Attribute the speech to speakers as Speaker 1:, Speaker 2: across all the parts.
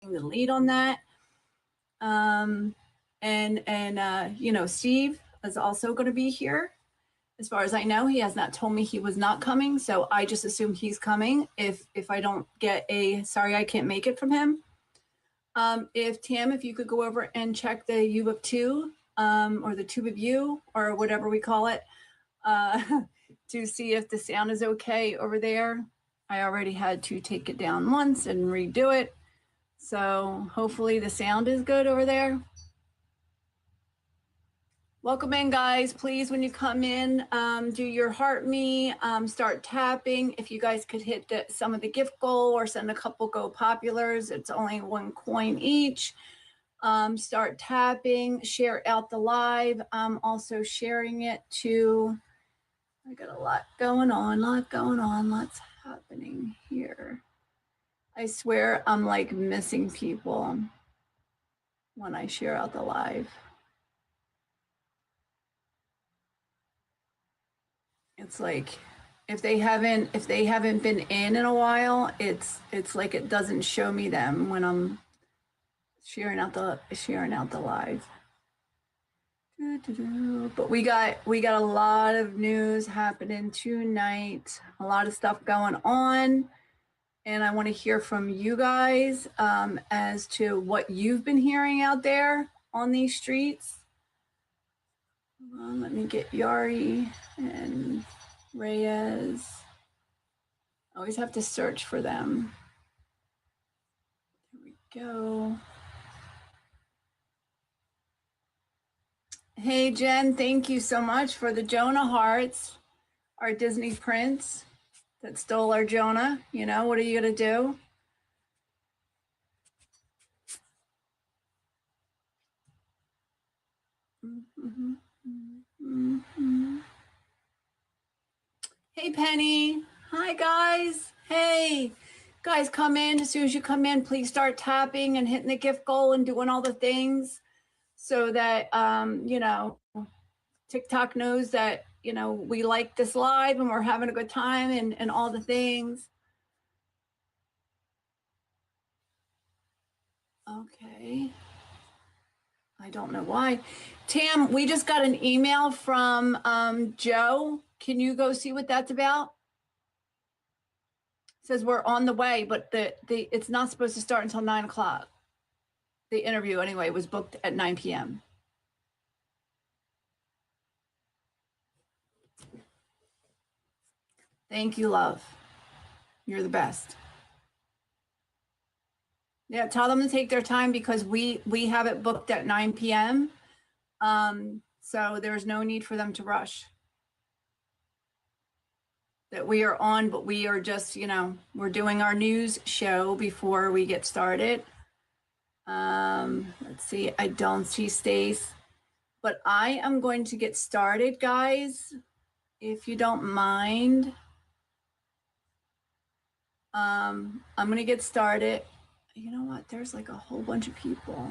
Speaker 1: the lead on that. You know, Steve is also going to be here. As far as I know, he has not told me he was not coming, so I just assume he's coming if I don't get a sorry I can't make it from him. If Tam, if you could go over and check the U of 2 or the tube of U or whatever we call it to see if the sound is okay over there. I already had to take it down once and redo it. So hopefully the sound is good over there. Welcome in, guys. Please, when you come in, do your heart me, start tapping. If you guys could hit some of the gift goal or send a couple Go Populars, it's only 1 coin each. Start tapping, share out the live. I'm also sharing it to, I got a lot going on, lots happening here. I swear I'm like missing people when I share out the live. It's like if they haven't been in a while, it's like it doesn't show me them when I'm sharing out the live. But we got a lot of news happening tonight, a lot of stuff going on, and I want to hear from you guys as to what you've been hearing out there on these streets. Let me get Yari and Reyes. I always have to search for them. There we go. Hey, Jen, thank you so much for the Jonah hearts, our Disney prince that stole our Jonah. You know, what are you going to do? Hey, Penny. Hi, guys. Hey, guys, come in. As soon as you come in, please start tapping and hitting the gift goal and doing all the things so that, you know, TikTok knows that, you know, we like this live and we're having a good time and all the things. Okay. I don't know why. Tam, we just got an email from Joe. Can you go see what that's about? It says we're on the way, but it's not supposed to start until 9 o'clock. The interview, anyway, was booked at 9 p.m. Thank you, love. You're the best. Yeah, tell them to take their time because we have it booked at 9 p.m. So there's no need for them to rush. That we are on, but we are just, you know, we're doing our news show before we get started. Let's see, I don't see Stace, but I am going to get started, guys, if you don't mind. I'm going to get started. You know what? There's like a whole bunch of people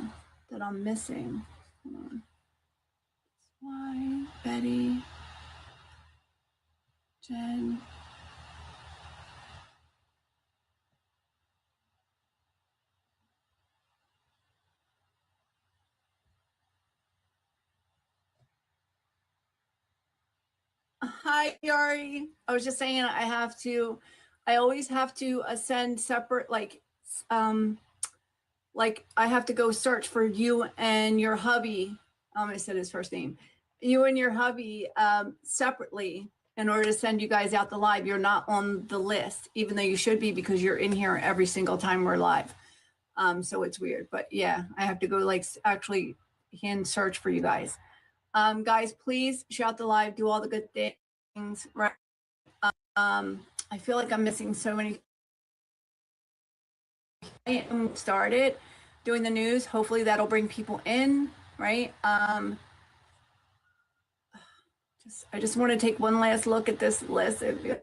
Speaker 1: that I'm missing. Hold on. Why? Betty. Jen. Hi, Yari. I was just saying I always have to send separate, like I have to go search for you and your hubby. I said his first name. You and your hubby separately in order to send you guys out the live. You're not on the list, even though you should be because you're in here every single time we're live. So it's weird, but yeah, I have to go like actually hand search for you guys. Guys, please shout the live, do all the good things. Right. I feel like I'm missing so many. I am started doing the news. Hopefully that'll bring people in, right? I just want to take one last look at this list. It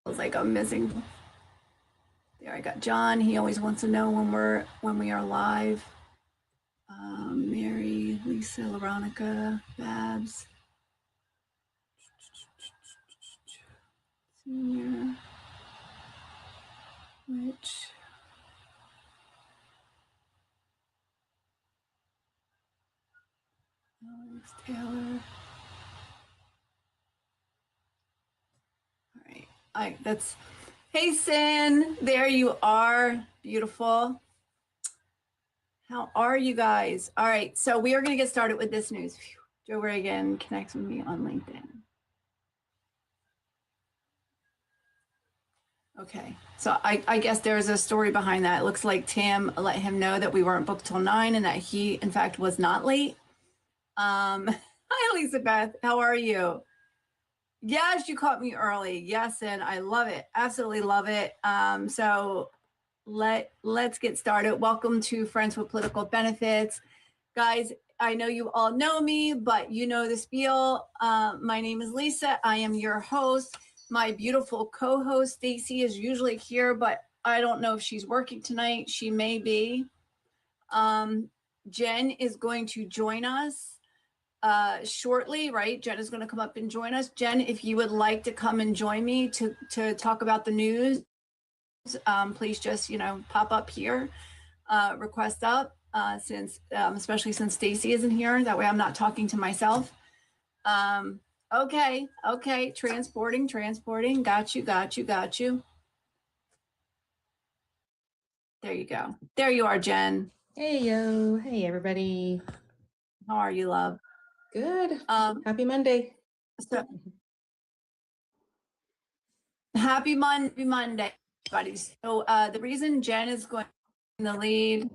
Speaker 1: feels like I'm missing. There, I got John. He always wants to know when we are live. Mary, Lisa, Veronica, Babs, Senior, Rich. Alex Taylor. All right. That's, hey, Sin, there you are. Beautiful. How are you guys? All right. So we are going to get started with this news. Phew. Joe Reagan connects with me on LinkedIn. Okay, so I guess there's a story behind that. It looks like Tam let him know that we weren't booked till 9 and that he, in fact, was not late. Hi, Elizabeth. How are you? Yes, you caught me early. Yes, and I love it. Absolutely love it. So let's get started. Welcome to Friends with Political Benefits. Guys, I know you all know me, but you know the spiel. My name is Lisa. I am your host. My beautiful co-host Stacy is usually here, but I don't know if she's working tonight. She may be. Jen is going to join us shortly, right? Jen is going to come up and join us. Jen, if you would like to come and join me to talk about the news, please just, pop up here, request up, since especially since Stacy isn't here. That way I'm not talking to myself. Okay. Transporting. Got you. There you go. There you are, Jen.
Speaker 2: Hey, yo. Hey, everybody.
Speaker 1: How are you, love?
Speaker 2: Good. Happy Monday.
Speaker 1: So, happy Monday, everybody. So the reason Jen is going to lead,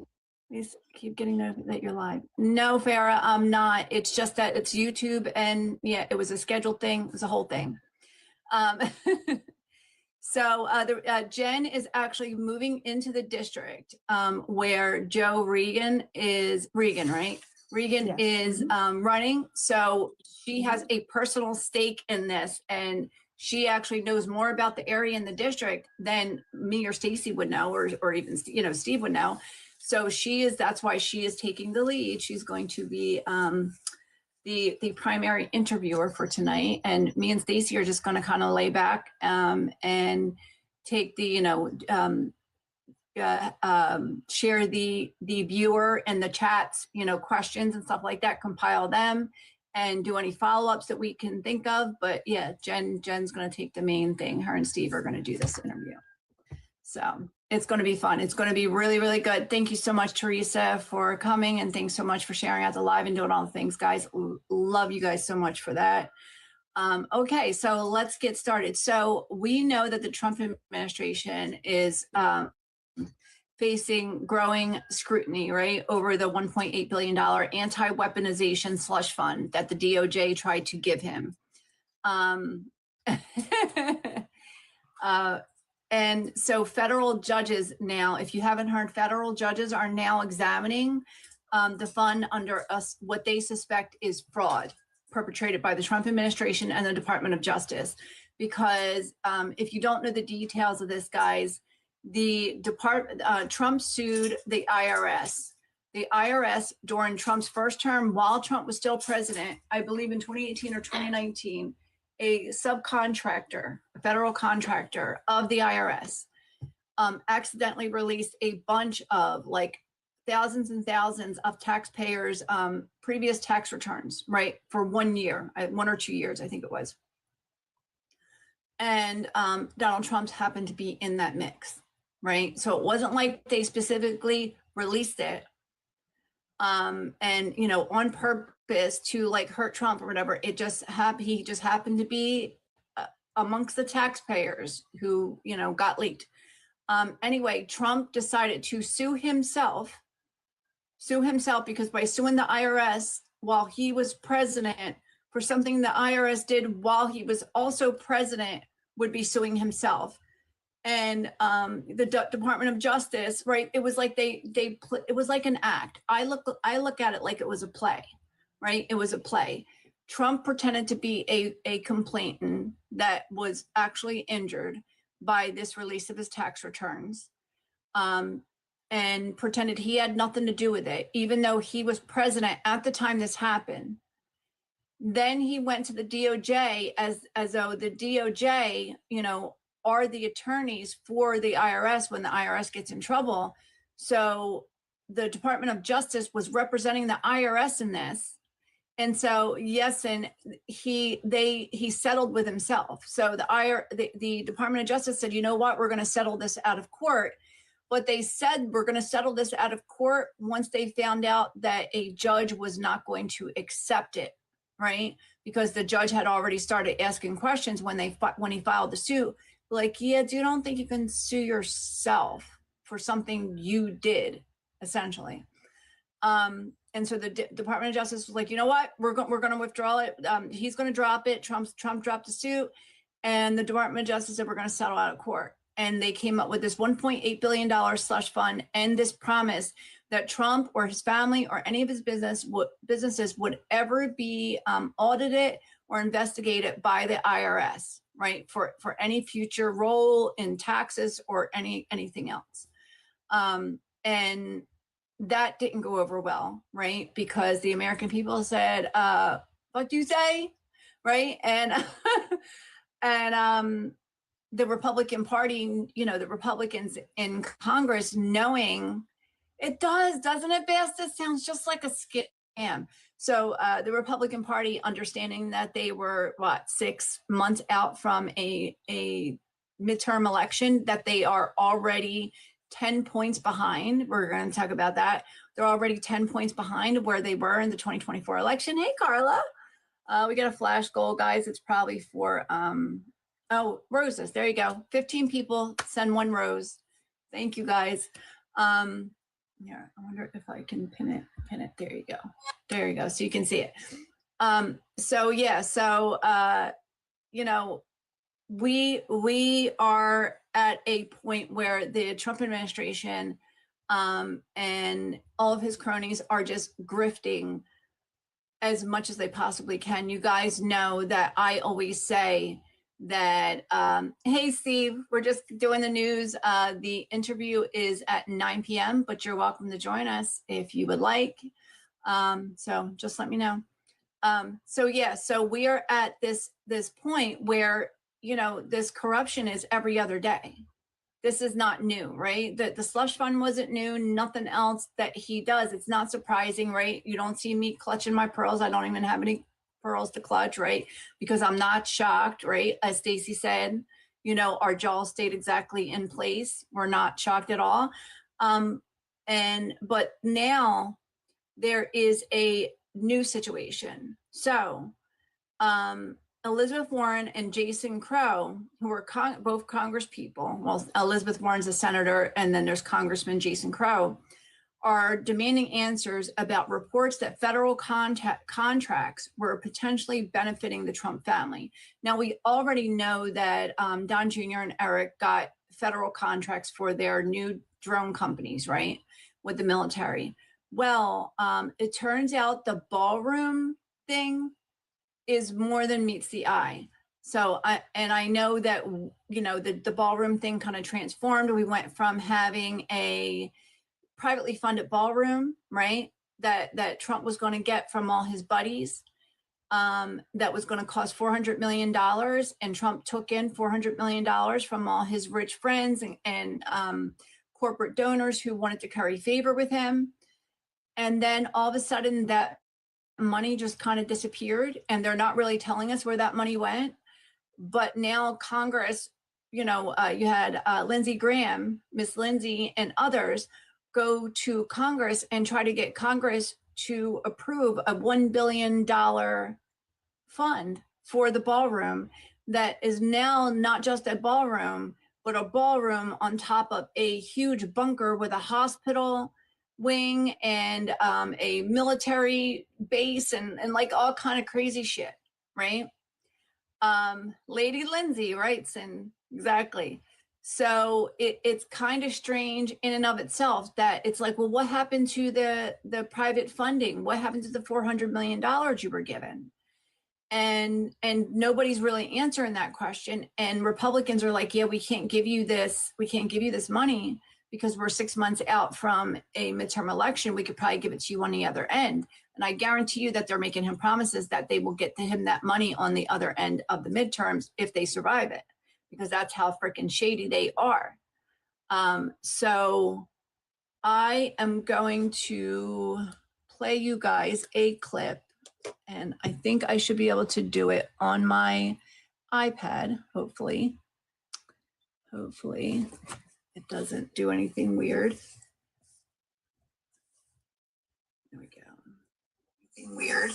Speaker 1: please keep getting notified that you're live. No, Farah, I'm not. It's just that it's YouTube, and yeah, it was a scheduled thing. It was a whole thing. So Jen is actually moving into the district where Joe Reagan is, right? Reagan is running. So she has a personal stake in this, and she actually knows more about the area in the district than me or Stacy would know, or even, Steve would know. So that's why she is taking the lead. She's going to be the primary interviewer for tonight, and me and Stacy are just going to kind of lay back and take the share the viewer and the chats, questions and stuff like that, compile them and do any follow-ups that we can think of. But yeah, Jen's going to take the main thing. Her and Steve are going to do this interview. So it's going to be fun. It's going to be really, really good. Thank you so much, Teresa, for coming, and thanks so much for sharing out the live and doing all the things, guys. Love you guys so much for that. Okay, so let's get started. So we know that the Trump administration is facing growing scrutiny, right, over the $1.8 billion anti-weaponization slush fund that the DOJ tried to give him. And so federal judges now, if you haven't heard, federal judges are now examining the fund under what they suspect is fraud perpetrated by the Trump administration and the Department of Justice. Because if you don't know the details of this, guys, Trump sued the IRS. The IRS during Trump's first term, while Trump was still president, I believe in 2018 or 2019, a subcontractor, a federal contractor of the IRS, accidentally released a bunch of thousands and thousands of taxpayers' previous tax returns, right, for 1 year, 1 or 2 years, I think it was. And Donald Trump happened to be in that mix, right? So it wasn't like they specifically released it and, on purpose to hurt Trump or whatever. It just he just happened to be amongst the taxpayers who, got leaked. Anyway, Trump decided to sue himself because by suing the IRS while he was president for something the IRS did while he was also president would be suing himself. And the Department of Justice, right? It was like it was like an act. I look at it like it was a play, right? It was a play. Trump pretended to be a complainant that was actually injured by this release of his tax returns, and pretended he had nothing to do with it, even though he was president at the time this happened. Then he went to the DOJ as though the DOJ, are the attorneys for the IRS when the IRS gets in trouble. So the Department of Justice was representing the IRS in this. And so, yes, and he settled with himself. So the Department of Justice said, you know what, we're going to settle this out of court. But they said we're going to settle this out of court once they found out that a judge was not going to accept it, right? Because the judge had already started asking questions when he filed the suit. Like, yeah, dude, I don't think you can sue yourself for something you did, essentially. And so the Department of Justice was like, you know what, we're going to withdraw it. He's going to drop it. Trump dropped the suit, and the Department of Justice said we're going to settle out of court. And they came up with this $1.8 billion slush fund and this promise that Trump or his family or any of his businesses would ever be audited or investigated by the IRS, right? For any future role in taxes or anything else. And that didn't go over well, right? Because the American people said, what do you say? Right. And the Republican Party, the Republicans in Congress, knowing it doesn't it, Bast? It sounds just like a scam. So the Republican Party, understanding that they were 6 months out from a midterm election, that they are already 10 points behind. We're going to talk about that. They're already 10 points behind where they were in the 2024 election. Hey, Carla. We got a flash goal, guys. It's probably for roses. There you go. 15 people, send 1 rose. Thank you, guys. Here, I wonder if I can pin it. There you go. There you go. So you can see it. So yeah, so we are at a point where the Trump administration and all of his cronies are just grifting as much as they possibly can. You guys know that I always say that, hey, Steve, we're just doing the news. The interview is at 9 p.m., but you're welcome to join us if you would like. So just let me know. So yeah, so we are at this point where, this corruption is every other day. This is not new, right? The slush fund wasn't new, nothing else that he does. It's not surprising, right? You don't see me clutching my pearls. I don't even have any pearls to clutch, right? Because I'm not shocked, right? As Stacy said, our jaws stayed exactly in place. We're not shocked at all. But now there is a new situation. So, Elizabeth Warren and Jason Crow, who are both Congress people, well, Elizabeth Warren's a senator, and then there's Congressman Jason Crow, are demanding answers about reports that federal contracts were potentially benefiting the Trump family. Now, we already know that Don Jr. and Eric got federal contracts for their new drone companies, right, with the military. Well, it turns out the ballroom thing is more than meets the eye. So I know that, the ballroom thing kind of transformed. We went from having a privately funded ballroom, right, that Trump was going to get from all his buddies, that was going to cost $400 million. And Trump took in $400 million from all his rich friends and corporate donors who wanted to curry favor with him. And then all of a sudden that money just kind of disappeared, and they're not really telling us where that money went. But now Congress, you had Lindsey Graham, Miss Lindsey, and others go to Congress and try to get Congress to approve a $1 billion fund for the ballroom that is now not just a ballroom, but a ballroom on top of a huge bunker with a hospital wing and a military base and like all kind of crazy shit, right? Lady Lindsay writes in, exactly. So it's kind of strange in and of itself that it's like, well, what happened to the private funding? What happened to the $400 million you were given? And nobody's really answering that question. And Republicans are like, yeah, we can't give you this money because we're 6 months out from a midterm election. We could probably give it to you on the other end. And I guarantee you that they're making him promises that they will get to him that money on the other end of the midterms if they survive it, because that's how freaking shady they are. So I am going to play you guys a clip And I think I should be able to do it on my iPad, hopefully. Hopefully it doesn't do anything weird. There we go. Anything weird.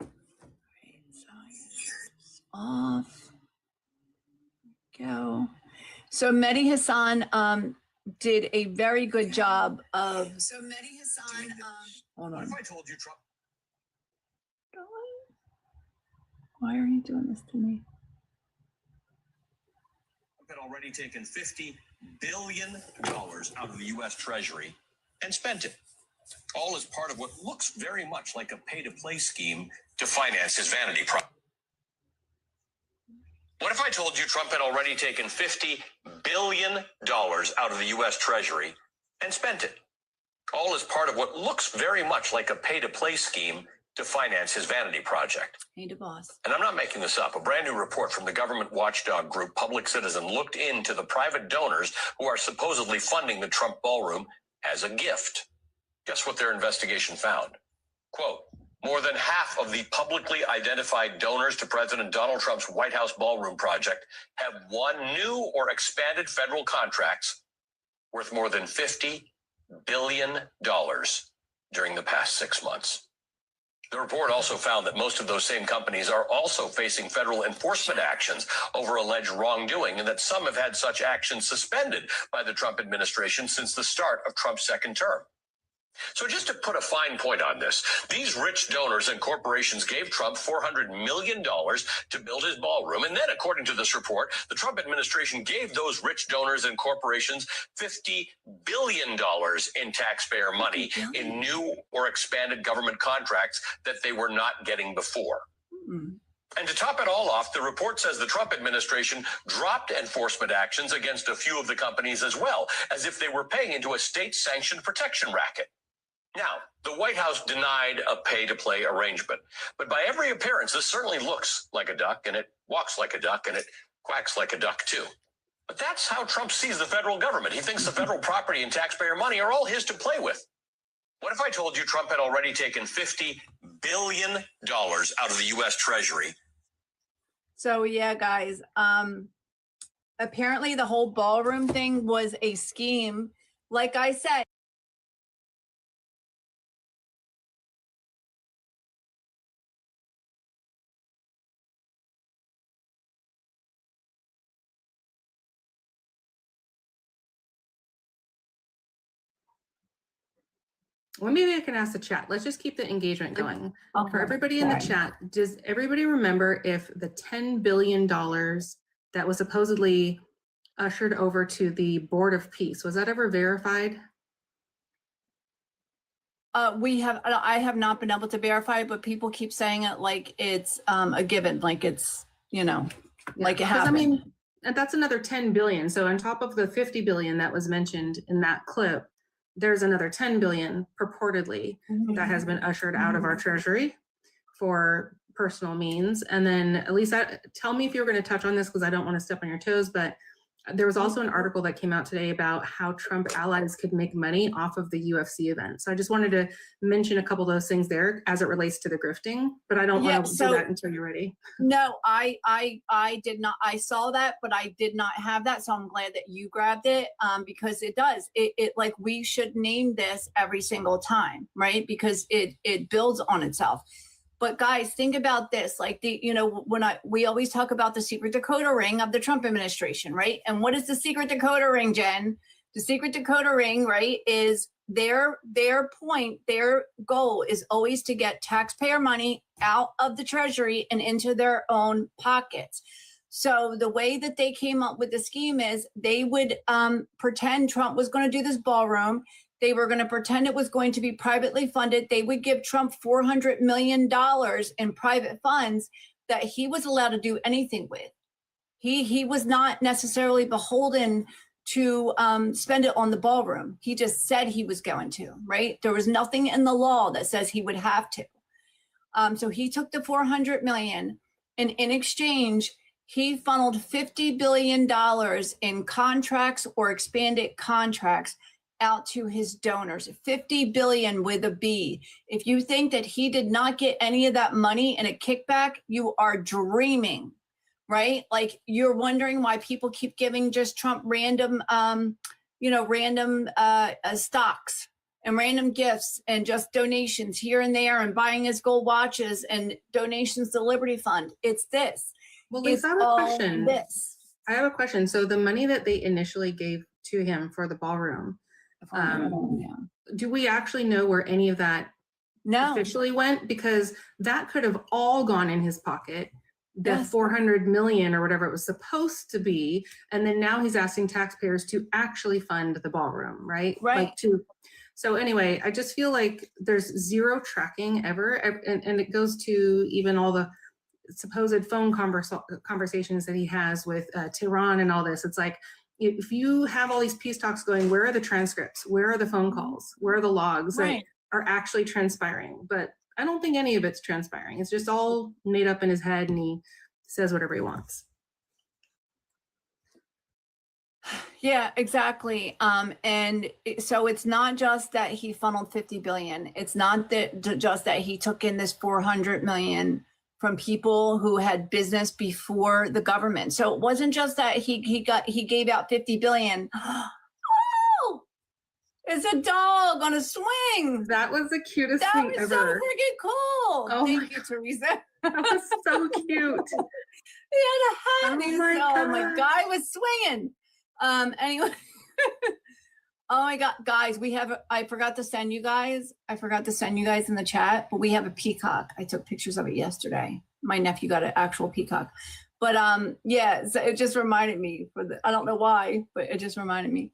Speaker 1: All right, so here's off. Go. So Mehdi Hassan did a very good job of. So Mehdi Hassan. Hold on.
Speaker 3: If I told you Trump.
Speaker 1: Why are you doing this to me?
Speaker 3: Had already taken $50 billion out of the U.S. Treasury and spent it, all as part of what looks very much like a pay-to-play scheme to finance his vanity project. What if I told you Trump had already taken $50 billion out of the U.S. Treasury and spent it, all as part of what looks very much like a pay-to-play scheme to finance his vanity project?
Speaker 1: Hey, DeBoss.
Speaker 3: And I'm not making this up. A brand new report from the government watchdog group Public Citizen looked into the private donors who are supposedly funding the Trump ballroom as a gift. Guess what their investigation found? Quote, more than half of the publicly identified donors to President Donald Trump's White House ballroom project have won new or expanded federal contracts worth more than $50 billion during the past 6 months. The report also found that most of those same companies are also facing federal enforcement actions over alleged wrongdoing, and that some have had such actions suspended by the Trump administration since the start of Trump's second term. So just to put a fine point on this, these rich donors and corporations gave Trump $400 million to build his ballroom. And then, according to this report, the Trump administration gave those rich donors and corporations $50 billion in taxpayer money in new or expanded government contracts that they were not getting before. And to top it all off, the report says the Trump administration dropped enforcement actions against a few of the companies as well, as if they were paying into a state-sanctioned protection racket. Now, the White House denied a pay-to-play arrangement, but by every appearance, this certainly looks like a duck, and it walks like a duck, and it quacks like a duck, too. But that's how Trump sees the federal government. He thinks the federal property and taxpayer money are all his to play with. What if I told you Trump had already taken $50 billion out of the U.S. Treasury?
Speaker 1: So, yeah, guys, apparently the whole ballroom thing was a scheme. Like I said,
Speaker 2: Well, maybe I can ask the chat. Let's just keep the engagement going.
Speaker 1: Okay.
Speaker 2: For everybody in the chat, does everybody remember if the $10 billion that was supposedly ushered over to the Board of Peace, was that ever verified?
Speaker 1: I have not been able to verify, but people keep saying it like it's a given, like it's, like it happened.
Speaker 2: I mean, that's another 10 billion. So on top of the 50 billion that was mentioned in that clip, there's another 10 billion purportedly that has been ushered out of our treasury for personal means. And then at least tell me if you're going to touch on this, because I don't want to step on your toes, but there was also an article that came out today about how Trump allies could make money off of the UFC event. So I just wanted to mention a couple of those things there as it relates to the grifting, but I don't want to do that until you're ready.
Speaker 1: No, I did not. I saw that, but I did not have that. So I'm glad that you grabbed it, because it does. It like we should name this every single time, right? Because it builds on itself. But guys, think about this, like we always talk about the secret decoder ring of the Trump administration, right? And what is the secret decoder ring, Jen? The secret decoder ring, right, is their goal is always to get taxpayer money out of the treasury and into their own pockets. So the way that they came up with the scheme is they would pretend Trump was going to do this ballroom. They were going to pretend it was going to be privately funded. They would give Trump $400 million in private funds that he was allowed to do anything with. He was not necessarily beholden to spend it on the ballroom. He just said he was going to, right? There was nothing in the law that says he would have to. So he took the $400 million, and in exchange, he funneled $50 billion in contracts or expanded contracts out to his donors, 50 billion with a B. If you think that he did not get any of that money in a kickback, you are dreaming, right? Like, you're wondering why people keep giving just Trump random, random stocks and random gifts and just donations here and there and buying his gold watches and donations to Liberty Fund. It's this.
Speaker 2: Well, Lisa, I have a question.
Speaker 1: This.
Speaker 2: I have a question. So the money that they initially gave to him for the ballroom, do we actually know where any of that officially went? Because that could have all gone in his pocket, the 400 million or whatever it was supposed to be. And then now he's asking taxpayers to actually fund the ballroom, right?
Speaker 1: Right.
Speaker 2: So anyway, I just feel like there's zero tracking ever. And it goes to even all the supposed phone conversations that he has with Tehran and all this. It's like, if you have all these peace talks going, where are the transcripts? Where are the phone calls? Where are the logs that are actually transpiring? But I don't think any of it's transpiring. It's just all made up in his head and he says whatever he wants.
Speaker 1: Yeah, exactly. So it's not just that he funneled 50 billion. It's not just that he took in this 400 million from people who had business before the government. So it wasn't just that he gave out 50 billion. Oh, it's a dog on a swing.
Speaker 2: That was the cutest thing ever. That was
Speaker 1: so freaking cool.
Speaker 2: Oh,
Speaker 1: thank you, Teresa.
Speaker 2: That was so cute.
Speaker 1: He had a hat. Oh my guy was swinging. Anyway. Oh my God, guys, I forgot to send you guys in the chat, but we have a peacock. I took pictures of it yesterday. My nephew got an actual peacock. But yeah, so it just reminded me I don't know why, but it just reminded me.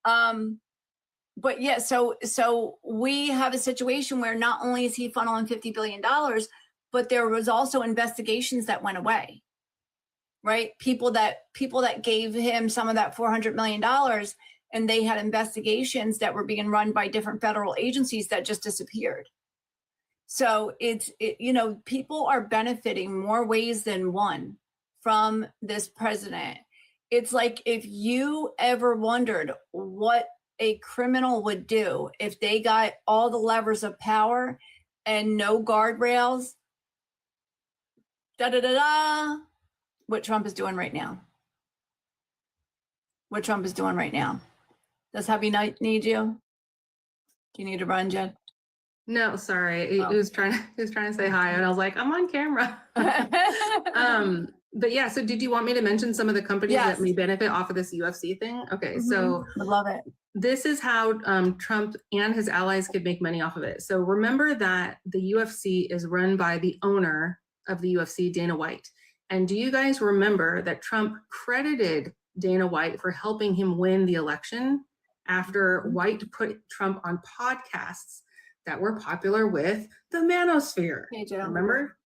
Speaker 1: But yeah, so we have a situation where not only is he funneling $50 billion, but there was also investigations that went away. Right? People that gave him some of that $400 million, and they had investigations that were being run by different federal agencies that just disappeared. So people are benefiting more ways than one from this president. It's like, if you ever wondered what a criminal would do if they got all the levers of power and no guardrails, what Trump is doing right now. Does Happy Night need you? Do you need to run, Jen?
Speaker 2: No, sorry. He was trying to say hi, and I was like, I'm on camera. But yeah, so did you want me to mention some of the companies that may benefit off of this UFC thing? Okay, so
Speaker 1: I love it.
Speaker 2: This is how Trump and his allies could make money off of it. So remember that the UFC is run by the owner of the UFC, Dana White. And do you guys remember that Trump credited Dana White for helping him win the election after White put Trump on podcasts that were popular with the manosphere? Hey, Joe. Remember?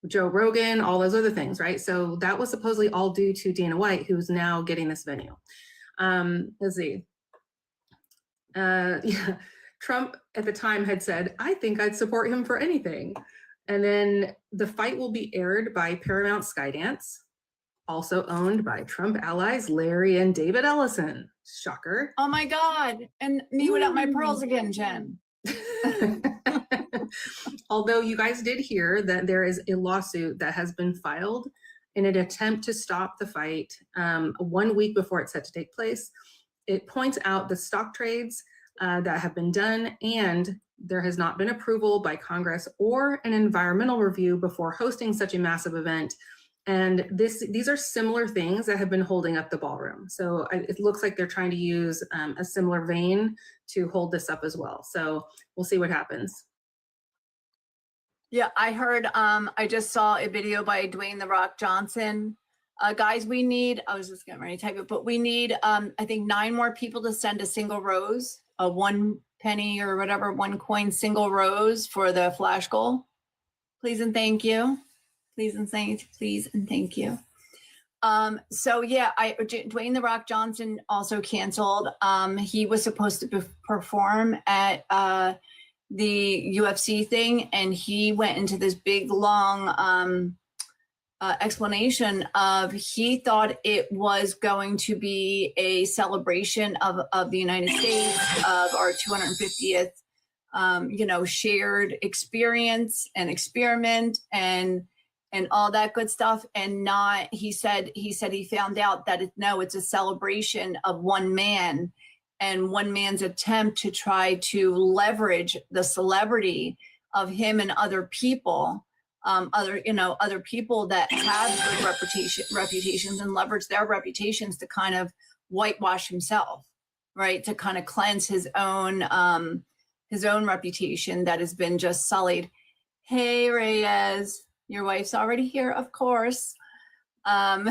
Speaker 2: Joe Rogan, all those other things, right? So that was supposedly all due to Dana White, who's now getting this venue. Let's see. Yeah, Trump at the time had said, I think I'd support him for anything. And then the fight will be aired by Paramount Skydance, also owned by Trump allies Larry and David Ellison. Shocker.
Speaker 1: Oh my God. And me without my pearls again, Jen.
Speaker 2: Although you guys did hear that there is a lawsuit that has been filed in an attempt to stop the fight 1 week before it's set to take place. It points out the stock trades that have been done, and there has not been approval by Congress or an environmental review before hosting such a massive event. And these are similar things that have been holding up the ballroom. So it looks like they're trying to use a similar vein to hold this up as well. So we'll see what happens.
Speaker 1: Yeah, I heard, I just saw a video by Dwayne "The Rock" Johnson. Guys, we need, I was just getting ready to type it, but we need, I think 9 more people to send a single rose, a 1 penny or whatever, 1 coin single rose for the flash goal. Please and thank you. Please and thank you. So yeah, Dwayne "The Rock" Johnson also canceled. He was supposed to perform at the UFC thing, and he went into this big long explanation of he thought it was going to be a celebration of the United States, of our 250th, shared experience and experiment and all that good stuff. And not, he said he found out that it's a celebration of one man and one man's attempt to try to leverage the celebrity of him and other people, other people that have good reputations and leverage their reputations to kind of whitewash himself, right? To kind of cleanse his own reputation that has been just sullied. Hey, Reyes, your wife's already here, of course. And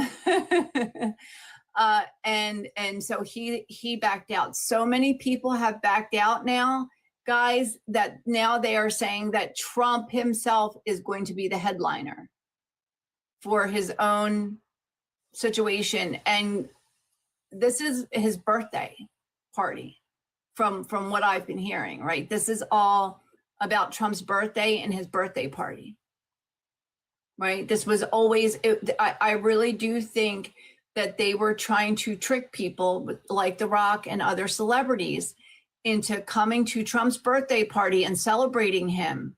Speaker 1: so he backed out. So many people have backed out now, guys, that now they are saying that Trump himself is going to be the headliner for his own situation. And this is his birthday party from what I've been hearing, right? This is all about Trump's birthday and his birthday party, right? This was always, I really do think that they were trying to trick people like The Rock and other celebrities into coming to Trump's birthday party and celebrating him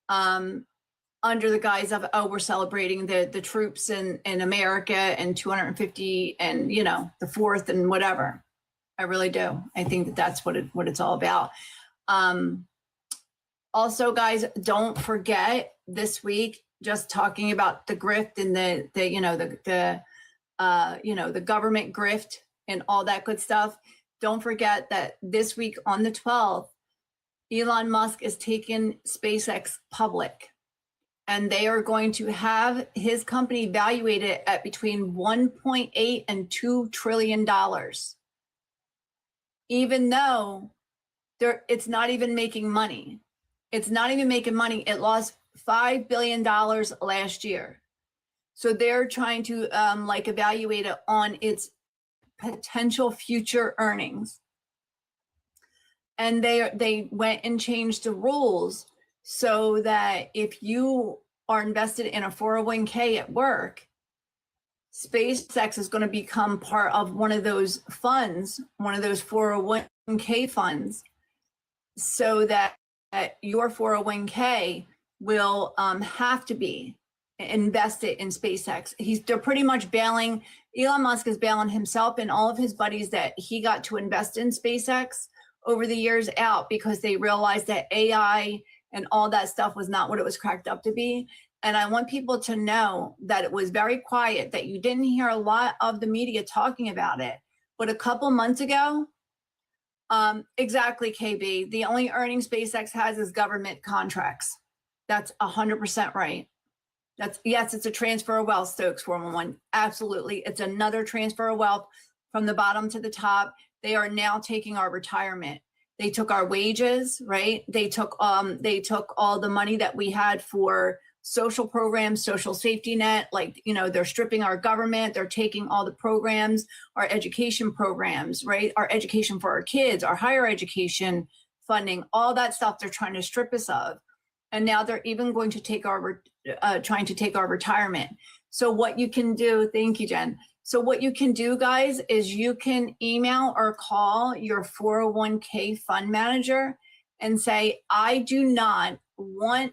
Speaker 1: under the guise of, oh, we're celebrating the troops in America and 250 and, the 4th and whatever. I really do. I think that that's what it's all about. Also, guys, don't forget this week, just talking about the grift and the government grift and all that good stuff. Don't forget that this week on the 12th, Elon Musk is taking SpaceX public, and they are going to have his company evaluated at between $1.8 and $2 trillion. Even though it's not even making money. It's not even making money. It lost $5 billion last year. So they're trying to evaluate it on its potential future earnings. And they went and changed the rules so that if you are invested in a 401k at work, SpaceX is going to become part of one of those funds, one of those 401k funds, so that your 401k will have to be invested in SpaceX. They're pretty much bailing, Elon Musk is bailing himself and all of his buddies that he got to invest in SpaceX over the years out, because they realized that AI and all that stuff was not what it was cracked up to be. And I want people to know that it was very quiet, that you didn't hear a lot of the media talking about it. But a couple months ago, exactly, KB, the only earning SpaceX has is government contracts. That's 100% right. Yes, it's a transfer of wealth, Stokes 411. Absolutely. It's another transfer of wealth from the bottom to the top. They are now taking our retirement. They took our wages, right? They took all the money that we had for social programs, social safety net, they're stripping our government. They're taking all the programs, our education programs, right? Our education for our kids, our higher education funding, all that stuff they're trying to strip us of. And now they're even going to trying to take our retirement. So what you can do, thank you, Jen. So what you can do, guys, is you can email or call your 401k fund manager and say, I do not want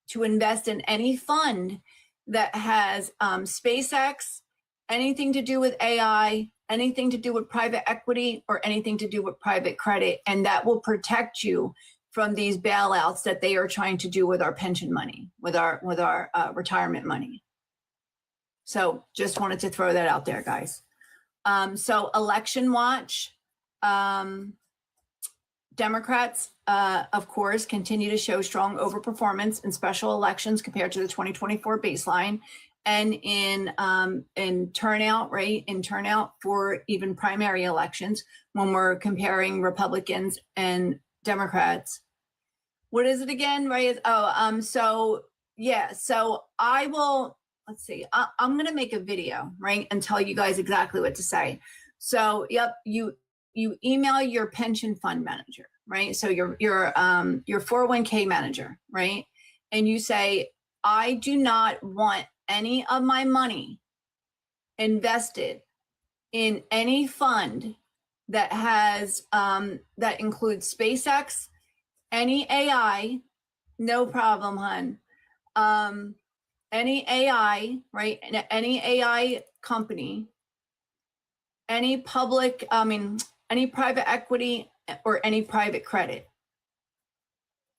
Speaker 1: to invest in any fund that has SpaceX, anything to do with AI, anything to do with private equity, or anything to do with private credit. And that will protect you from these bailouts that they are trying to do with our pension money, with our retirement money. So just wanted to throw that out there, guys. So election watch, Democrats, of course, continue to show strong overperformance in special elections compared to the 2024 baseline, and in turnout, right? In turnout for even primary elections when we're comparing Republicans and Democrats. What is it again, right? So I will, let's see, I'm going to make a video, right? And tell you guys exactly what to say. So, yep, you email your pension fund manager, right? So your 401k manager, right? And you say, I do not want any of my money invested in any fund that has that includes SpaceX, any AI, no problem, hun. Any AI, right? Any AI company, any public, any private equity or any private credit,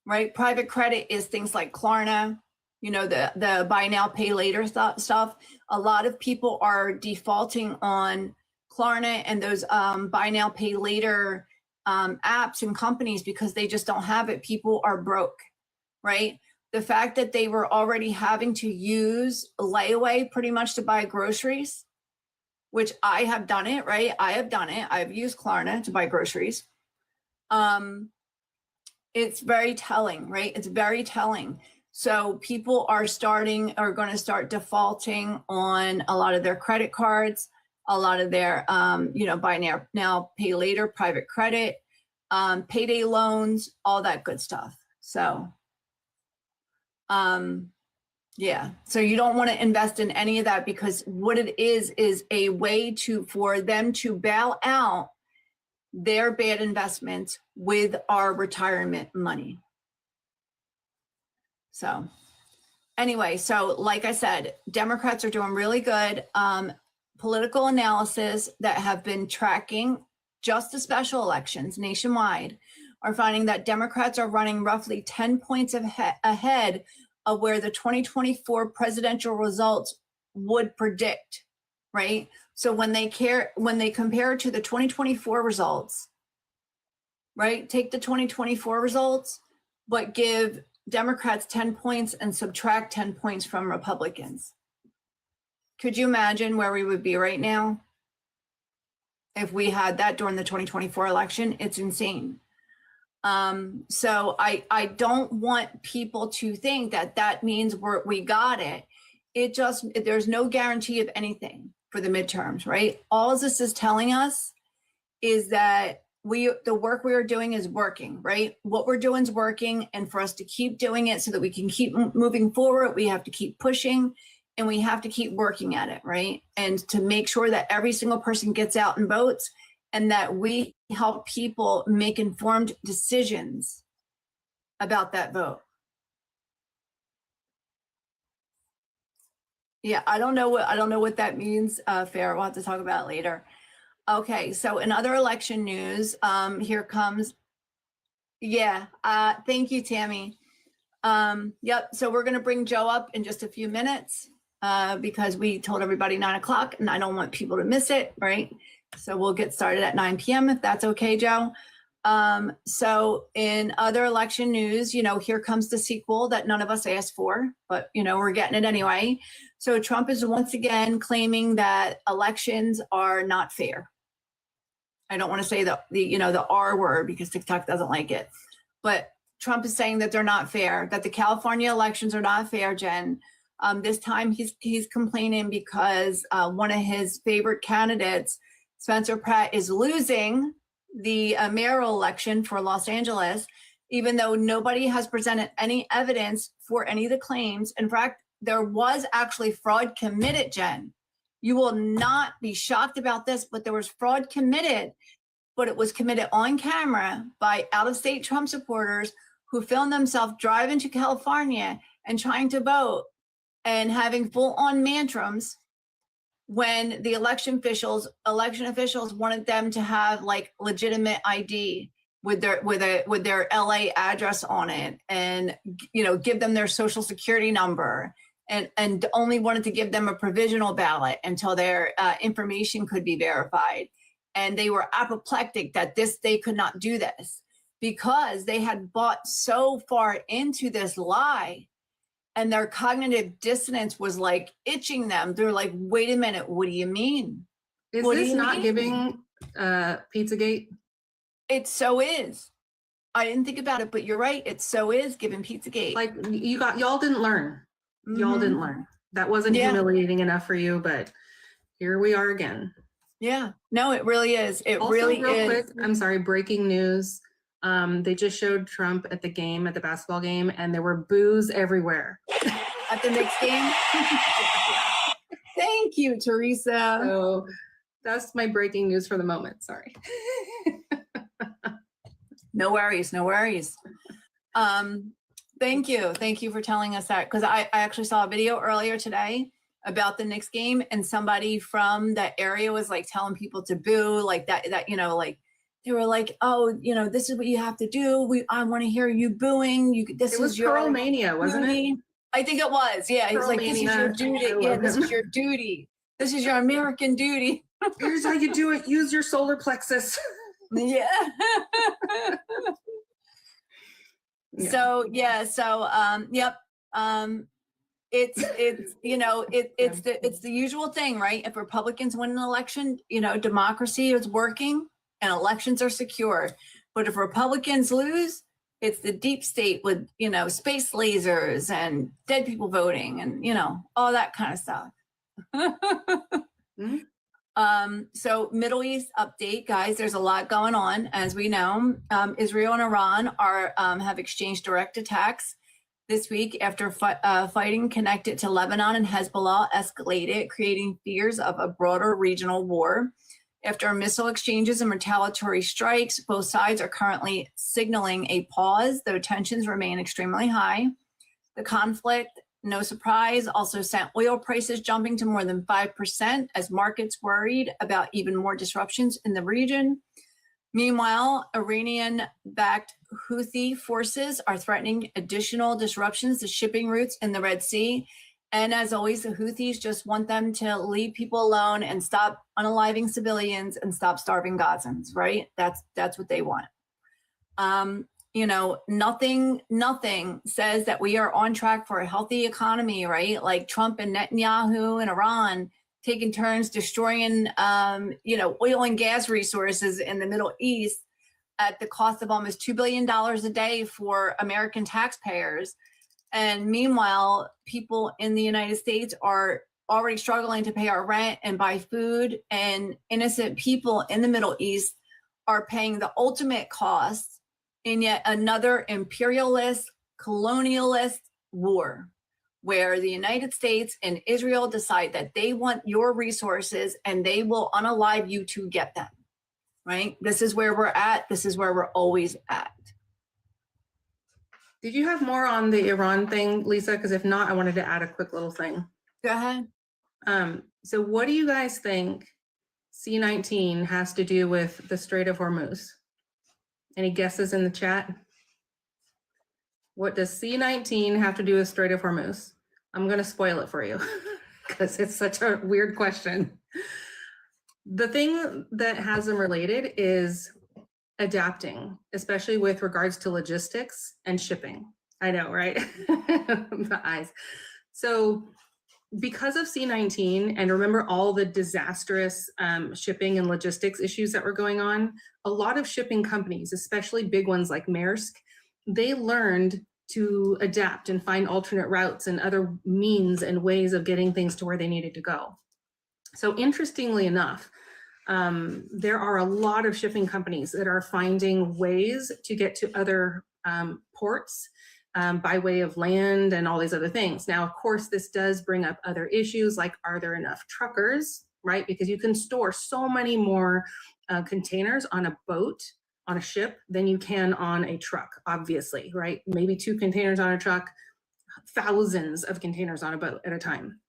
Speaker 1: right? Private credit is things like Klarna, you know, the buy now, pay later stuff. A lot of people are defaulting on Klarna and those buy now, pay later apps and companies because they just don't have it. People are broke, right? The fact that they were already having to use layaway pretty much to buy groceries, which I have done it, right? I have done it. I've used Klarna to buy groceries. It's very telling, right? It's very telling. So people are going to start defaulting on a lot of their credit cards, a lot of their, buy now, pay later, private credit, payday loans, all that good stuff. So, yeah. So you don't want to invest in any of that because what it is a way for them to bail out their bad investments with our retirement money. So anyway, so like I said, Democrats are doing really good. Political analysis that have been tracking just the special elections nationwide are finding that Democrats are running roughly 10 points ahead of where the 2024 presidential results would predict, right? So when they compare to the 2024 results, right? Take the 2024 results, but give Democrats 10 points and subtract 10 points from Republicans. Could you imagine where we would be right now if we had that during the 2024 election? It's insane. So I don't want people to think that means we got it. There's no guarantee of anything for the midterms, right? All this is telling us is that the work we are doing is working, right? What we're doing is working, and for us to keep doing it so that we can keep moving forward, we have to keep pushing and we have to keep working at it, right? And to make sure that every single person gets out and votes and that we help people make informed decisions about that vote. Yeah, I don't know what that means, Farrah. We'll have to talk about it later. Okay, so in other election news, here comes, thank you, Tammy. Yep, so we're gonna bring Joe up in just a few minutes because we told everybody 9 o'clock and I don't want people to miss it, right? So we'll get started at 9 p.m. if that's okay, Joe. So in other election news, here comes the sequel that none of us asked for, but we're getting it anyway. So Trump is once again claiming that elections are not fair. I don't want to say the R word because TikTok doesn't like it, but Trump is saying that they're not fair, that the California elections are not fair, Jen. This time he's complaining because one of his favorite candidates, Spencer Pratt, is losing the mayoral election for Los Angeles, even though nobody has presented any evidence for any of the claims. In fact, there was actually fraud committed, Jen. You will not be shocked about this, but there was fraud committed, but it was committed on camera by out-of-state Trump supporters who filmed themselves driving to California and trying to vote and having full-on tantrums when the election officials wanted them to have like legitimate ID with their LA address on it, and give them their social security number, and only wanted to give them a provisional ballot until their information could be verified. And they were apoplectic that they could not do this because they had bought so far into this lie. And their cognitive dissonance was like itching them. They're like, wait a minute, what do you mean?
Speaker 2: Is this not giving Pizzagate?
Speaker 1: It so is. I didn't think about it, but you're right. It so is giving Pizzagate.
Speaker 2: Like y'all didn't learn. Mm-hmm. Y'all didn't learn. That wasn't humiliating enough for you, but here we are again.
Speaker 1: Yeah. No, it really is. It
Speaker 2: also,
Speaker 1: really
Speaker 2: real
Speaker 1: is.
Speaker 2: Quick, I'm sorry, breaking news. They just showed Trump at the basketball game, and there were boos everywhere.
Speaker 1: at the Knicks game. Thank you, Teresa.
Speaker 2: So that's my breaking news for the moment. Sorry.
Speaker 1: No worries, no worries. Thank you for telling us that, because I actually saw a video earlier today about the Knicks game, and somebody from that area was like telling people to boo, like that like they were like, oh, this is what you have to do. I want to hear you booing. This is your
Speaker 2: Pearl Mania, wasn't it?
Speaker 1: I think it was. Yeah, he's like, this is your duty. Yeah, this is your duty. This is your American duty.
Speaker 2: Here's how you do it. Use your solar plexus.
Speaker 1: Yeah. So yep. It's the usual thing, right? If Republicans win an election, democracy is working and elections are secure. But if Republicans lose, it's the deep state with, space lasers and dead people voting and, all that kind of stuff.
Speaker 2: Mm-hmm.
Speaker 1: So Middle East update, guys, there's a lot going on. As we know, Israel and Iran have exchanged direct attacks this week after fighting connected to Lebanon and Hezbollah escalated, creating fears of a broader regional war. After missile exchanges and retaliatory strikes, both sides are currently signaling a pause, though tensions remain extremely high. The conflict, no surprise, also sent oil prices jumping to more than 5% as markets worried about even more disruptions in the region. Meanwhile, Iranian-backed Houthi forces are threatening additional disruptions to shipping routes in the Red Sea. And as always, the Houthis just want them to leave people alone and stop unaliving civilians and stop starving Gazans, right? That's what they want. Nothing says that we are on track for a healthy economy, right? Like Trump and Netanyahu and Iran taking turns destroying, oil and gas resources in the Middle East at the cost of almost $2 billion a day for American taxpayers. And meanwhile, people in the United States are already struggling to pay our rent and buy food, and innocent people in the Middle East are paying the ultimate cost in yet another imperialist, colonialist war, where the United States and Israel decide that they want your resources and they will unalive you to get them, right? This is where we're at. This is where we're always at.
Speaker 2: Did you have more on the Iran thing, Lisa? Because if not, I wanted to add a quick little thing.
Speaker 1: Go ahead.
Speaker 2: So what do you guys think C-19 has to do with the Strait of Hormuz? Any guesses in the chat? What does C-19 have to do with Strait of Hormuz? I'm going to spoil it for you because it's such a weird question. The thing that has them related is adapting, especially with regards to logistics and shipping. I know, right? The eyes. So because of C-19, and remember all the disastrous shipping and logistics issues that were going on, a lot of shipping companies, especially big ones like Maersk, they learned to adapt and find alternate routes and other means and ways of getting things to where they needed to go. So interestingly enough, there are a lot of shipping companies that are finding ways to get to other ports by way of land and all these other things. Now, of course, this does bring up other issues like, are there enough truckers, right? Because you can store so many more containers on a boat, on a ship, than you can on a truck, obviously, right? Maybe 2 containers on a truck, thousands of containers on a boat at a time.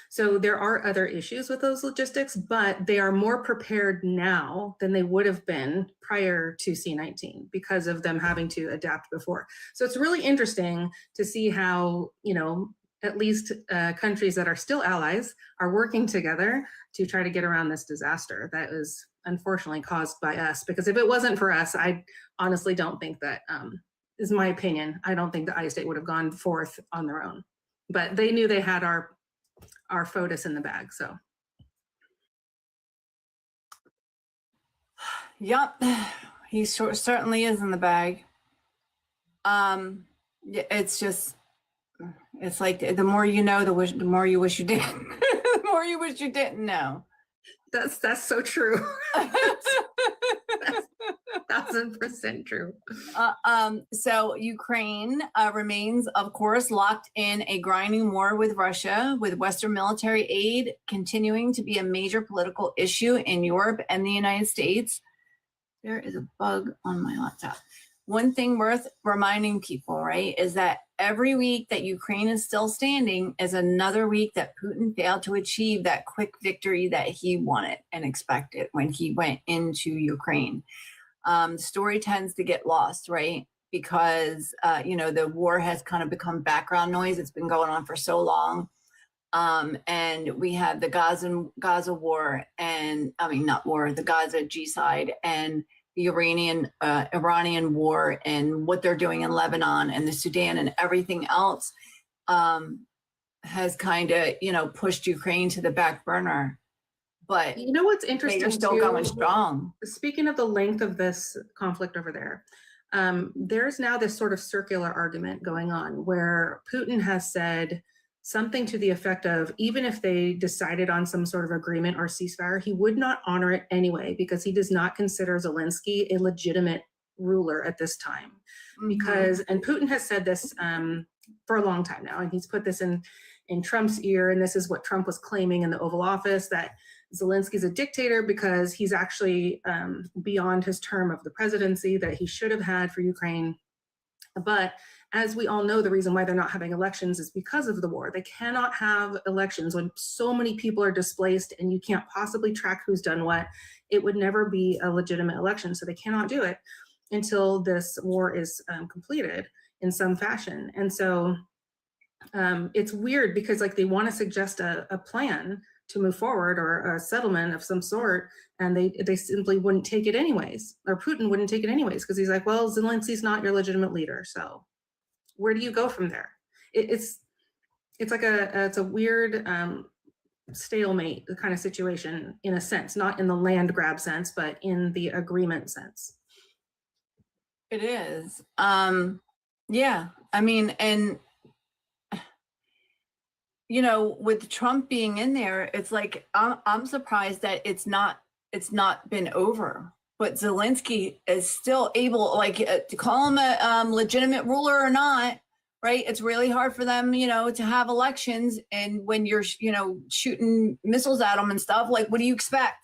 Speaker 2: So there are other issues with those logistics, but they are more prepared now than they would have been prior to C-19 because of them having to adapt before. So it's really interesting to see how, at least countries that are still allies are working together to try to get around this disaster that was unfortunately caused by us. Because if it wasn't for us, I honestly don't think that, is my opinion, I don't think the I-State would have gone forth on their own. But they knew they had our FOTUS in the bag, so.
Speaker 1: Yep, he certainly is in the bag. It's just, it's like the more you know, the more you wish you didn't. The more you wish you didn't know.
Speaker 2: That's so true. That's 1000% true.
Speaker 1: So Ukraine remains, of course, locked in a grinding war with Russia, with Western military aid continuing to be a major political issue in Europe and the United States. There is a bug on my laptop. One thing worth reminding people, right, is that every week that Ukraine is still standing is another week that Putin failed to achieve that quick victory that he wanted and expected when he went into Ukraine. The story tends to get lost, right? Because, the war has kind of become background noise. It's been going on for so long. And we had the Gaza war the Gaza G-side and the Iranian war and what they're doing in Lebanon and the Sudan and everything else has kind of, pushed Ukraine to the back burner. But
Speaker 2: you know what's interesting?
Speaker 1: They're still going strong.
Speaker 2: Speaking of the length of this conflict over there, there's now this sort of circular argument going on where Putin has said something to the effect of, even if they decided on some sort of agreement or ceasefire, he would not honor it anyway because he does not consider Zelensky a legitimate ruler at this time. Because, and Putin has said this for a long time now, and he's put this in Trump's ear, and this is what Trump was claiming in the Oval Office, that Zelensky's a dictator because he's actually beyond his term of the presidency that he should have had for Ukraine. But as we all know, the reason why they're not having elections is because of the war. They cannot have elections when so many people are displaced and you can't possibly track who's done what. It would never be a legitimate election. So they cannot do it until this war is completed in some fashion. And so it's weird because they want to suggest a plan to move forward or a settlement of some sort, and they simply wouldn't take it anyways, or Putin wouldn't take it anyways, because he's like, well, Zelensky's not your legitimate leader, so where do you go from there? It's like it's a weird stalemate kind of situation in a sense, not in the land grab sense, but in the agreement sense.
Speaker 1: It is. Yeah, I mean, and with Trump being in there, it's like I'm surprised that it's not been over. But Zelensky is still able, to call him a legitimate ruler or not, right? It's really hard for them, to have elections, and when you're, shooting missiles at them and stuff, what do you expect?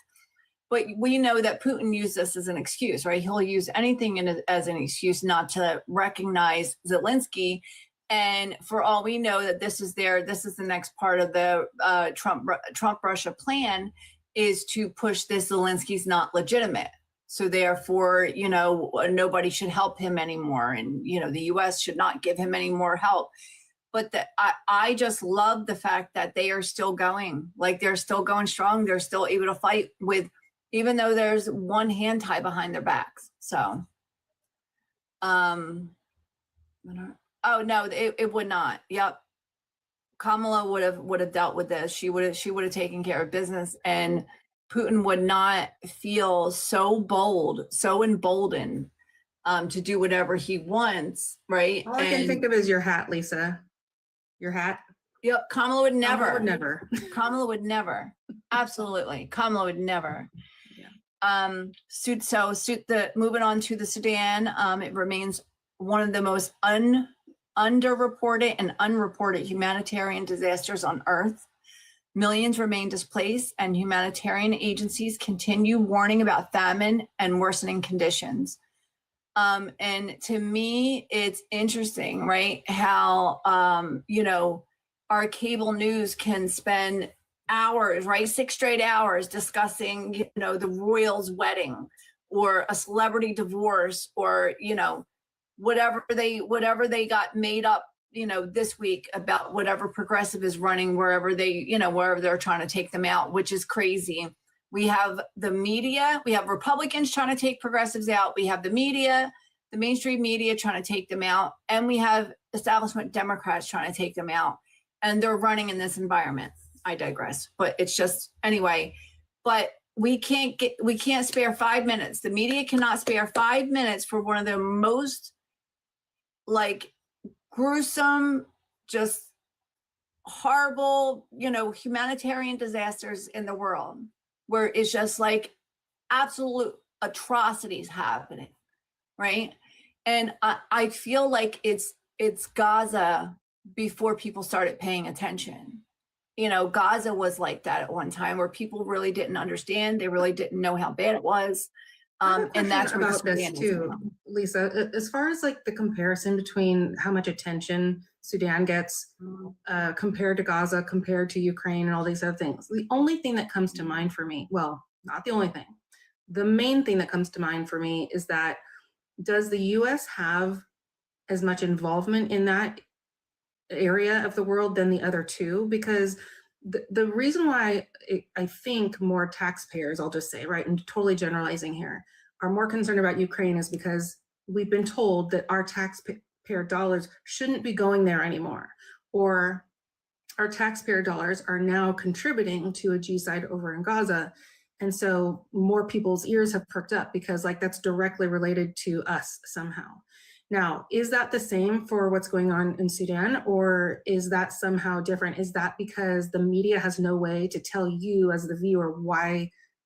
Speaker 1: But we know that Putin used this as an excuse, right? He'll use anything as an excuse not to recognize Zelensky. And for all we know that this is the next part of the Trump-Russia plan is to push this Zelensky's not legitimate. So therefore, nobody should help him anymore. And, the US should not give him any more help. But I just love the fact that they are still going, they're still going strong. They're still able to fight even though there's one hand tied behind their backs. So, oh no, it would not. Yep. Kamala would have dealt with this. She would have taken care of business, and Putin would not feel so bold, so emboldened to do whatever he wants, right?
Speaker 2: All I can think of is your hat, Lisa. Your hat.
Speaker 1: Yep. Kamala would never.
Speaker 2: Kamala would never.
Speaker 1: Kamala would never. Absolutely. Kamala would never. Yeah. Moving on to the Sudan, it remains one of the most underreported and unreported humanitarian disasters on Earth. Millions remain displaced, and humanitarian agencies continue warning about famine and worsening conditions. And to me, it's interesting, right? How, our cable news can spend hours, right? 6 straight hours discussing, the royal's wedding or a celebrity divorce or, whatever they got made up, this week about whatever progressive is running wherever they're trying to take them out, which is crazy. We have the media, we have Republicans trying to take progressives out. We have the media, the mainstream media trying to take them out. And we have establishment Democrats trying to take them out. And they're running in this environment. I digress, but it's just, anyway, but we can't spare 5 minutes. The media cannot spare 5 minutes for one of the most gruesome, just horrible, humanitarian disasters in the world. where it's just like absolute atrocities happening, right? And I feel like it's Gaza before people started paying attention. You know, Gaza was like that at one time where people really didn't understand. They really didn't know how bad it was. And that's where
Speaker 2: about this
Speaker 1: Sudan is
Speaker 2: too,
Speaker 1: now.
Speaker 2: Lisa, as far as like the comparison between how much attention Sudan gets compared to Gaza, compared to Ukraine and all these other things. The only thing that comes to mind for me, well, not the only thing, the main thing that comes to mind for me is that, does the US have as much involvement in that area of the world than the other two? Because the reason why I think more taxpayers, I'll just say, right, and totally generalizing here, are more concerned about Ukraine is because we've been told that our taxpayer dollars shouldn't be going there anymore, or our taxpayer dollars are now contributing to a genocide over in Gaza. And so more people's ears have perked up because like that's directly related to us somehow. Now, is that the same for what's going on in Sudan, or is that somehow different? Is that because the media has no way to tell you as the viewer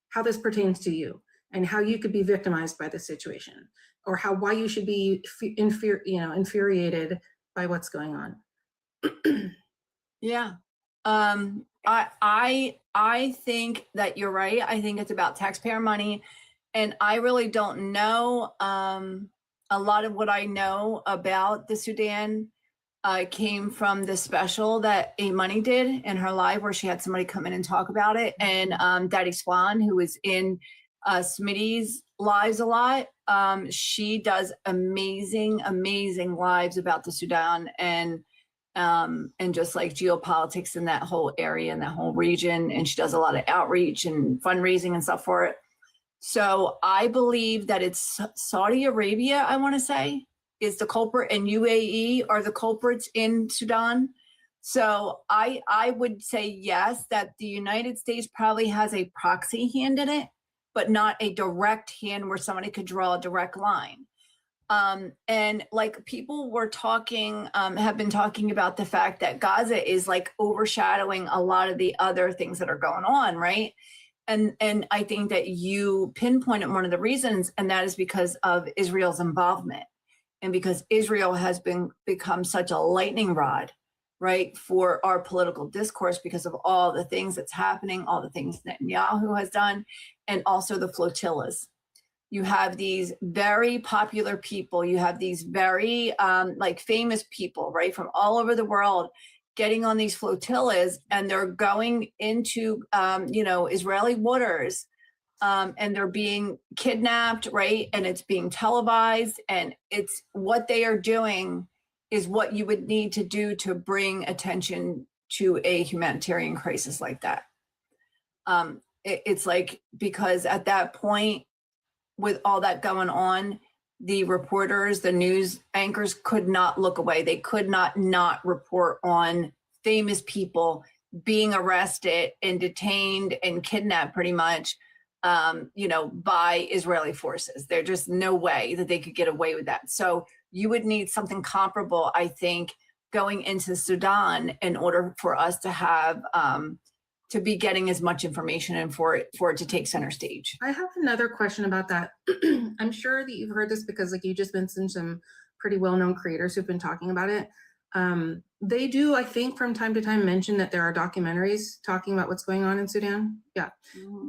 Speaker 2: how this pertains to you and how you could be victimized by the situation, or why you should be infuriated by what's going on?
Speaker 1: Yeah. I think that you're right. I think it's about taxpayer money. And I really don't know. A lot of what I know about the Sudan came from the special that A Money did in her live, where she had somebody come in and talk about it. And Daddy Swan, who was in Smitty's lives a lot, she does amazing lives about the Sudan and just like geopolitics in that whole area and that whole region. And she does a lot of outreach and fundraising and stuff for it. So I believe that it's Saudi Arabia, I want to say, is the culprit, and UAE are the culprits in Sudan. So I would say yes, that the United States probably has a proxy hand in it, but not a direct hand where somebody could draw a direct line. And like people were talking, have been talking about the fact that Gaza is like overshadowing a lot of the other things that are going on, right? And I think that you pinpointed one of the reasons, and that is because of Israel's involvement, and because Israel has become such a lightning rod, right, for our political discourse because of all the things that's happening, all the things Netanyahu has done, and also the flotillas. You have these very popular people, you have these very like famous people, right, from all over the world getting on these flotillas, and they're going into Israeli waters, and they're being kidnapped, right, and it's being televised, and it's what they are doing is what you would need to do to bring attention to a humanitarian crisis like that. It's like, because at that point, with all that going on, the reporters, the news anchors could not look away. They could not report on famous people being arrested and detained and kidnapped pretty much, by Israeli forces. There's just no way that they could get away with that. So you would need something comparable, I think, going into Sudan in order for us to have to be getting as much information and for it to take center stage.
Speaker 2: I have another question about that. I'm sure that you've heard this because like you just mentioned some pretty well-known creators who've been talking about it. They do, I think, from time to time mention that there are documentaries talking about what's going on in Sudan. Yeah.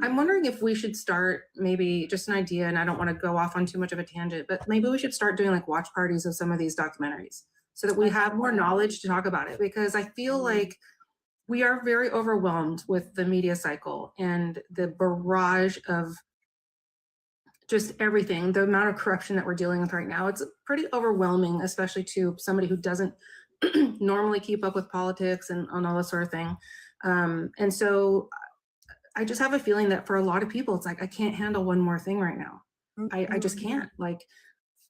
Speaker 2: I'm wondering if we should start, maybe just an idea, and I don't want to go off on too much of a tangent, but maybe we should start doing like watch parties of some of these documentaries so that we have more knowledge to talk about it, because I feel like we are very overwhelmed with the media cycle and the barrage of just everything, the amount of corruption that we're dealing with right now. It's pretty overwhelming, especially to somebody who doesn't normally keep up with politics and on all this sort of thing. And so I just have a feeling that for a lot of people, it's like, I can't handle one more thing right now. I just can't, like,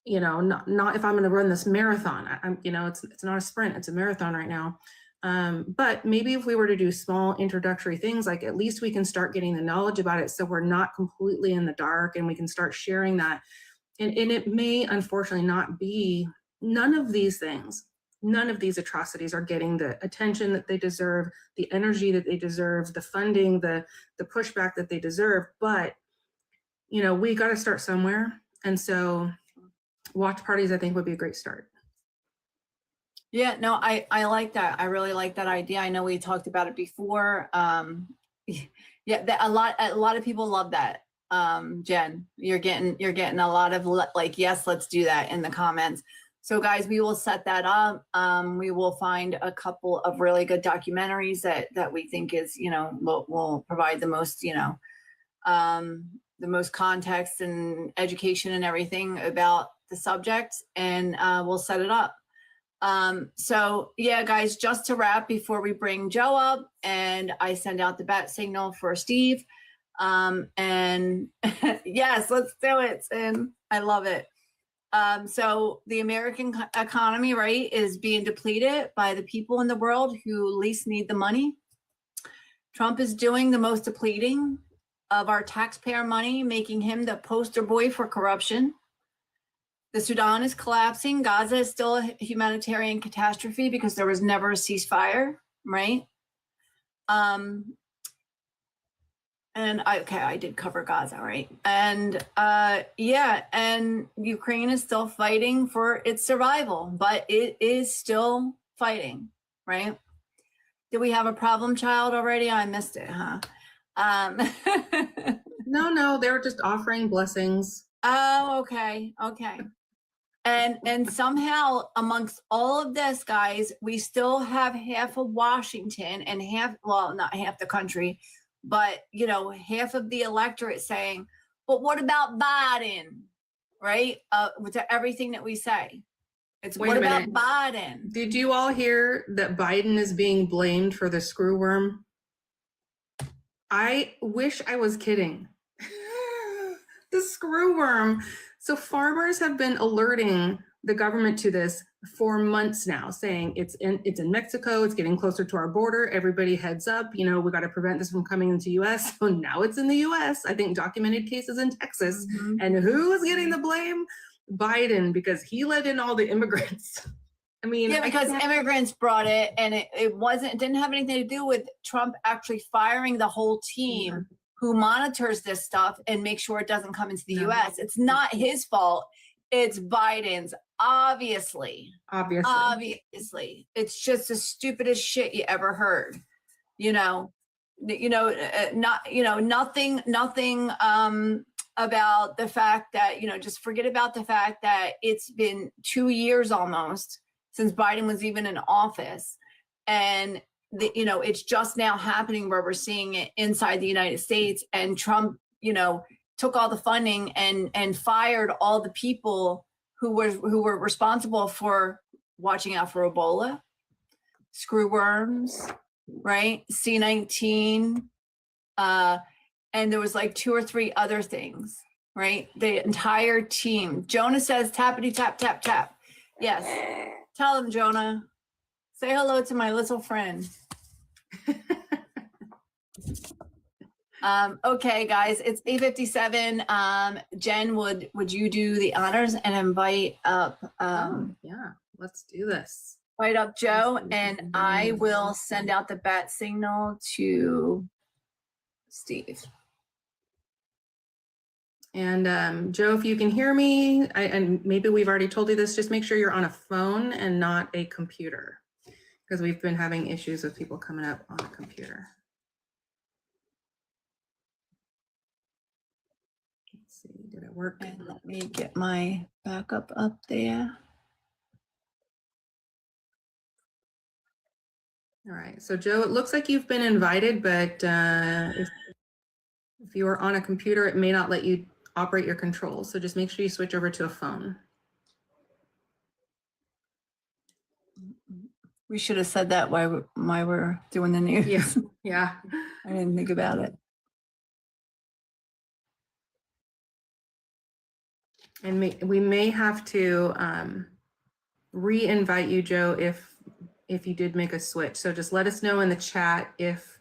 Speaker 2: not if I'm going to run this marathon. It's not a sprint, it's a marathon right now. But maybe if we were to do small introductory things, like at least we can start getting the knowledge about it so we're not completely in the dark, and we can start sharing that. And it may unfortunately not be, none of these things none of these atrocities are getting the attention that they deserve, the energy that they deserve, the funding, the pushback that they deserve. But, you know, we got to start somewhere. And so watch parties, I think, would be a great start.
Speaker 1: Yeah, no, I like that. I really like that idea. I know we talked about it before. Yeah, a lot of people love that. Jen, you're getting a lot of like, yes, let's do that in the comments. So guys, we will set that up. We will find a couple of really good documentaries that we think is, you know, will provide the most, you know, the most context and education and everything about the subject, and we'll set it up. So yeah, guys, just to wrap before we bring Joe up and I send out the bat signal for Steve. And yes, let's do it. And I love it. So the American economy, right, is being depleted by the people in the world who least need the money. Trump is doing the most depleting of our taxpayer money, making him the poster boy for corruption. The Sudan is collapsing. Gaza is still a humanitarian catastrophe because there was never a ceasefire, right? And I did cover Gaza, right? And yeah, and Ukraine is still fighting for its survival, but it is still fighting, right? Did we have a problem child already? I missed it, huh?
Speaker 2: No, they were just offering blessings.
Speaker 1: Oh, okay. And somehow amongst all of this, guys, we still have half of Washington and well, not half the country, but, you know, half of the electorate saying, but what about Biden, right? To everything that we say. It's what about Biden?
Speaker 2: Did you all hear that Biden is being blamed for the screw worm? I wish I was kidding. The screw worm. So farmers have been alerting the government to this for months now, saying it's in Mexico, it's getting closer to our border, everybody heads up, you know, we got to prevent this from coming into US. So now it's in the US, I think documented cases in Texas. Mm-hmm. And who is getting the blame? Biden, because he let in all the immigrants. I mean,
Speaker 1: yeah, because immigrants brought it, and it didn't have anything to do with Trump actually firing the whole team who monitors this stuff and makes sure it doesn't come into the US. It's not his fault. It's Biden's, obviously. It's just the stupidest shit you ever heard. Nothing about the fact that, just forget about the fact that it's been 2 years almost since Biden was even in office. And it's just now happening where we're seeing it inside the United States, and Trump, took all the funding and fired all the people who were responsible for watching out for Ebola, screw worms, right? C-19, and there was like 2 or 3 other things, right? The entire team. Jonah says, tappity tap, tap, tap. Yes. Tell him, Jonah. Say hello to my little friend. Okay, guys, it's 8:57. Jen, would you do the honors and invite up?
Speaker 2: Yeah, let's do this.
Speaker 1: Invite up Joe, and I will send out the bat signal to Steve.
Speaker 2: And Joe, if you can hear me, and maybe we've already told you this, just make sure you're on a phone and not a computer, because we've been having issues with people coming up on a computer. Let's see, did it work?
Speaker 1: And let me get my backup up there.
Speaker 2: All right, so Joe, it looks like you've been invited, but if you are on a computer, it may not let you operate your controls. So just make sure you switch over to a phone.
Speaker 1: We should have said that while we're doing the news.
Speaker 2: Yeah.
Speaker 1: I didn't think about it.
Speaker 2: And we may have to re-invite you, Joe, if you did make a switch. So just let us know in the chat if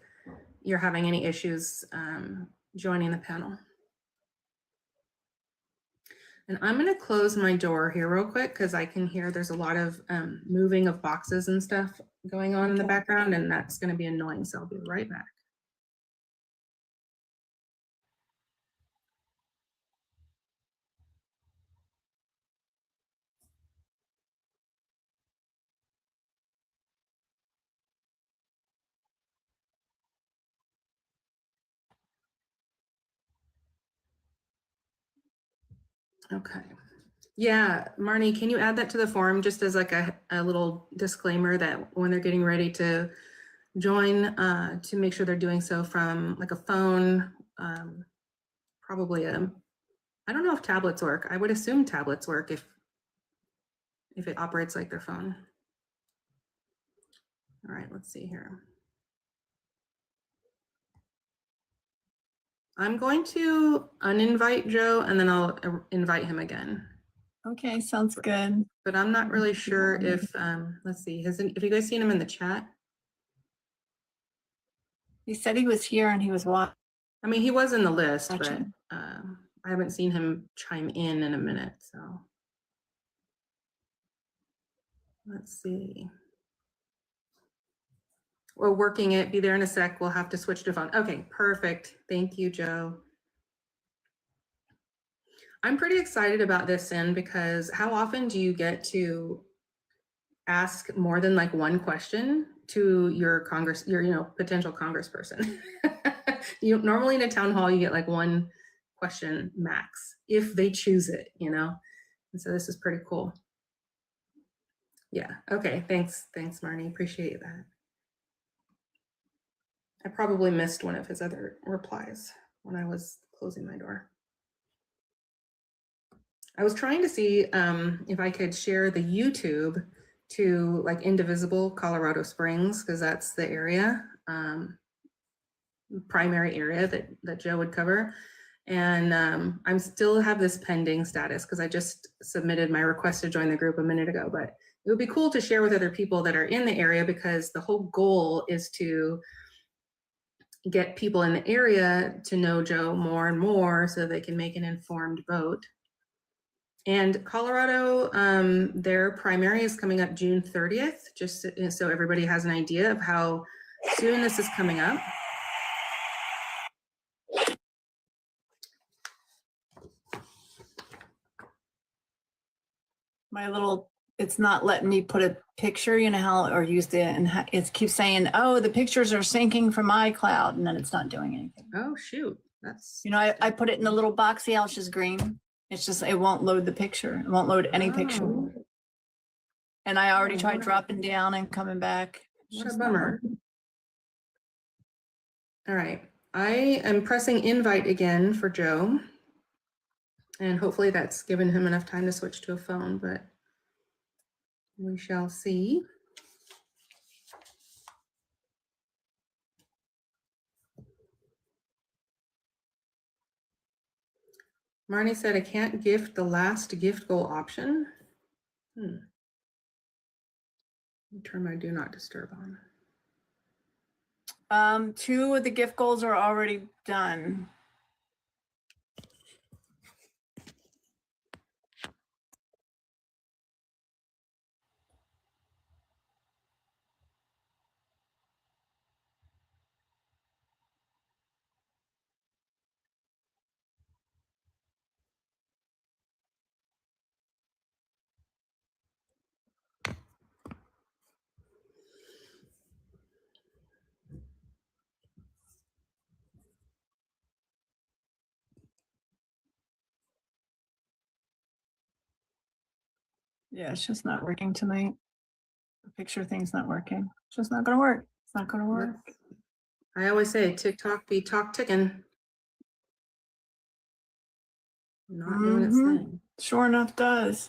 Speaker 2: you're having any issues joining the panel. And I'm going to close my door here real quick because I can hear there's a lot of moving of boxes and stuff going on in the background, and that's going to be annoying. So I'll be right back. Okay. Yeah, Marnie, can you add that to the form just as like a little disclaimer that when they're getting ready to join, to make sure they're doing so from like a phone, probably I don't know if tablets work. I would assume tablets work if it operates like their phone. All right, let's see here. I'm going to uninvite Joe and then I'll invite him again.
Speaker 1: Okay, sounds good.
Speaker 2: But I'm not really sure if, let's see, have you guys seen him in the chat?
Speaker 1: He said he was here and he was watching.
Speaker 2: I mean, he was in the list,
Speaker 1: Gotcha.
Speaker 2: but I haven't seen him chime in a minute, so. Let's see. We're working it, be there in a sec. We'll have to switch to phone. Okay, perfect. Thank you, Joe. I'm pretty excited about this, Sin, because how often do you get to ask more than like one question to your potential congressperson? Normally in a town hall, you get like one question max if they choose it, and so this is pretty cool. Yeah, okay, thanks, Marnie, appreciate that. I probably missed one of his other replies when I was closing my door. I was trying to see if I could share the YouTube to like Indivisible, Colorado Springs, because that's the area, primary area that Joe would cover. And I'm still have this pending status because I just submitted my request to join the group a minute ago, but it would be cool to share with other people that are in the area because the whole goal is to get people in the area to know Joe more and more so they can make an informed vote. And Colorado, their primary is coming up June 30th, just so everybody has an idea of how soon this is coming up.
Speaker 1: My little, it's not letting me put a picture, how, or use and it keeps saying, oh, the pictures are syncing from iCloud, and then it's not doing anything.
Speaker 2: Oh, shoot. That's.
Speaker 1: I put it in the little box, see how it's just green? It's just, it won't load the picture. It won't load any picture. And I already tried dropping down and coming back.
Speaker 2: What a bummer. All right. I am pressing invite again for Joe. And hopefully that's given him enough time to switch to a phone, but we shall see. Marnie said, I can't gift the last gift goal option. Turn my do not disturb on.
Speaker 1: 2 of the gift goals are already done. Yeah, it's just not working tonight. The picture thing's not working. It's just not gonna work. It's not gonna work.
Speaker 2: I always say TikTok be talk ticking. Not doing its thing.
Speaker 1: Sure enough does.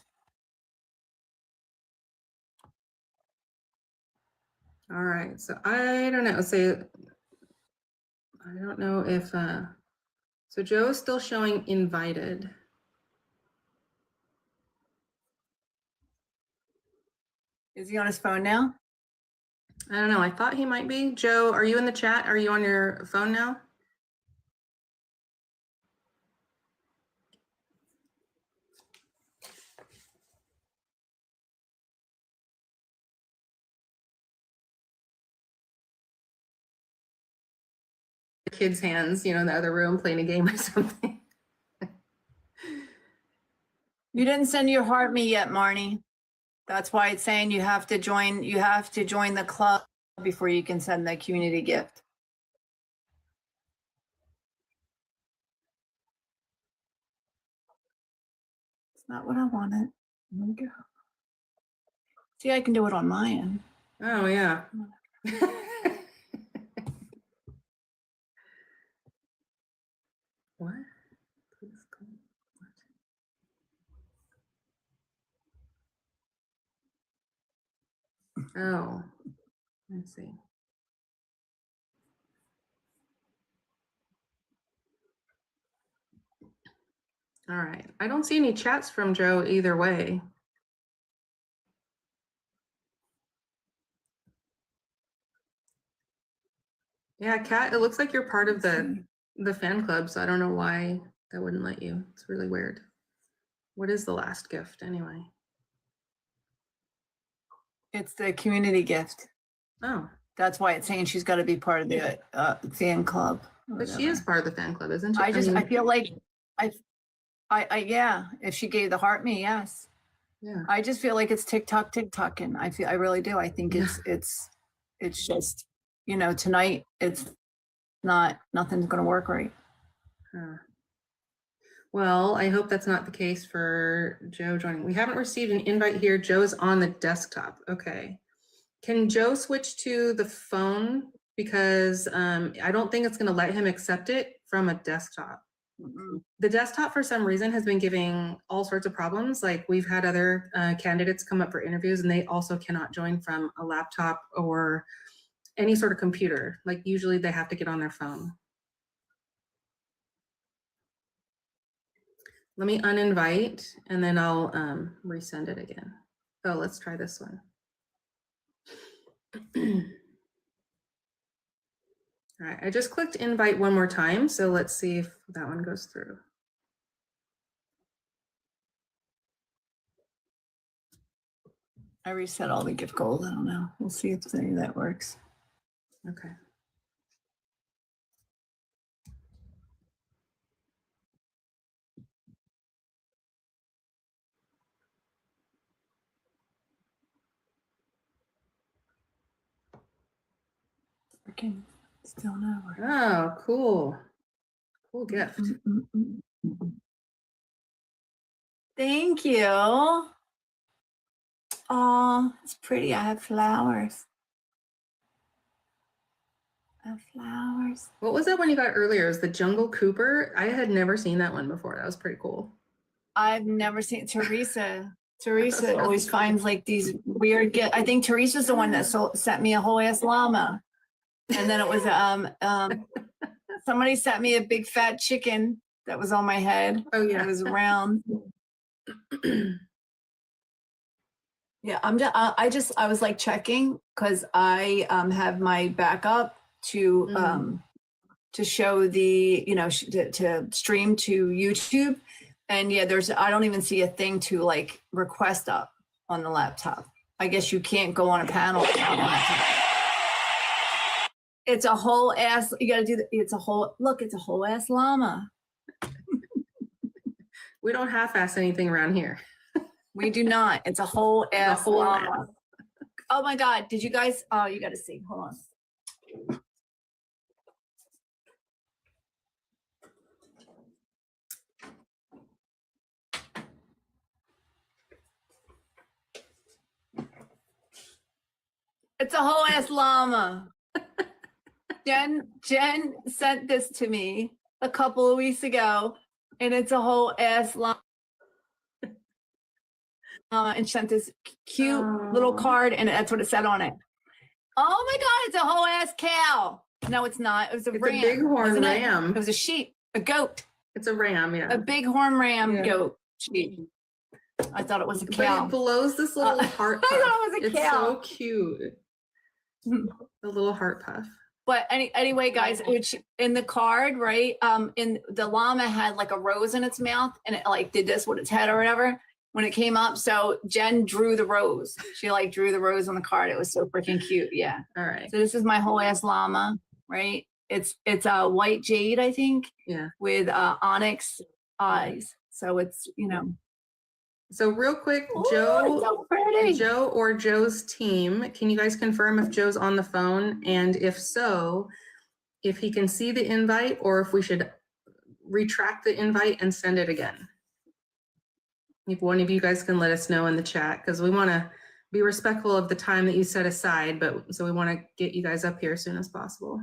Speaker 2: All right, so I don't know, I don't know if, so Joe is still showing invited.
Speaker 1: Is he on his phone now?
Speaker 2: I don't know, I thought he might be. Joe, are you in the chat? Are you on your phone now? kids' hands, you know, in the other room playing a game or something.
Speaker 1: You didn't send your heart me yet, Marnie. That's why it's saying you have to join the club before you can send the community gift. It's not what I wanted. There we go. See, I can do it on my end.
Speaker 2: Oh, yeah. What? Oh, let's see. All right. I don't see any chats from Joe either way. Yeah, Kat, it looks like you're part of the fan club, so I don't know why that wouldn't let you. It's really weird. What is the last gift anyway?
Speaker 1: It's the community gift.
Speaker 2: Oh,
Speaker 1: That's why it's saying she's got to be part of the fan club.
Speaker 2: but she is part of the fan club, isn't she?
Speaker 1: I feel like yeah, if she gave the heart me, yes.
Speaker 2: Yeah.
Speaker 1: I just feel like it's TikTok, and I really do. I think it's just, you know, tonight nothing's going to work right.
Speaker 2: Huh. Well, I hope that's not the case for Joe joining. We haven't received an invite here. Joe's on the desktop. Okay. Can Joe switch to the phone? Because I don't think it's going to let him accept it from a desktop.
Speaker 1: Mm-mm.
Speaker 2: The desktop, for some reason, has been giving all sorts of problems. Like, we've had other candidates come up for interviews, and they also cannot join from a laptop or any sort of computer. Like, usually they have to get on their phone. Let me uninvite, and then I'll resend it again. Oh, let's try this one. All right, I just clicked invite one more time, so let's see if that one goes through.
Speaker 1: I reset all the gift goals. I don't know. We'll see if any of that works.
Speaker 2: Okay.
Speaker 1: Freaking still no.
Speaker 2: Oh, cool. Cool gift.
Speaker 1: Thank you. Oh, it's pretty. I have flowers. Flowers.
Speaker 2: What was that one you got earlier? It was the Jungle Cooper. I had never seen that one before. That was pretty cool.
Speaker 1: I've never seen Teresa. Teresa always finds like these weird gifts. I think Teresa's the one that sent me a whole ass llama. And then it was somebody sent me a big fat chicken that was on my head.
Speaker 2: Oh yeah.
Speaker 1: It was round. Yeah, I was like checking because I have my backup to show the, you know, to stream to YouTube. And yeah, I don't even see a thing to like request up on the laptop. I guess you can't go on a panel on the laptop. It's a whole ass, you got to do it's a whole ass llama.
Speaker 2: We don't half-ass anything around here.
Speaker 1: We do not. It's a whole ass llama. Oh my God. Did you guys, oh, you got to see. Hold on. It's a whole ass llama. Jen sent this to me a couple of weeks ago, and it's a whole ass llama. And sent this cute little card, and that's what it said on it. Oh my God, it's a whole ass cow. No, it's not. It was a ram.
Speaker 2: It's a bighorn ram.
Speaker 1: It was a sheep, a goat.
Speaker 2: It's a ram, yeah.
Speaker 1: A bighorn ram goat sheep. I thought it was a cow.
Speaker 2: But it blows this little heart puff.
Speaker 1: I thought it was a cow.
Speaker 2: It's so cute. The little heart puff.
Speaker 1: But anyway, guys, which in the card, right? In the llama had like a rose in its mouth, and it like did this with its head or whatever when it came up. So Jen drew the rose. She like drew the rose on the card. It was so freaking cute. Yeah.
Speaker 2: All right.
Speaker 1: So this is my whole ass llama, right? It's white jade, I think.
Speaker 2: Yeah.
Speaker 1: With onyx eyes. So it's, you know.
Speaker 2: So real quick,
Speaker 1: Ooh, it's so pretty.
Speaker 2: Joe or Joe's team, can you guys confirm if Joe's on the phone? And if so, if he can see the invite or if we should retract the invite and send it again? If one of you guys can let us know in the chat, because we want to be respectful of the time that you set aside, but so we want to get you guys up here as soon as possible.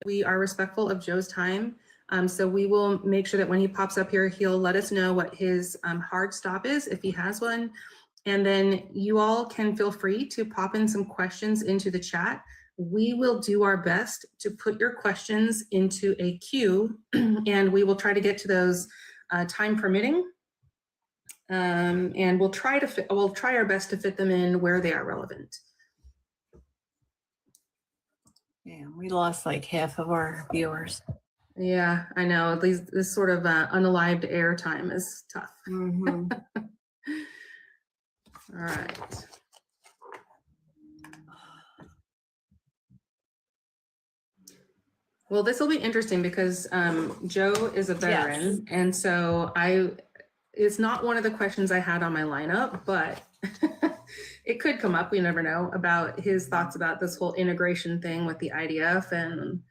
Speaker 2: We are respectful of Joe's time. So we will make sure that when he pops up here, he'll let us know what his hard stop is, if he has one. And then you all can feel free to pop in some questions into the chat. We will do our best to put your questions into a queue and we will try to get to those time permitting. And we'll try our best to fit them in where they are relevant.
Speaker 1: Yeah, we lost like half of our viewers.
Speaker 2: Yeah, I know. At least this sort of unalived air time is tough.
Speaker 1: Mm-hmm.
Speaker 2: All right. Well, this will be interesting because Joe is a veteran, yes. And so it's not one of the questions I had on my lineup, but it could come up, we never know, about his thoughts about this whole integration thing with the IDF and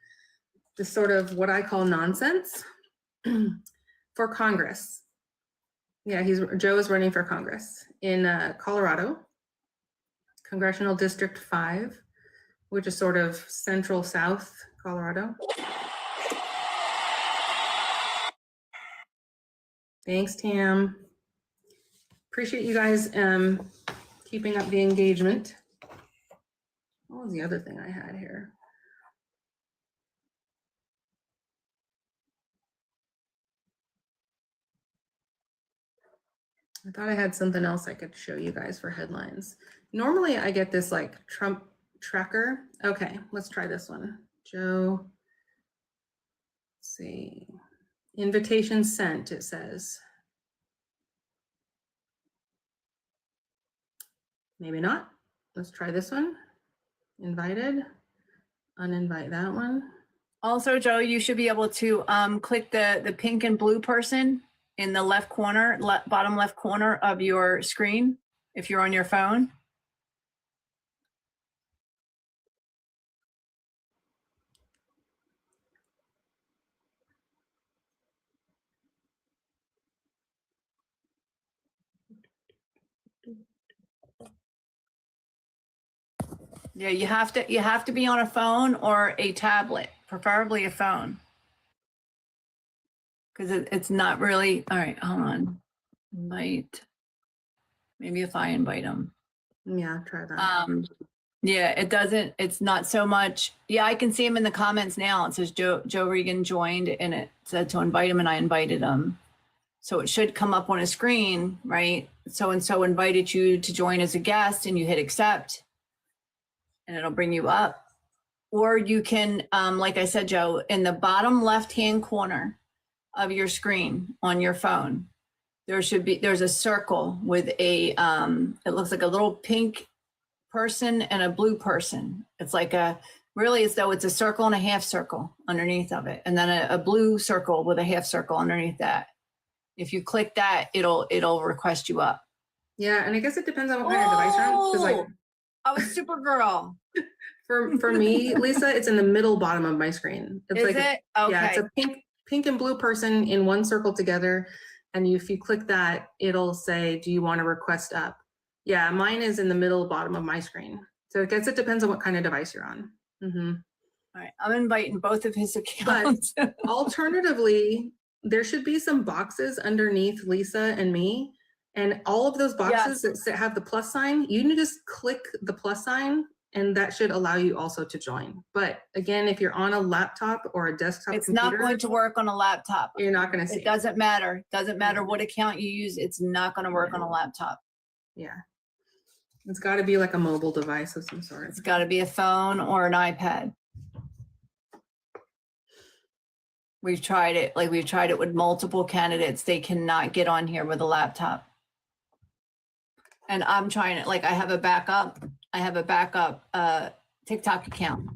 Speaker 2: just sort of what I call nonsense for Congress. Yeah, Joe is running for Congress in Colorado, Congressional District 5, which is sort of central south Colorado. Thanks, Tam. Appreciate you guys keeping up the engagement. What was the other thing I had here? I thought I had something else I could show you guys for headlines. Normally I get this like Trump tracker. Okay, let's try this one. Joe, let's see. Invitation sent, it says. Maybe not. Let's try this one. Invited. Uninvite that one.
Speaker 1: Also, Joe, you should be able to click the pink and blue person in the left corner, bottom left corner of your screen if you're on your phone. Yeah, you have to be on a phone or a tablet, preferably a phone. Because it's not really, all right, hold on. Invite, maybe if I invite them.
Speaker 2: Yeah, try that.
Speaker 1: Yeah, it's not so much. Yeah, I can see him in the comments now. It says Joe Reagan joined and it said to invite him and I invited him. So it should come up on a screen, right? So-and-so invited you to join as a guest and you hit accept and it'll bring you up. Or you can, like I said, Joe, in the bottom left-hand corner of your screen on your phone, there's a circle with a, it looks like a little pink person and a blue person. It's like really as though it's a circle and a half circle underneath of it. And then a blue circle with a half circle underneath that. If you click that, it'll request you up.
Speaker 2: Yeah, and I guess it depends on what kind of device you're on. 'Cause like,
Speaker 1: I was Supergirl.
Speaker 2: For me, Lisa, it's in the middle bottom of my screen. It's
Speaker 1: Is
Speaker 2: like
Speaker 1: it? Okay.
Speaker 2: Yeah, it's a pink and blue person in one circle together. And if you click that, it'll say, do you want to request up? Yeah, mine is in the middle bottom of my screen. So I guess it depends on what kind of device you're on. Mm-hmm.
Speaker 1: All right, I'm inviting both of his accounts.
Speaker 2: But alternatively, there should be some boxes underneath Lisa and me, and all of those boxes that have the plus sign, you can just click the plus sign and that should allow you also to join. But again, if you're on a laptop or a desktop
Speaker 1: It's
Speaker 2: computer,
Speaker 1: not going to work on a laptop.
Speaker 2: you're not going to see
Speaker 1: It doesn't matter. Doesn't matter what account you use. It's not going to work on a laptop.
Speaker 2: Yeah. It's got to be like a mobile device of some sort.
Speaker 1: It's got to be a phone or an iPad. We've tried it. Like we've tried it with multiple candidates. They cannot get on here with a laptop. And I'm trying it. Like I have a backup TikTok account.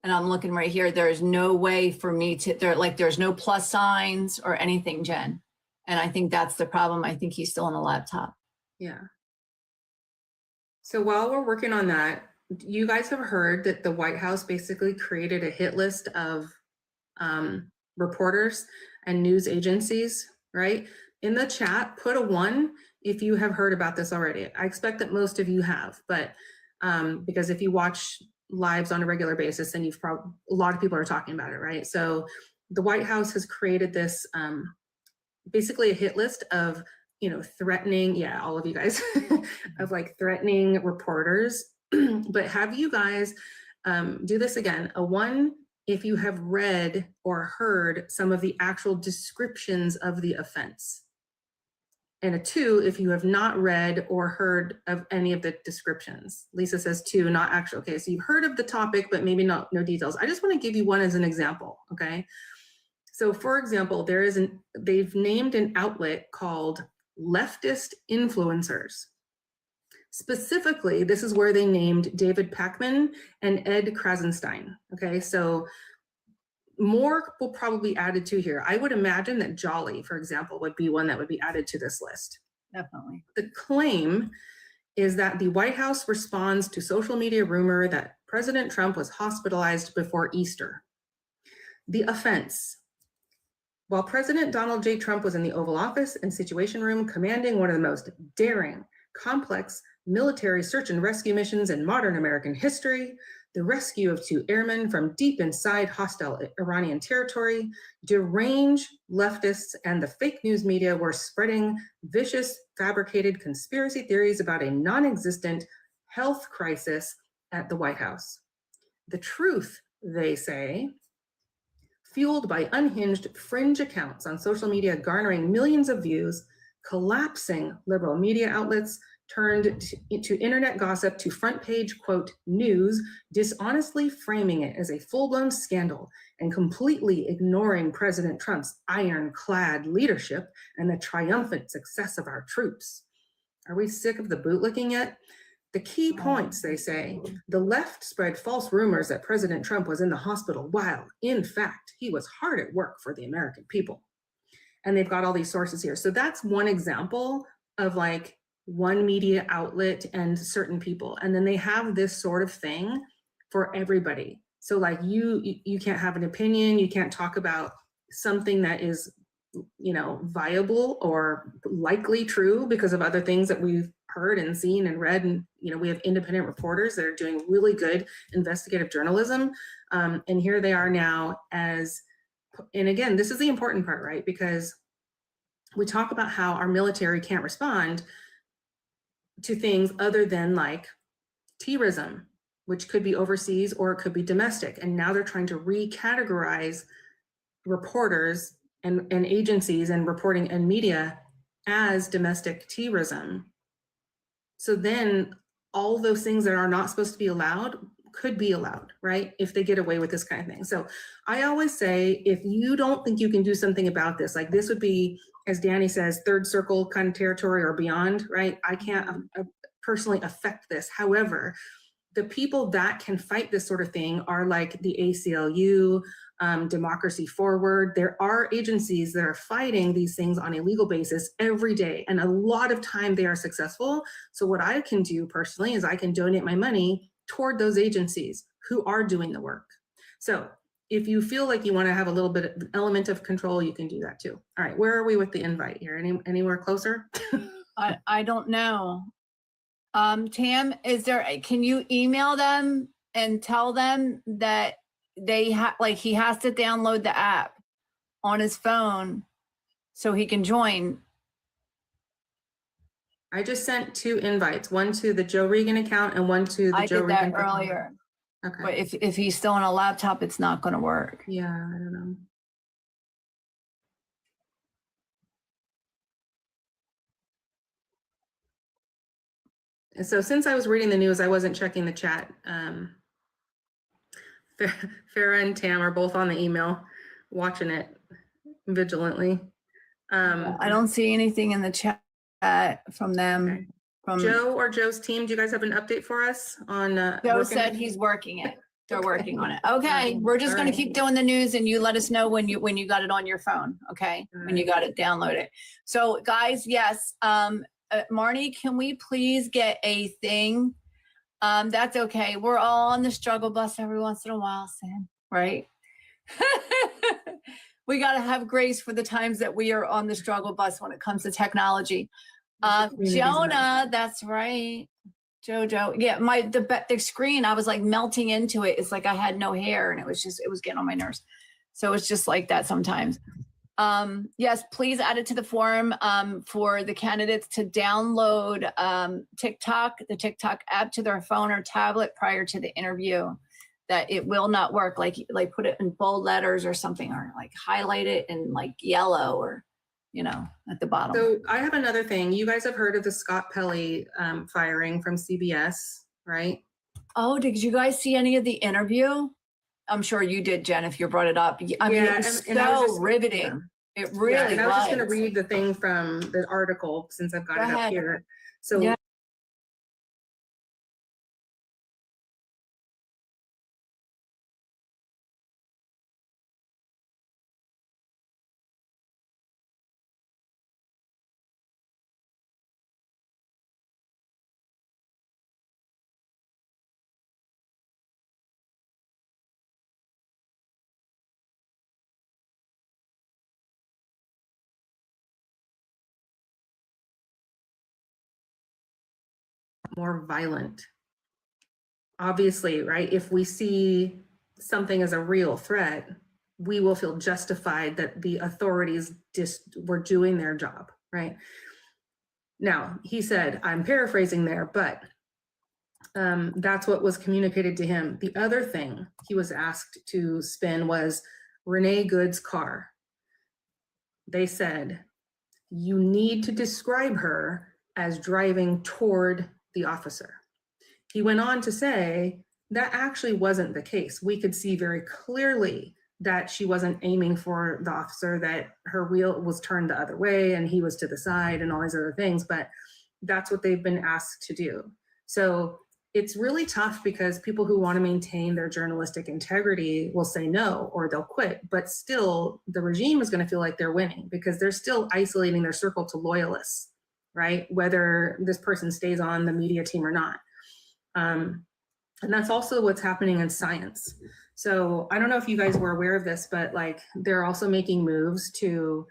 Speaker 1: And I'm looking right here. There's no way for me to, there's no plus signs or anything, Jen. And I think that's the problem. I think he's still on a laptop.
Speaker 2: Yeah. So while we're working on that, you guys have heard that the White House basically created a hit list of reporters and news agencies, right? In the chat, put a 1 if you have heard about this already. I expect that most of you have, but because if you watch lives on a regular basis, then you've probably, a lot of people are talking about it, right? So the White House has created this basically a hit list of, you know, threatening, yeah, all of you guys, of like threatening reporters. But have you guys do this again, a 1 if you have read or heard some of the actual descriptions of the offense, and a 2 if you have not read or heard of any of the descriptions. Lisa says 2, not actual. Okay, so you've heard of the topic, but maybe no details. I just want to give you one as an example, okay? So for example, they've named an outlet called Leftist Influencers. Specifically, this is where they named David Pakman and Ed Krasenstein, okay? So more will probably be added to here. I would imagine that Jolly, for example, would be one that would be added to this list.
Speaker 1: Definitely.
Speaker 2: The claim is that the White House responds to social media rumor that President Trump was hospitalized before Easter. The offense: while President Donald J. Trump was in the Oval Office and Situation Room commanding one of the most daring, complex military search and rescue missions in modern American history, the rescue of 2 airmen from deep inside hostile Iranian territory, deranged leftists and the fake news media were spreading vicious, fabricated conspiracy theories about a non-existent health crisis at the White House. The truth, they say, fueled by unhinged fringe accounts on social media garnering millions of views, collapsing liberal media outlets, turned to internet gossip to front page, quote, news, dishonestly framing it as a full-blown scandal and completely ignoring President Trump's ironclad leadership and the triumphant success of our troops. Are we sick of the bootlicking yet? The key points, they say: the left spread false rumors that President Trump was in the hospital while, in fact, he was hard at work for the American people. And they've got all these sources here. So that's one example of like one media outlet and certain people. And then they have this sort of thing for everybody. So like you can't have an opinion, you can't talk about something that is, you know, viable or likely true because of other things that we've heard and seen and read. And, you know, we have independent reporters that are doing really good investigative journalism. And here they are now as, and again, this is the important part, right? Because we talk about how our military can't respond to things other than like terrorism, which could be overseas or it could be domestic. And now they're trying to recategorize reporters and agencies and reporting and media as domestic terrorism. So then all those things that are not supposed to be allowed could be allowed, right? If they get away with this kind of thing. So I always say, if you don't think you can do something about this, like this would be, as Danny says, third circle kind of territory or beyond, right? I can't personally affect this. However, the people that can fight this sort of thing are like the ACLU, Democracy Forward. There are agencies that are fighting these things on a legal basis every day. And a lot of time they are successful. So what I can do personally is I can donate my money toward those agencies who are doing the work. So if you feel like you want to have a little bit of element of control, you can do that too. All right, where are we with the invite here? Anywhere closer?
Speaker 1: I don't know. Tam, can you email them and tell them that he has to download the app on his phone so he can join.
Speaker 2: I just sent 2 invites, one to the Joe Reagan account and one to the
Speaker 1: I
Speaker 2: Joe
Speaker 1: did that
Speaker 2: Reagan.
Speaker 1: earlier,
Speaker 2: Okay.
Speaker 1: but if he's still on a laptop, it's not going to work.
Speaker 2: Yeah, I don't know. And so since I was reading the news, I wasn't checking the chat. Farah and Tam are both on the email, watching it vigilantly.
Speaker 1: I don't see anything in the chat from them.
Speaker 2: Okay.
Speaker 1: From
Speaker 2: Joe or Joe's team, do you guys have an update for us on?
Speaker 1: Joe
Speaker 2: working?
Speaker 1: said he's working it. They're
Speaker 2: Okay.
Speaker 1: working on it. Okay, we're just going to keep doing the news, and you let us know when you got it on your phone. Okay, when you got it, download it. So, guys, yes, Marnie, can we please get a thing? That's okay. We're all on the struggle bus every once in a while, Sam. Right? We got to have grace for the times that we are on the struggle bus when it comes to technology. Jonah, that's right. Jojo, yeah, the screen, I was like melting into it. It's like I had no hair, and it was getting on my nerves. So it's just like that sometimes. Yes, please add it to the forum for the candidates to download the TikTok app to their phone or tablet prior to the interview. That it will not work. Like put it in bold letters or something, or like highlight it in like yellow, or at the bottom.
Speaker 2: So I have another thing. You guys have heard of the Scott Pelley firing from CBS, right?
Speaker 1: Oh, did you guys see any of the interview? I'm sure you did, Jen, if you brought it up. I mean, it was so riveting. It really was.
Speaker 2: And I was just going to read the thing from the article since I've got it up here. So
Speaker 1: yeah.
Speaker 2: more violent. Obviously, right? If we see something as a real threat, we will feel justified that the authorities just were doing their job, right? Now, he said, I'm paraphrasing there, but that's what was communicated to him. The other thing he was asked to spin was Renee Good's car. They said, you need to describe her as driving toward the officer. He went on to say that actually wasn't the case. We could see very clearly that she wasn't aiming for the officer, that her wheel was turned the other way and he was to the side and all these other things, but that's what they've been asked to do. So it's really tough because people who want to maintain their journalistic integrity will say no, or they'll quit, but still the regime is going to feel like they're winning because they're still isolating their circle to loyalists, right? Whether this person stays on the media team or not. And that's also what's happening in science. So I don't know if you guys were aware of this, but like they're also making moves to,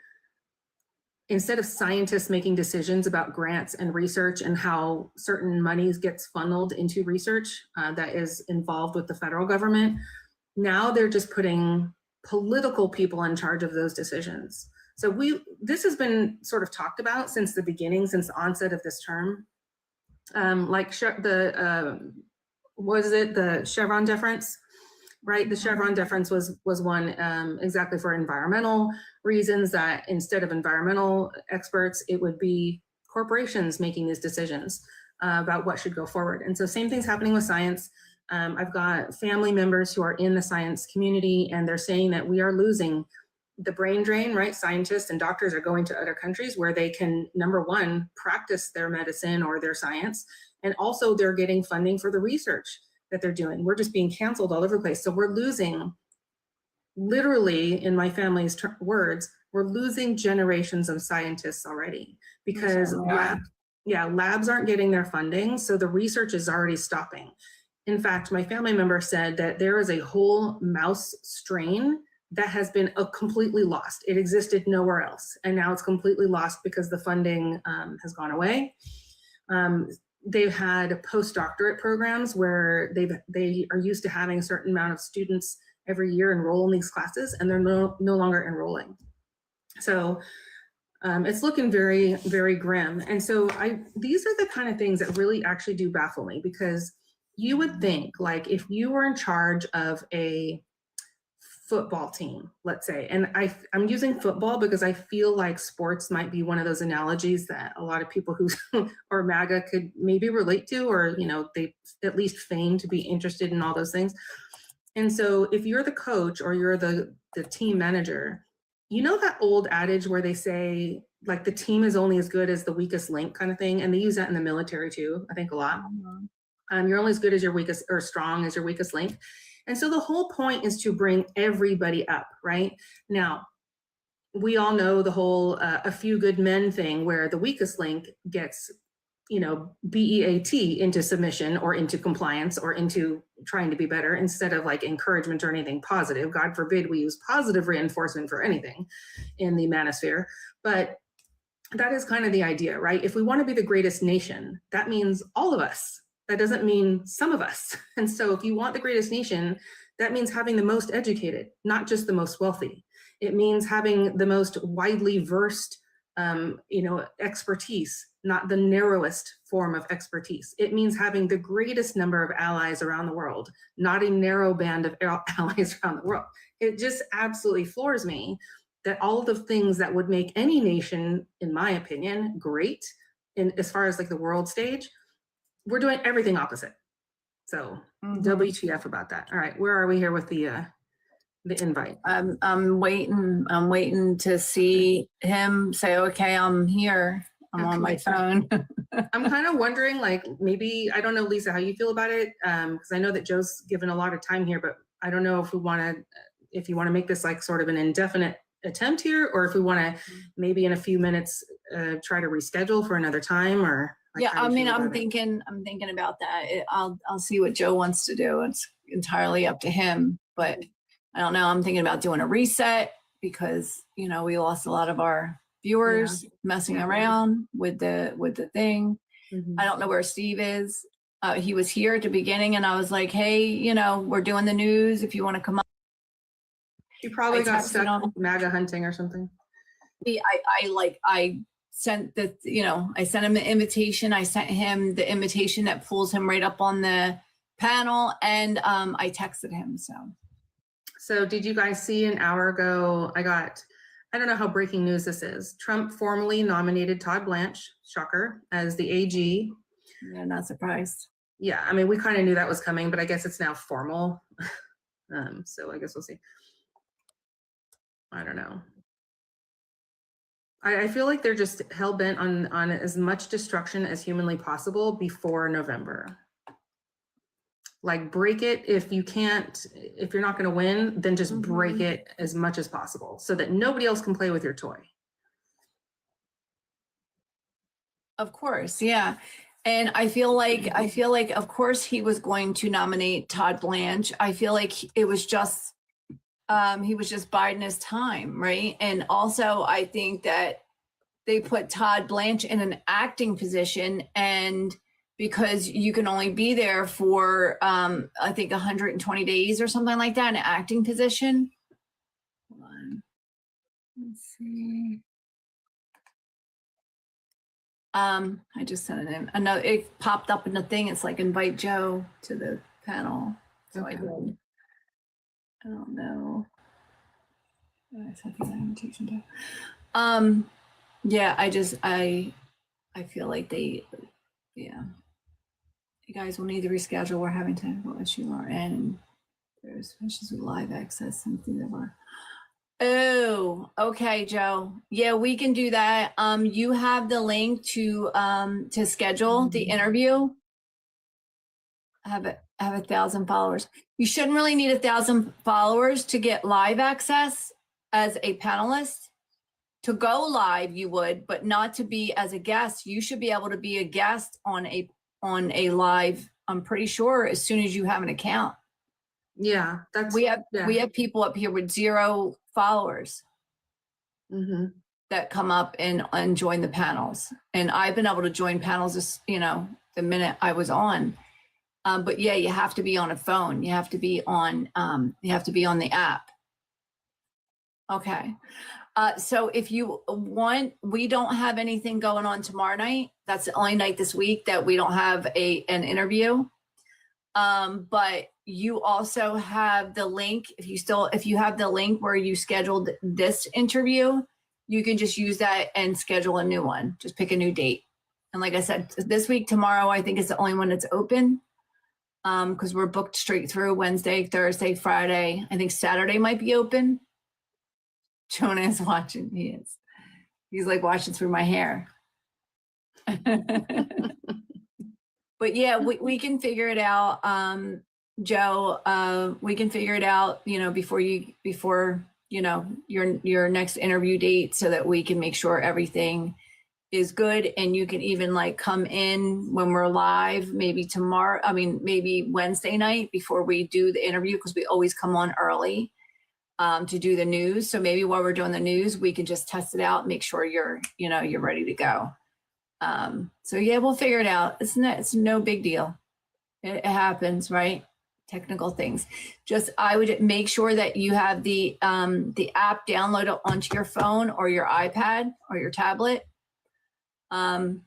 Speaker 2: instead of scientists making decisions about grants and research and how certain monies gets funneled into research that is involved with the federal government, now they're just putting political people in charge of those decisions. So this has been sort of talked about since the beginning, since the onset of this term. The Chevron deference, right? The Chevron deference was one exactly for environmental reasons, that instead of environmental experts, it would be corporations making these decisions about what should go forward. And so same thing's happening with science. I've got family members who are in the science community, and they're saying that we are losing the brain drain, right? Scientists and doctors are going to other countries where they can, number one, practice their medicine or their science, and also they're getting funding for the research that they're doing. We're just being canceled all over the place. So we're losing, literally, in my family's words, we're losing generations of scientists already because labs aren't getting their funding. So the research is already stopping. In fact, my family member said that there is a whole mouse strain that has been completely lost. It existed nowhere else. And now it's completely lost because the funding has gone away. They've had postdoctorate programs where they are used to having a certain amount of students every year enroll in these classes, and they're no longer enrolling. So It's looking very, very grim. And so these are the kind of things that really actually do baffle me, because you would think, like, if you were in charge of a football team, let's say, and I'm using football because I feel like sports might be one of those analogies that a lot of people who or MAGA could maybe relate to, or, you know, they at least feign to be interested in all those things. And so if you're the coach or you're the team manager, you know that old adage where they say, like, the team is only as good as the weakest link kind of thing. And they use that in the military too, I think, a lot. You're only as good as your weakest, or strong as your weakest link. And so the whole point is to bring everybody up, right? Now, we all know the whole a few good men thing, where the weakest link gets, you know, BEAT into submission or into compliance or into trying to be better, instead of like encouragement or anything positive. God forbid we use positive reinforcement for anything in the manosphere. But that is kind of the idea, right? If we want to be the greatest nation, that means all of us. That doesn't mean some of us. And so if you want the greatest nation, that means having the most educated, not just the most wealthy. It means having the most widely versed, you know, expertise, not the narrowest form of expertise. It means having the greatest number of allies around the world, not a narrow band of allies around the world. It just absolutely floors me that all of the things that would make any nation, in my opinion, great, in as far as like the world stage, we're doing everything opposite. So WTF about that. All right, where are we here with the invite?
Speaker 1: I'm waiting to see him say, okay, I'm here. I'm on my phone.
Speaker 2: I'm kind of wondering, like, maybe, I don't know, Lisa, how you feel about it, because I know that Joe's given a lot of time here, but I don't know if we want to, if you want to make this like sort of an indefinite attempt here, or if we want to maybe in a few minutes try to reschedule for another time, or like,
Speaker 1: yeah, I mean, I'm thinking about that. I'll see what Joe wants to do. It's entirely up to him, but I don't know. I'm thinking about doing a reset, because, you know, we lost a lot of our viewers messing around with the thing. I don't know where Steve is. He was here at the beginning, and I was like, hey, you know, we're doing the news. If you want to come up.
Speaker 2: You probably got stuck MAGA hunting or something.
Speaker 1: I sent the, you know, I sent him the invitation. I sent him the invitation that pulls him right up on the panel, and I texted him. So
Speaker 2: did you guys see an hour ago, I don't know how breaking news this is. Trump formally nominated Todd Blanche, shocker, as the AG.
Speaker 1: Yeah, not surprised.
Speaker 2: Yeah, I mean, we kind of knew that was coming, but I guess it's now formal. So I guess we'll see. I don't know. I feel like they're just hell-bent on as much destruction as humanly possible before November. Like, break it. If you can't, if you're not going to win, then just break it as much as possible so that nobody else can play with your toy.
Speaker 1: Of course, yeah. And I feel like, of course, he was going to nominate Todd Blanche. I feel like it was just, he was just biding his time, right? And also, I think that they put Todd Blanche in an acting position, and because you can only be there for, I think 120 days or something like that, an acting position. Hold on. Let's see. I just sent it in. I know it popped up in the thing. It's like, invite Joe to the panel. So I did. I don't know. I sent the invitation to. Yeah, I feel like they, yeah. You guys will need to reschedule. We're having technical issue on our end, and there's issues with live access and things that were. Oh, okay, Joe. Yeah, we can do that. You have the link to schedule the interview. I have 1,000 followers. You shouldn't really need 1,000 followers to get live access as a panelist. To go live, you would, but not to be as a guest. You should be able to be a guest on a live. I'm pretty sure as soon as you have an account.
Speaker 2: Yeah,
Speaker 1: we have people up here with 0 followers that come up and join the panels. And I've been able to join panels, just, you know, the minute I was on. But yeah, you have to be on a phone. You have to be on the app. Okay. So if you want, we don't have anything going on tomorrow night. That's the only night this week that we don't have an interview. But you also have the link. If you have the link where you scheduled this interview, you can just use that and schedule a new one. Just pick a new date. And like I said, this week, tomorrow, I think is the only one that's open. Because we're booked straight through Wednesday, Thursday, Friday. I think Saturday might be open. Jonah is watching. He is. He's like watching through my hair. But yeah, we can figure it out. Joe, we can figure it out, you know, before you know, your next interview date, so that we can make sure everything is good. And you can even like come in when we're live, maybe tomorrow, maybe Wednesday night before we do the interview, because we always come on early to do the news. So maybe while we're doing the news, we can just test it out, make sure you're ready to go. So yeah, we'll figure it out. It's no big deal. It happens, right? Technical things. Just, I would make sure that you have the app downloaded onto your phone or your iPad or your tablet, and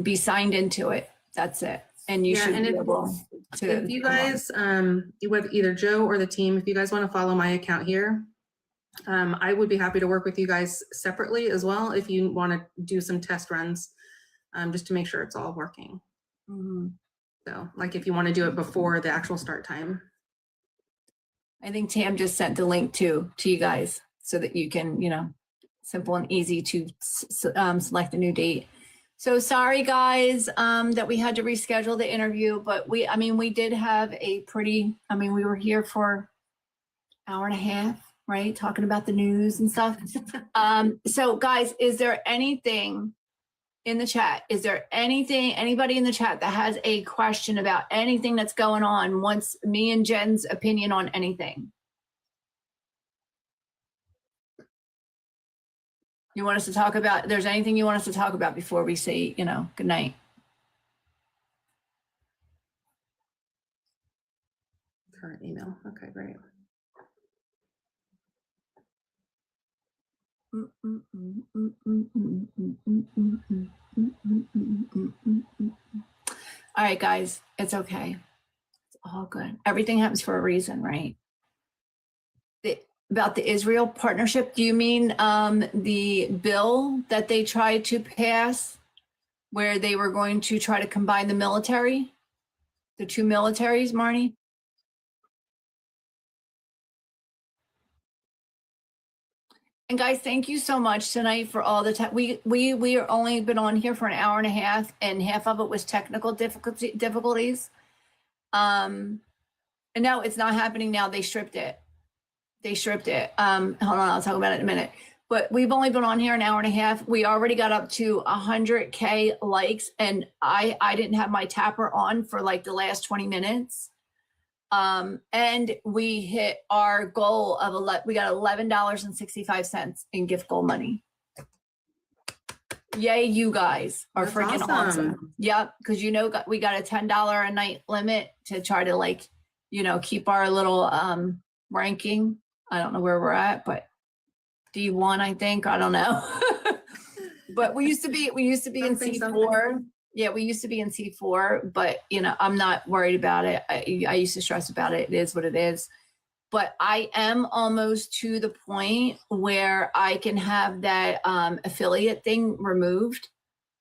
Speaker 1: be signed into it. That's it. And you should be able to.
Speaker 2: If you guys, with either Joe or the team, if you guys want to follow my account here, I would be happy to work with you guys separately as well if you want to do some test runs, just to make sure it's all working.
Speaker 1: Mm-hmm.
Speaker 2: So like if you want to do it before the actual start time.
Speaker 1: I think Tam just sent the link to you guys so that you can, you know, simple and easy to select a new date. So sorry guys, that we had to reschedule the interview, but we did have a pretty, we were here for an hour and a half, right? Talking about the news and stuff. So guys, is there anything in the chat? Is there anybody in the chat that has a question about anything that's going on, wants me and Jen's opinion on anything? You want us to talk about, there's anything you want us to talk about before we say, you know, good night?
Speaker 2: Current email. Okay, great.
Speaker 1: All right, guys, it's okay. It's all good. Everything happens for a reason, right? About the Israel partnership, do you mean the bill that they tried to pass where they were going to try to combine the military, the two militaries, Marnie? And guys, thank you so much tonight for all the time. We are only been on here for an hour and a half, and half of it was technical difficulties. And no, it's not happening now. They stripped it. Hold on, I'll talk about it in a minute. But we've only been on here an hour and a half. We already got up to 100K likes, and I didn't have my tapper on for like the last 20 minutes. And we hit our goal of we got $11.65 in gift goal money. Yay, you guys are freaking awesome. Yep, because you know we got a $10 a night limit to try to, like, you know, keep our little ranking. I don't know where we're at, but D1, I think. I don't know. But we used to be in C4. Yeah, we used to be in C4, but you know, I'm not worried about it. I used to stress about it. It is what it is. But I am almost to the point where I can have that affiliate thing removed.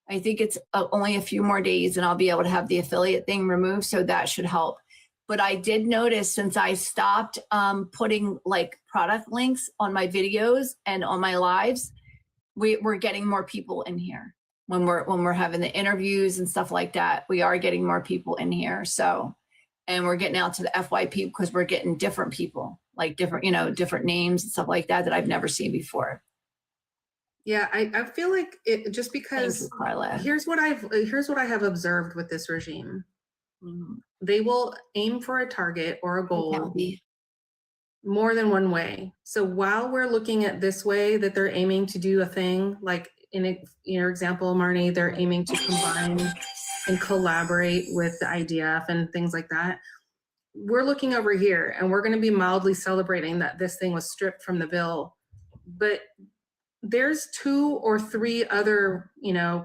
Speaker 1: I think it's only a few more days and I'll be able to have the affiliate thing removed. So that should help. But I did notice, since I stopped putting like product links on my videos and on my lives, we're getting more people in here. When we're having the interviews and stuff like that, we are getting more people in here. So, and we're getting out to the FYP because we're getting different people, like different names and stuff like that I've never seen before.
Speaker 2: Yeah, I feel like it just because here's what I have observed with this regime. Mm-hmm. They will aim for a target or a goal more than one way. So while we're looking at this way that they're aiming to do a thing, like in your example, Marnie, they're aiming to combine and collaborate with the IDF and things like that. We're looking over here and we're going to be mildly celebrating that this thing was stripped from the bill but there's 2 or 3 other,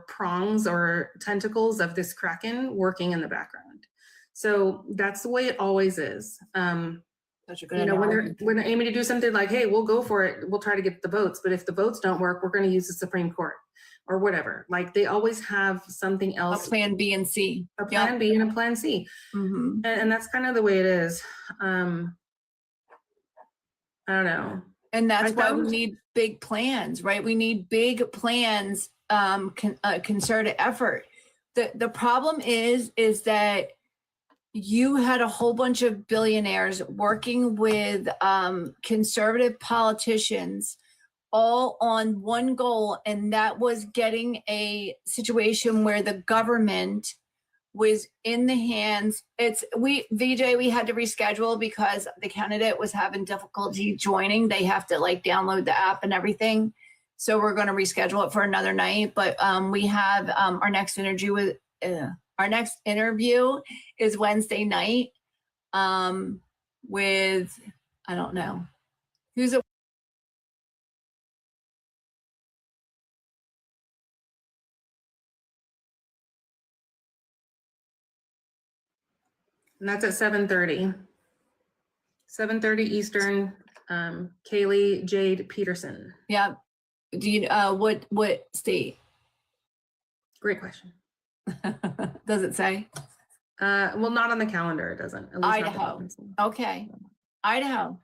Speaker 2: prongs or tentacles of this Kraken working in the background. So that's the way it always is.
Speaker 1: Such a good
Speaker 2: When they're aiming to do something like, hey, we'll go for it, we'll try to get the votes, but if the votes don't work, we're going to use the Supreme Court or whatever. Like, they always have something else,
Speaker 1: a plan B and C,
Speaker 2: a plan B and a plan C. And that's kind of the way it is. I don't know.
Speaker 1: And that's why we need big plans, right? We need big plans, concerted effort. The problem is that you had a whole bunch of billionaires working with conservative politicians all on one goal, and that was getting a situation where the government was in the hands. We had to reschedule because the candidate was having difficulty joining. They have to download the app and everything. So we're going to reschedule it for another night. But we have our next interview is Wednesday night with, I don't know who's it.
Speaker 2: And that's at 7:30. 7:30 Eastern. Kaylee Jade Peterson.
Speaker 1: Yeah. Do you what state?
Speaker 2: Great question.
Speaker 1: Does it say?
Speaker 2: Well, not on the calendar. It doesn't. At least
Speaker 1: Idaho. Okay. Idaho.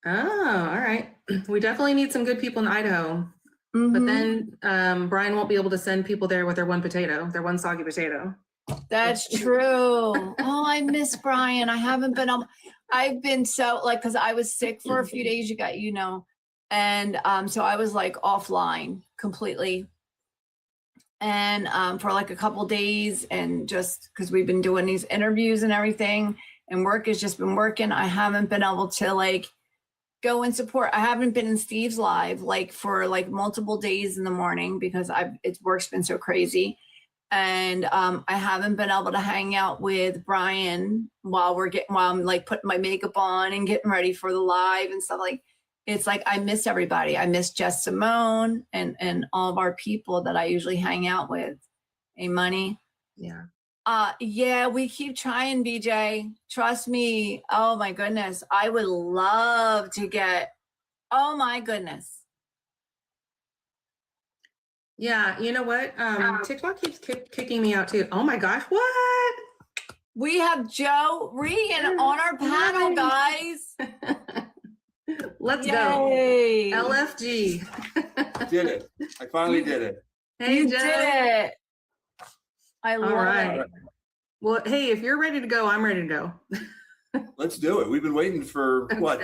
Speaker 2: Oh, all right. We definitely need some good people in Idaho. But then Brian won't be able to send people there with their one soggy potato.
Speaker 1: That's true. Oh, I miss Brian. I've been so because I was sick for a few days, and so I was offline completely. And for a couple days, and just because we've been doing these interviews and everything, and work has just been working, I haven't been able to go and support. I haven't been in Steve's live for multiple days in the morning because work's been so crazy. And I haven't been able to hang out with Brian while I'm putting my makeup on and getting ready for the live and stuff. It's I miss everybody. I miss Jess Simone and all of our people that I usually hang out with. Hey, Money.
Speaker 2: Yeah.
Speaker 1: Yeah, we keep trying, BJ. Trust me. Oh my goodness. I would love to oh my goodness.
Speaker 2: Yeah, you know what? TikTok keeps kicking me out too. Oh my gosh, what?
Speaker 1: We have Joe Reagan on our panel, guys.
Speaker 2: Let's
Speaker 1: Yay.
Speaker 2: go. LFG.
Speaker 4: Did it. I finally did it.
Speaker 2: Hey,
Speaker 1: you
Speaker 2: Joe.
Speaker 1: did it. I love it.
Speaker 2: Well, hey, if you're ready to go, I'm ready to go.
Speaker 4: Let's do it. We've been waiting for what?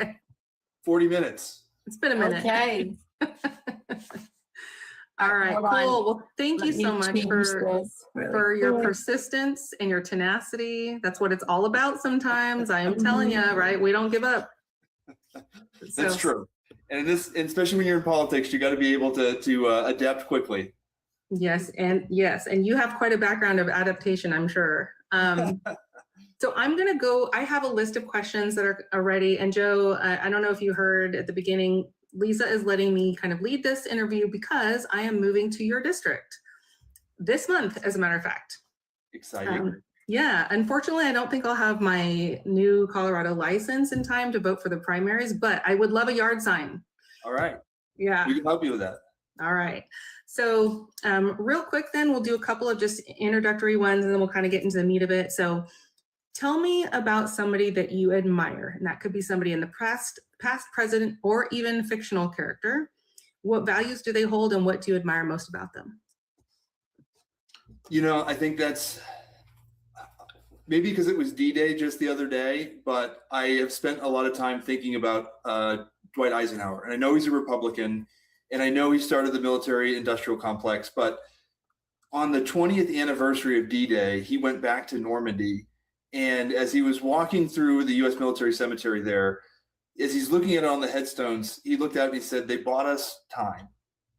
Speaker 4: 40 minutes.
Speaker 2: It's been a minute.
Speaker 1: Okay.
Speaker 2: All right,
Speaker 1: Hold
Speaker 2: cool.
Speaker 1: on.
Speaker 2: Well, thank you so much for your persistence and your tenacity. That's what it's all about sometimes. I am telling you, right? We don't give up.
Speaker 4: That's true. And especially when you're in politics, you got to be able to adapt quickly.
Speaker 2: Yes, and you have quite a background of adaptation, I'm sure. So I'm going to go. I have a list of questions that are ready. And Joe, I don't know if you heard at the beginning, Lisa is letting me kind of lead this interview because I am moving to your district this month, as a matter of fact.
Speaker 4: Exciting.
Speaker 2: Yeah, unfortunately, I don't think I'll have my new Colorado license in time to vote for the primaries, but I would love a yard sign.
Speaker 4: All right.
Speaker 2: Yeah.
Speaker 4: We can help you with that.
Speaker 2: All right. So real quick, then we'll do a couple of just introductory ones and then we'll kind of get into the meat of it. So tell me about somebody that you admire, and that could be somebody in the past, present, or even fictional character. What values do they hold and what do you admire most about them?
Speaker 4: I think that's maybe because it was D-Day just the other day, but I have spent a lot of time thinking about Dwight Eisenhower. And I know he's a Republican, and I know he started the military industrial complex, but on the 20th anniversary of D-Day, he went back to Normandy. And as he was walking through the U.S. military cemetery there, as he's looking at it on the headstones, he looked out and he said, "They bought us time."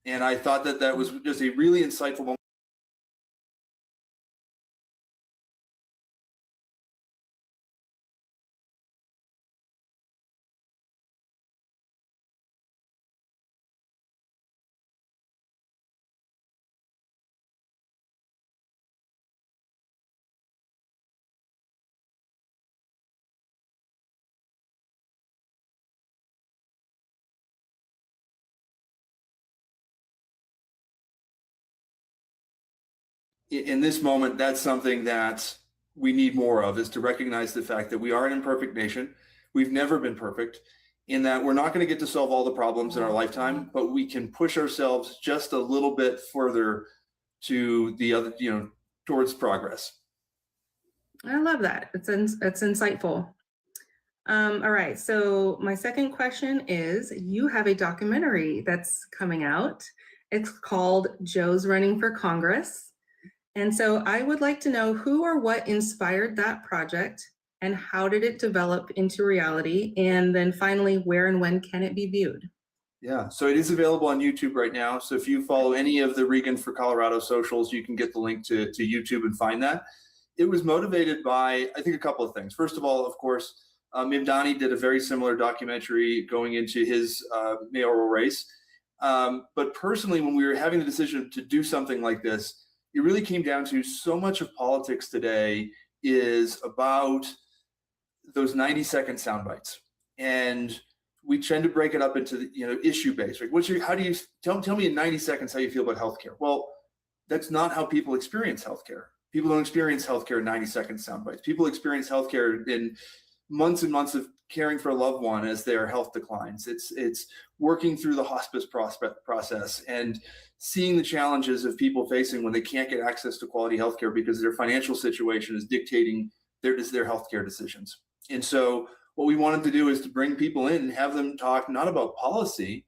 Speaker 4: And I thought that was just a really insightful moment. in this moment, that's something that we need more of, is to recognize the fact that we are an imperfect nation. We've never been perfect, in that we're not going to get to solve all the problems in our lifetime, but we can push ourselves just a little bit further to the other, towards progress.
Speaker 2: I love that. It's insightful. All right. So my second question is, you have a documentary that's coming out. It's called Joe's Running for Congress. And so I would like to know who or what inspired that project, and how did it develop into reality? And then finally, where and when can it be viewed?
Speaker 4: Yeah, so it is available on YouTube right now. So if you follow any of the Reagan for Colorado socials, you can get the link to YouTube and find that. It was motivated by, I think, a couple of things. First of all, of course, Mamdani did a very similar documentary going into his mayoral race. But personally, when we were having the decision to do something like this, it really came down to, so much of politics today is about those 90-second sound bites. And we tend to break it up into, issue based. Like, how do you tell me in 90 seconds how you feel about healthcare? Well, that's not how people experience healthcare. People don't experience healthcare in 90-second sound bites. People experience healthcare in months and months of caring for a loved one as their health declines. It's working through the hospice process and seeing the challenges of people facing when they can't get access to quality healthcare because their financial situation is dictating their healthcare decisions. And so what we wanted to do is to bring people in and have them talk not about policy,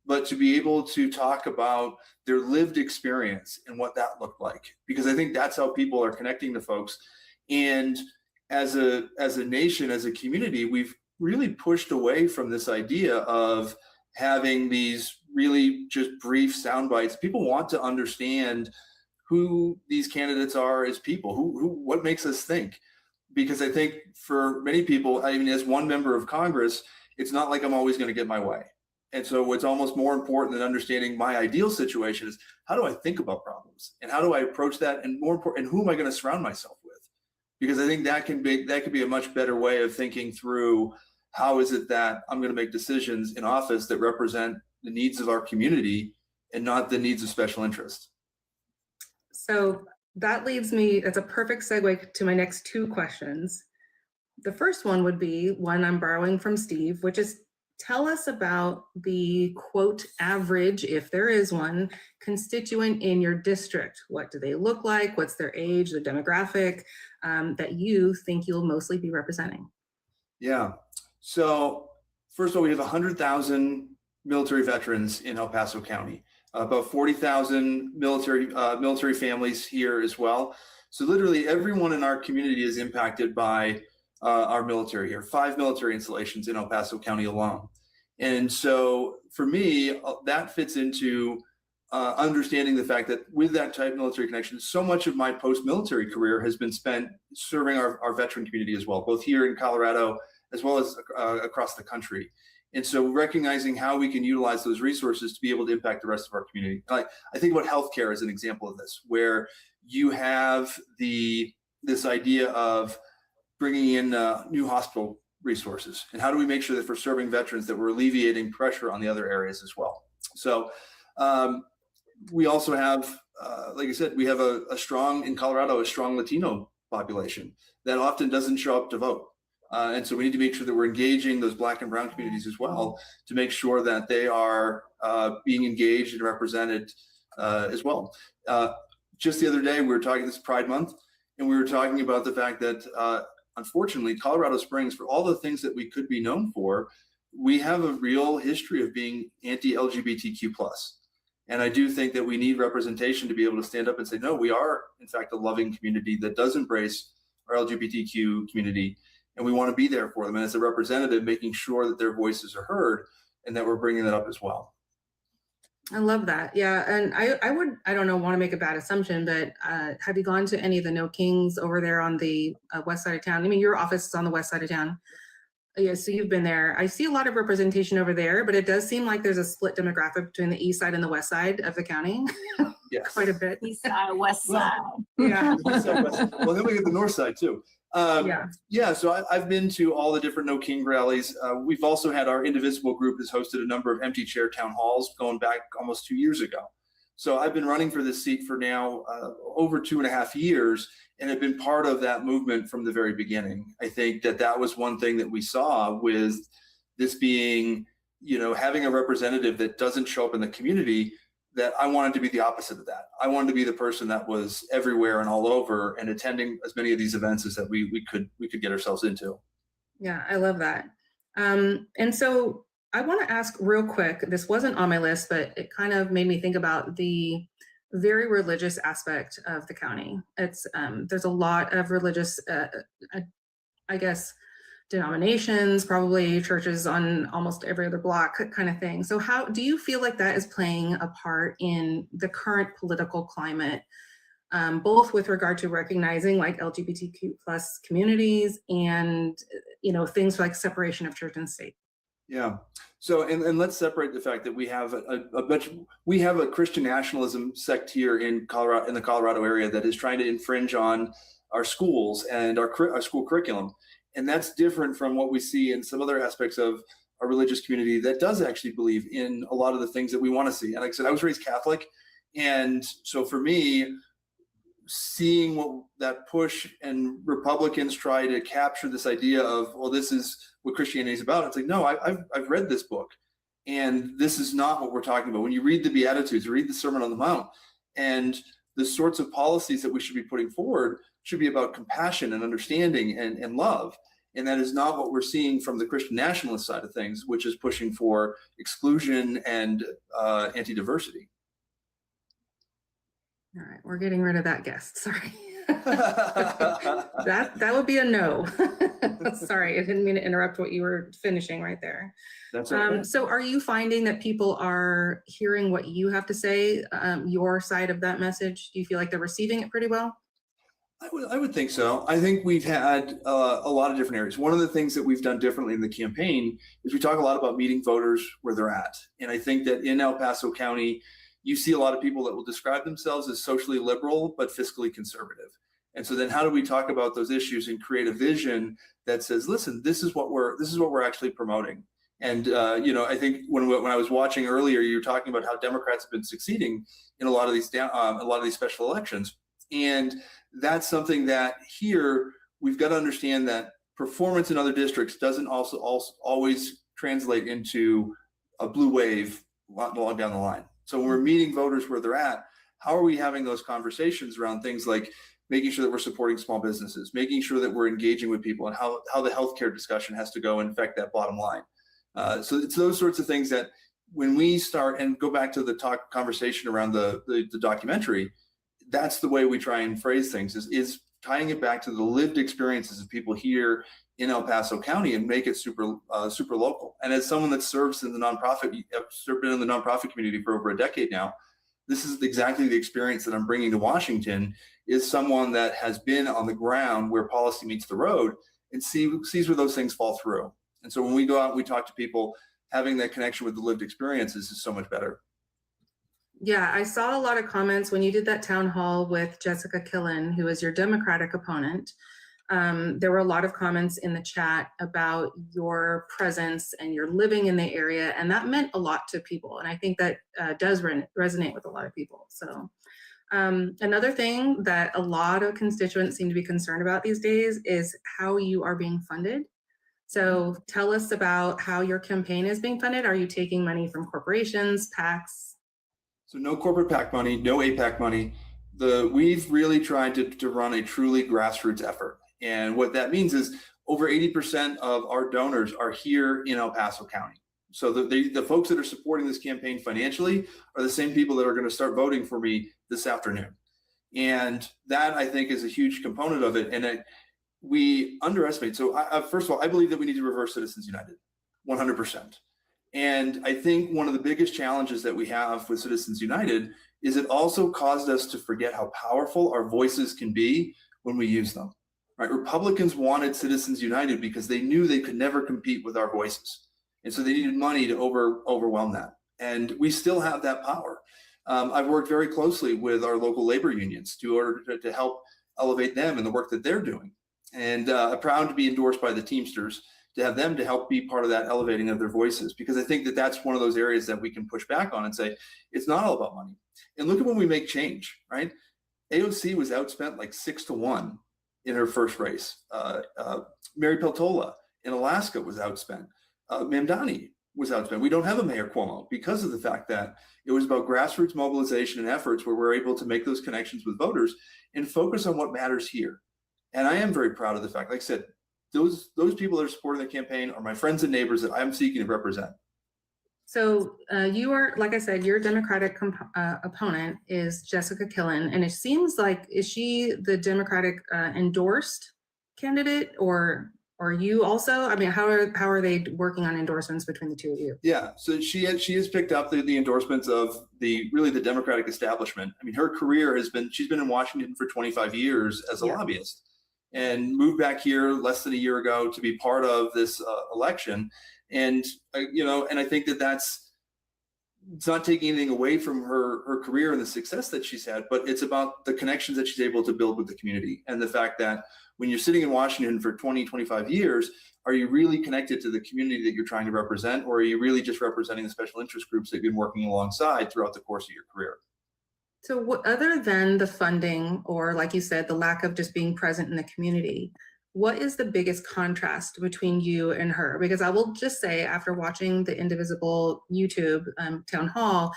Speaker 4: but to be able to talk about their lived experience and what that looked like. Because I think that's how people are connecting to folks. And as a nation, as a community, we've really pushed away from this idea of having these really just brief sound bites. People want to understand who these candidates are as people, what makes us think. Because I think for many people, I mean, as one member of Congress, it's not like I'm always going to get my way. And so what's almost more important than understanding my ideal situation is, how do I think about problems? And how do I approach that? And more important, and who am I going to surround myself with? Because I think that could be a much better way of thinking through, how is it that I'm going to make decisions in office that represent the needs of our community and not the needs of special interest.
Speaker 2: So that leads me, that's a perfect segue to my next two questions. The first one would be one I'm borrowing from Steve, which is, tell us about the quote average, if there is one, constituent in your district. What do they look like? What's their age, their demographic, that you think you'll mostly be representing? Yeah.
Speaker 4: So first of all, we have 100,000 military veterans in El Paso County, about 40,000 military families here as well. So literally everyone in our community is impacted by our military here, 5 military installations in El Paso County alone. And so for me, that fits into understanding the fact that with that type of military connection, so much of my post-military career has been spent serving our veteran community as well, both here in Colorado as well as across the country. And so recognizing how we can utilize those resources to be able to impact the rest of our community. I think about healthcare as an example of this, where you have this idea of bringing in new hospital resources, and how do we make sure that for serving veterans that we're alleviating pressure on the other areas as well. So we also have, like I said, we have in Colorado, a strong Latino population that often doesn't show up to vote. And so we need to make sure that we're engaging those Black and Brown communities as well, to make sure that they are being engaged and represented as well. Just the other day, we were talking, this Pride Month, and we were talking about the fact that unfortunately, Colorado Springs, for all the things that we could be known for, we have a real history of being anti-LGBTQ+. And I do think that we need representation to be able to stand up and say, no, we are, in fact, a loving community that does embrace our LGBTQ community, and we want to be there for them. And as a representative, making sure that their voices are heard and that we're bringing that up as well.
Speaker 2: I love that. Yeah. And I don't know, want to make a bad assumption, but have you gone to any of the No Kings over there on the west side of town? I mean, your office is on the west side of town. Yeah, so you've been there. I see a lot of representation over there, but it does seem like there's a split demographic between the east side and the west side of the county. Yes. Quite a bit.
Speaker 1: East side, west side.
Speaker 2: Yeah.
Speaker 4: Well, then we get the north side too. Yeah, so I've been to all the different No King rallies. We've also had our Indivisible group has hosted a number of empty chair town halls going back almost 2 years ago. So I've been running for this seat for now over 2.5 years, and have been part of that movement from the very beginning. I think that was one thing that we saw with this being, having a representative that doesn't show up in the community, that I wanted to be the opposite of that. I wanted to be the person that was everywhere and all over and attending as many of these events as that we could get ourselves into.
Speaker 2: Yeah, I love that. And so I want to ask real quick, this wasn't on my list, but it kind of made me think about the very religious aspect of the county. It's there's a lot of religious, I guess, denominations, probably churches on almost every other block kind of thing. So how do you feel like that is playing a part in the current political climate, both with regard to recognizing like LGBTQ plus communities and, things like separation of church and state?
Speaker 4: Yeah. So, and let's separate the fact that we have we have a Christian nationalism sect here in Colorado, in the Colorado area, that is trying to infringe on our schools and our school curriculum. And that's different from what we see in some other aspects of our religious community that does actually believe in a lot of the things that we want to see. And like I said, I was raised Catholic. And so for me, seeing what that push and Republicans try to capture this idea of, well, this is what Christianity is about. It's like, no, I've read this book, and this is not what we're talking about. When you read the Beatitudes, read the Sermon on the Mount, and the sorts of policies that we should be putting forward should be about compassion and understanding and love. And that is not what we're seeing from the Christian nationalist side of things, which is pushing for exclusion and anti-diversity.
Speaker 2: All right, we're getting rid of that guest. Sorry. that would be a no. Sorry, I didn't mean to interrupt what you were finishing right there.
Speaker 4: That's okay.
Speaker 2: So are you finding that people are hearing what you have to say, your side of that message? Do you feel like they're receiving it pretty well?
Speaker 4: I would think so. I think we've had a lot of different areas. One of the things that we've done differently in the campaign is we talk a lot about meeting voters where they're at. And I think that in El Paso County, you see a lot of people that will describe themselves as socially liberal, but fiscally conservative. And so then how do we talk about those issues and create a vision that says, listen, this is what we're actually promoting. And, I think when I was watching earlier, you were talking about how Democrats have been succeeding in a lot of these special elections. And that's something that here we've got to understand that performance in other districts doesn't also always translate into a blue wave long down the line. So when we're meeting voters where they're at, how are we having those conversations around things like making sure that we're supporting small businesses, making sure that we're engaging with people, and how the healthcare discussion has to go and affect that bottom line. So it's those sorts of things that when we start and go back to the conversation around the documentary, that's the way we try and phrase things is tying it back to the lived experiences of people here in El Paso County and make it super local. And as someone that serves in the nonprofit, been in the nonprofit community for over a decade now, this is exactly the experience that I'm bringing to Washington, is someone that has been on the ground where policy meets the road and sees where those things fall through. And so when we go out and we talk to people, having that connection with the lived experiences is so much better.
Speaker 2: Yeah, I saw a lot of comments when you did that town hall with Jessica Killen, who is your Democratic opponent. There were a lot of comments in the chat about your presence and your living in the area, and that meant a lot to people. And I think that does resonate with a lot of people. So another thing that a lot of constituents seem to be concerned about these days is how you are being funded. So tell us about how your campaign is being funded. Are you taking money from corporations, PACs?
Speaker 4: So no corporate PAC money, no APAC money. We've really tried to run a truly grassroots effort. And what that means is over 80% of our donors are here in El Paso County. So the folks that are supporting this campaign financially are the same people that are going to start voting for me this afternoon. And that, I think, is a huge component of it. And we underestimate. So first of all, I believe that we need to reverse Citizens United, 100%. And I think one of the biggest challenges that we have with Citizens United is it also caused us to forget how powerful our voices can be when we use them. Right? Republicans wanted Citizens United because they knew they could never compete with our voices. And so they needed money to overwhelm that. And we still have that power. I've worked very closely with our local labor unions to help elevate them in the work that they're doing. And I'm proud to be endorsed by the Teamsters to have them to help be part of that elevating of their voices, because I think that that's one of those areas that we can push back on and say, it's not all about money. And look at when we make change, right? AOC was outspent like 6-1 in her first race. Mary Peltola in Alaska was outspent. Mamdani was outspent. We don't have a Mayor Cuomo because of the fact that it was about grassroots mobilization and efforts where we're able to make those connections with voters and focus on what matters here. And I am very proud of the fact, like I said, those people that are supporting the campaign are my friends and neighbors that I'm seeking to represent.
Speaker 2: So you are, like I said, your Democratic opponent is Jessica Killen, and it seems like, is she the Democratic endorsed candidate, or you also? I mean, how are they working on endorsements between the two of you?
Speaker 4: Yeah, so she has picked up the endorsements of the Democratic establishment. I mean, her career she's been in Washington for 25 years as a lobbyist, and moved back here less than a year ago to be part of this election. And and I think it's not taking anything away from her career and the success that she's had, but it's about the connections that she's able to build with the community, and the fact that when you're sitting in Washington for 20, 25 years, are you really connected to the community that you're trying to represent, or are you really just representing the special interest groups that you've been working alongside throughout the course of your career?
Speaker 2: So what, other than the funding, or like you said, the lack of just being present in the community, what is the biggest contrast between you and her? Because I will just say, after watching the Indivisible YouTube town hall,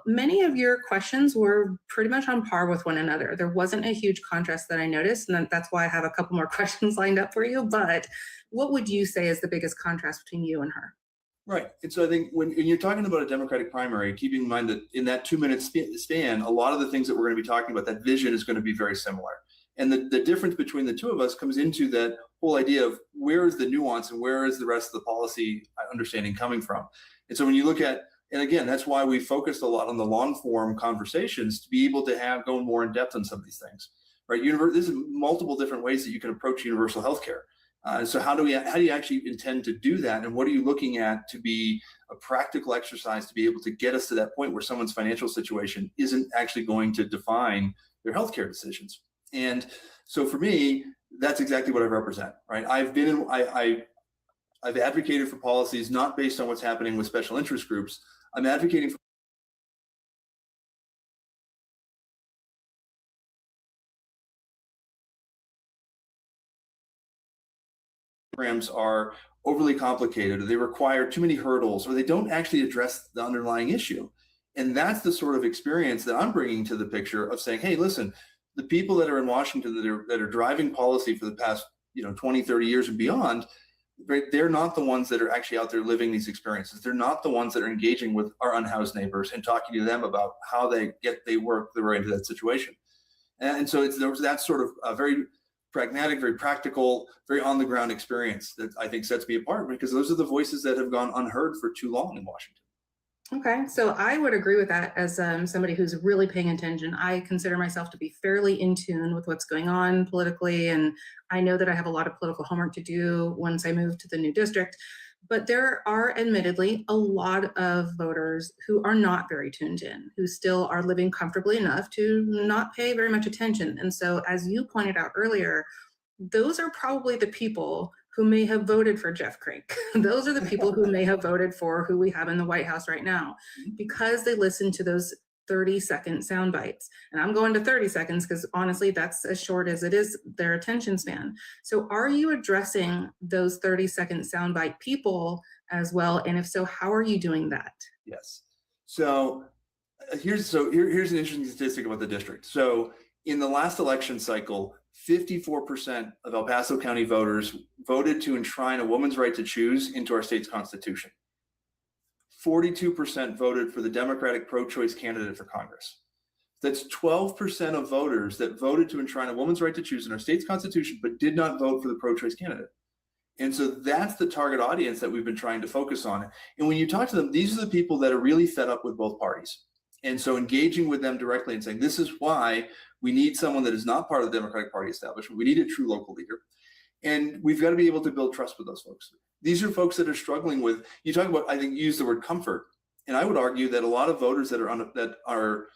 Speaker 2: many of your questions were pretty much on par with one another. There wasn't a huge contrast that I noticed, and that's why I have a couple more questions lined up for you. But what would you say is the biggest contrast between you and her?
Speaker 4: Right. And so I think when you're talking about a Democratic primary, keeping in mind that in that 2-minute span, a lot of the things that we're going to be talking about, that vision is going to be very similar. And the difference between the two of us comes into that whole idea of where is the nuance and where is the rest of the policy understanding coming from. And so when you look at, and again, that's why we focused a lot on the long form conversations, to be able to go more in depth on some of these things, right? There's multiple different ways that you can approach universal healthcare. So how do you actually intend to do that? And what are you looking at to be a practical exercise to be able to get us to that point where someone's financial situation isn't actually going to define their healthcare decisions? And so for me, that's exactly what I represent, right? I've advocated for policies not based on what's happening with special interest groups. I'm advocating for programs are overly complicated, or they require too many hurdles, or they don't actually address the underlying issue. And that's the sort of experience that I'm bringing to the picture of saying, hey, listen, the people that are in Washington that are driving policy for the past 20, 30 years and beyond, they're not the ones that are actually out there living these experiences. They're not the ones that are engaging with our unhoused neighbors and talking to them about how they work their way into that situation. And so there's that sort of a very pragmatic, very practical, very on the ground experience that I think sets me apart, because those are the voices that have gone unheard for too long in Washington.
Speaker 2: Okay, so I would agree with that as somebody who's really paying attention. I consider myself to be fairly in tune with what's going on politically, and I know that I have a lot of political homework to do once I move to the new district. But there are admittedly a lot of voters who are not very tuned in, who still are living comfortably enough to not pay very much attention. And so, as you pointed out earlier, those are probably the people who may have voted for Jeff Crank. Those are the people who may have voted for who we have in the White House right now, because they listen to those 30-second sound bites. And I'm going to 30 seconds because honestly, that's as short as it is their attention span. So are you addressing those 30-second soundbite people as well? And if so, how are you doing that?
Speaker 4: Yes. So here's an interesting statistic about the district. So in the last election cycle, 54% of El Paso County voters voted to enshrine a woman's right to choose into our state's constitution. 42% voted for the Democratic pro-choice candidate for Congress. That's 12% of voters that voted to enshrine a woman's right to choose in our state's constitution, but did not vote for the pro-choice candidate. And so that's the target audience that we've been trying to focus on. And when you talk to them, these are the people that are really fed up with both parties. And so engaging with them directly and saying, this is why we need someone that is not part of the Democratic Party establishment. We need a true local leader. And we've got to be able to build trust with those folks. These are folks that are struggling with, you talk about, I think you used the word comfort. And I would argue that a lot of voters that are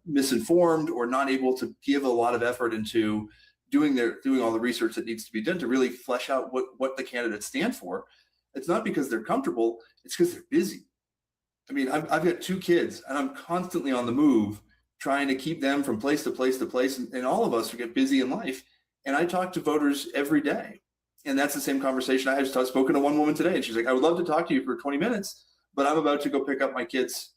Speaker 4: misinformed or not able to give a lot of effort into doing all the research that needs to be done to really flesh out what the candidates stand for. It's not because they're comfortable, it's because they're busy. I mean, I've got 2 kids and I'm constantly on the move trying to keep them from place to place to place. And all of us get busy in life. And I talk to voters every day. And that's the same conversation. I just spoken to one woman today and she's like, I would love to talk to you for 20 minutes, but I'm about to go pick up my kids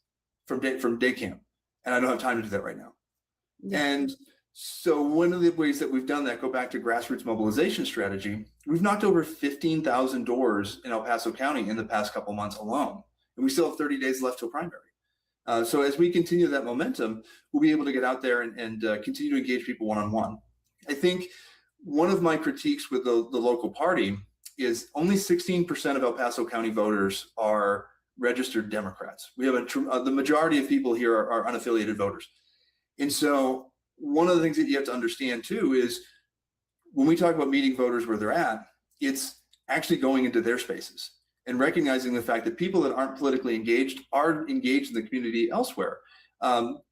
Speaker 4: from day camp. And I don't have time to do that right now. Yeah. And so one of the ways that we've done that, go back to grassroots mobilization strategy, we've knocked over 15,000 doors in El Paso County in the past couple months alone. And we still have 30 days left till primary. So as we continue that momentum, we'll be able to get out there and continue to engage people one-on-one. I think one of my critiques with the local party is only 16% of El Paso County voters are registered Democrats. We have the majority of people here are unaffiliated voters. And so one of the things that you have to understand too is when we talk about meeting voters where they're at, it's actually going into their spaces and recognizing the fact that people that aren't politically engaged are engaged in the community elsewhere,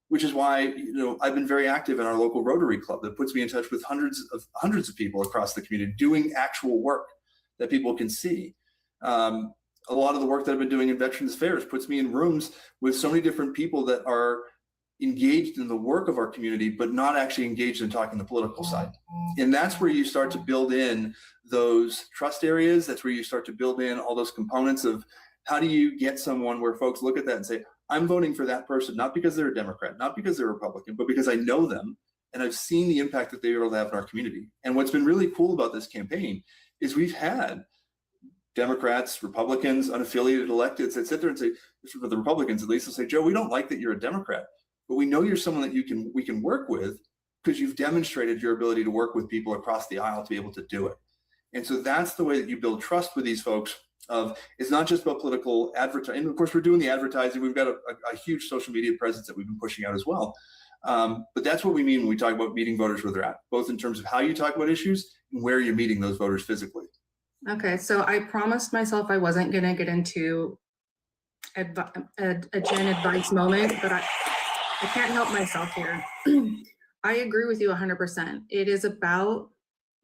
Speaker 4: which is why I've been very active in our local Rotary Club that puts me in touch with hundreds of people across the community doing actual work that people can see. A lot of the work that I've been doing in Veterans Affairs puts me in rooms with so many different people that are engaged in the work of our community, but not actually engaged in talking the political side. And that's where you start to build in those trust areas. That's where you start to build in all those components of how do you get someone where folks look at that and say, I'm voting for that person, not because they're a Democrat, not because they're a Republican, but because I know them and I've seen the impact that they will have in our community. And what's been really cool about this campaign is we've had Democrats, Republicans, unaffiliated electeds that sit there and say, for the Republicans at least, they'll say, Joe, we don't like that you're a Democrat, but we know you're someone that we can work with because you've demonstrated your ability to work with people across the aisle to be able to do it. And so that's the way that you build trust with these folks. It's not just about political advertising. And of course, we're doing the advertising. We've got a huge social media presence that we've been pushing out as well. But that's what we mean when we talk about meeting voters where they're at, both in terms of how you talk about issues and where you're meeting those voters physically.
Speaker 2: Okay, so I promised myself I wasn't going to get into a Jen advice moment, but I can't help myself here. I agree with you 100%. It is about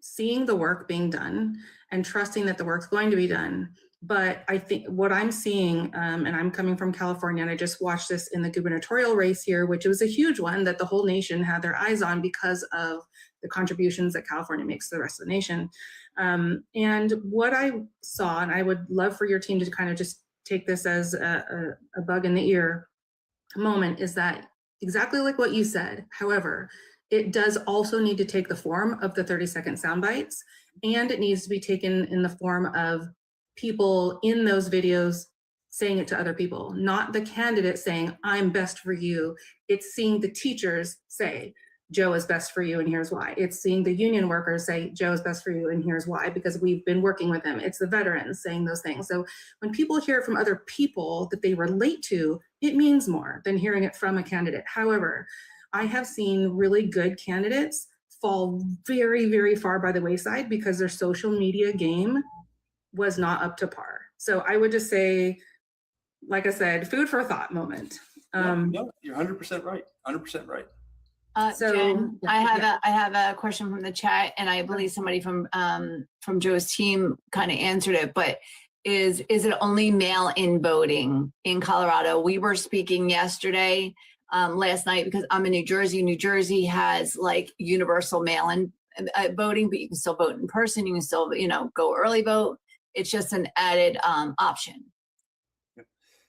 Speaker 2: seeing the work being done and trusting that the work's going to be done. But I think what I'm seeing, and I'm coming from California, and I just watched this in the gubernatorial race here, which was a huge one that the whole nation had their eyes on because of the contributions that California makes to the rest of the nation. And what I saw, and I would love for your team to kind of just take this as a bug in the ear moment, is that exactly like what you said. However, it does also need to take the form of the 30-second sound bites, and it needs to be taken in the form of people in those videos saying it to other people, not the candidate saying, I'm best for you. It's seeing the teachers say, Joe is best for you and here's why. It's seeing the union workers say, Joe is best for you and here's why, because we've been working with him. It's the veterans saying those things. So when people hear it from other people that they relate to, it means more than hearing it from a candidate. However, I have seen really good candidates fall very, very far by the wayside because their social media game was not up to par. So I would just say, like I said, food for thought moment.
Speaker 4: No, you're 100% right. 100% right.
Speaker 1: Jen, I have a question from the chat, and I believe somebody from Joe's team kind of answered it. But is it only mail-in voting in Colorado? We were speaking yesterday, last night, because I'm in New Jersey. New Jersey has like universal mail-in voting, but you can still vote in person. You can still go early vote. It's just an added option.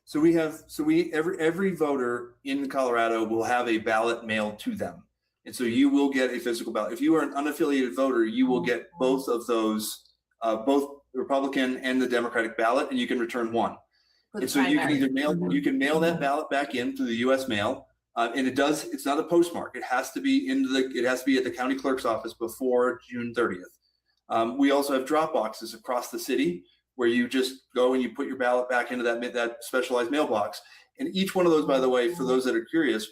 Speaker 4: So every voter in Colorado will have a ballot mailed to them. And so you will get a physical ballot. If you are an unaffiliated voter, you will get both of those, both the Republican and the Democratic ballot, and you can return one. And so you can either mail that ballot back in through the US mail. And it's not a postmark. It has to be at the county clerk's office before June 30th. We also have drop boxes across the city where you just go and you put your ballot back into that specialized mailbox. And each one of those, by the way, for those that are curious,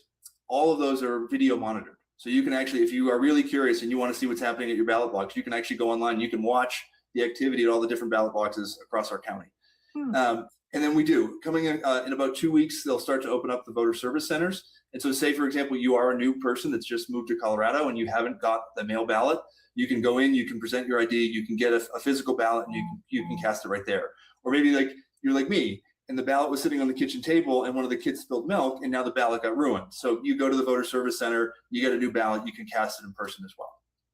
Speaker 4: all of those are video monitored. So you can actually, if you are really curious and you want to see what's happening at your ballot box, you can actually go online. You can watch the activity at all the different ballot boxes across our county. And then we do, coming in about 2 weeks, they'll start to open up the voter service centers. And so say, for example, you are a new person that's just moved to Colorado and you haven't got the mail ballot, you can go in, you can present your ID, you can get a physical ballot, and you can cast it right there. Or maybe like you're like me, and the ballot was sitting on the kitchen table, and one of the kids spilled milk, and now the ballot got ruined. So you go to the voter service center, you get a new ballot, you can cast it in person as well.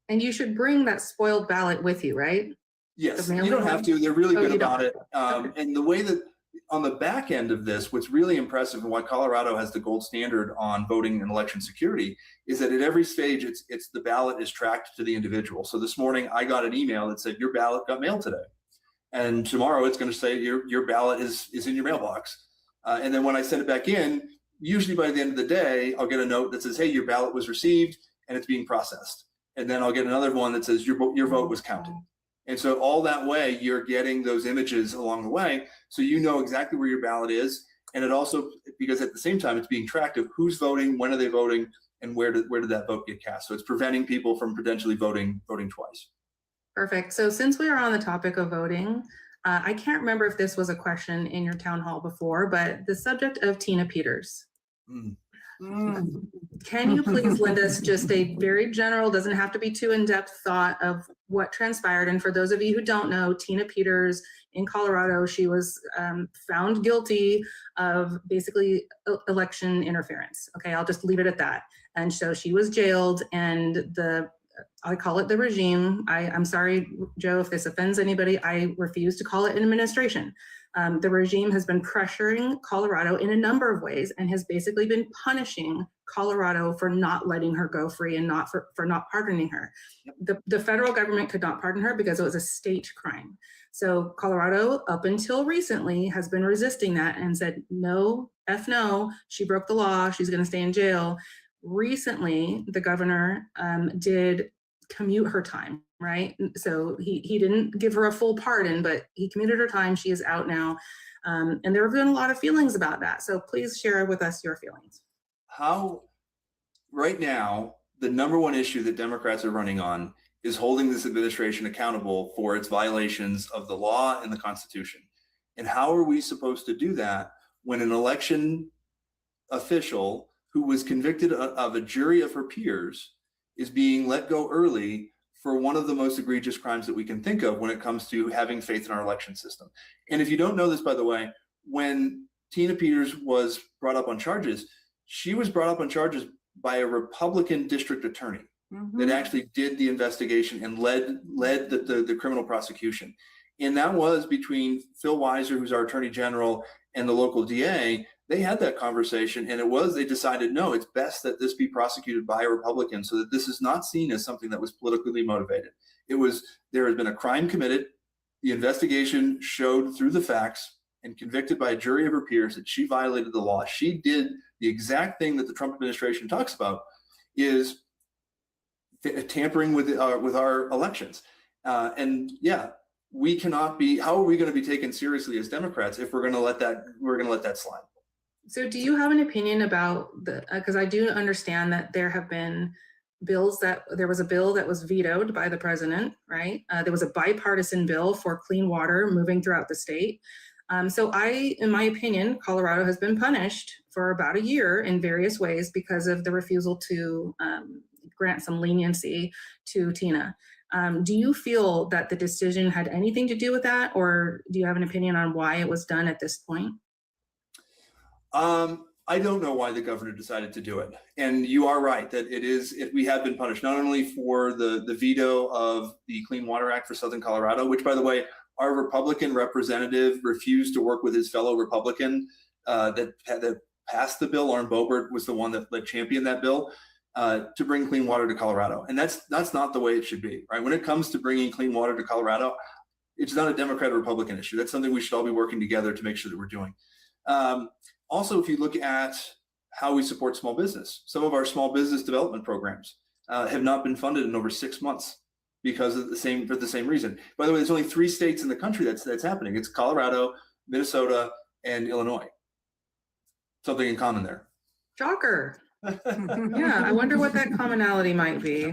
Speaker 2: And you should bring that spoiled ballot with you, right?
Speaker 4: Yes, you don't have to. They're really good about it. And the way that on the back end of this, what's really impressive and why Colorado has the gold standard on voting and election security is that at every stage, it's the ballot is tracked to the individual. So this morning I got an email that said your ballot got mailed today. And tomorrow it's going to say your ballot is in your mailbox. And then when I send it back in, usually by the end of the day, I'll get a note that says, hey, your ballot was received and it's being processed. And then I'll get another one that says your vote was counted. And so all that way, you're getting those images along the way. So you know exactly where your ballot is. And it also, because at the same time, it's being tracked of who's voting, when are they voting, and where did that vote get cast. So it's preventing people from potentially voting twice.
Speaker 2: Perfect. So since we are on the topic of voting, I can't remember if this was a question in your town hall before, but the subject of Tina Peters. Can you please lend us just a very general, doesn't have to be too in-depth thought of what transpired? And for those of you who don't know, Tina Peters in Colorado, she was found guilty of basically election interference. Okay, I'll just leave it at that. And so she was jailed, and I call it the regime. I'm sorry, Joe, if this offends anybody, I refuse to call it an administration. The regime has been pressuring Colorado in a number of ways and has basically been punishing Colorado for not letting her go free and not for not pardoning her. The federal government could not pardon her because it was a state crime. So Colorado, up until recently, has been resisting that and said, no, no, she broke the law, she's gonna stay in jail. Recently, the governor did commute her time, right? So he didn't give her a full pardon, but he commuted her time. She is out now. And there have been a lot of feelings about that. So please share with us your feelings.
Speaker 4: Right now, the number one issue that Democrats are running on is holding this administration accountable for its violations of the law and the Constitution. And how are we supposed to do that when an election official who was convicted of a jury of her peers is being let go early for one of the most egregious crimes that we can think of when it comes to having faith in our election system? And if you don't know this, by the way, when Tina Peters was brought up on charges, she was brought up on charges by a Republican district attorney that actually did the investigation and led the criminal prosecution. And that was between Phil Weiser, who's our attorney general, and the local DA. They had that conversation, and they decided, no, it's best that this be prosecuted by a Republican so that this is not seen as something that was politically motivated. There has been a crime committed. The investigation showed through the facts and convicted by a jury of her peers that she violated the law. She did the exact thing that the Trump administration talks about, is tampering with our elections. And yeah, we cannot be, how are we going to be taken seriously as Democrats if we're going to let that slide?
Speaker 2: So do you have an opinion about because I do understand that there have been bills there was a bill that was vetoed by the president, right? There was a bipartisan bill for clean water moving throughout the state. So in my opinion, Colorado has been punished for about a year in various ways because of the refusal to grant some leniency to Tina. Do you feel that the decision had anything to do with that, or do you have an opinion on why it was done at this point?
Speaker 4: I don't know why the governor decided to do it. And you are right that we have been punished not only for the veto of the Clean Water Act for Southern Colorado, which, by the way, our Republican representative refused to work with his fellow Republican that passed the bill. Lauren Boebert was the one that championed that bill to bring clean water to Colorado. And that's not the way it should be, right? When it comes to bringing clean water to Colorado, it's not a Democrat or Republican issue. That's something we should all be working together to make sure that we're doing. Also, if you look at how we support small business, some of our small business development programs have not been funded in over 6 months because of for the same reason. By the way, there's only 3 states in the country that's happening. It's Colorado, Minnesota, and Illinois. Something in common there.
Speaker 2: Shocker. Yeah, I wonder what that commonality might be.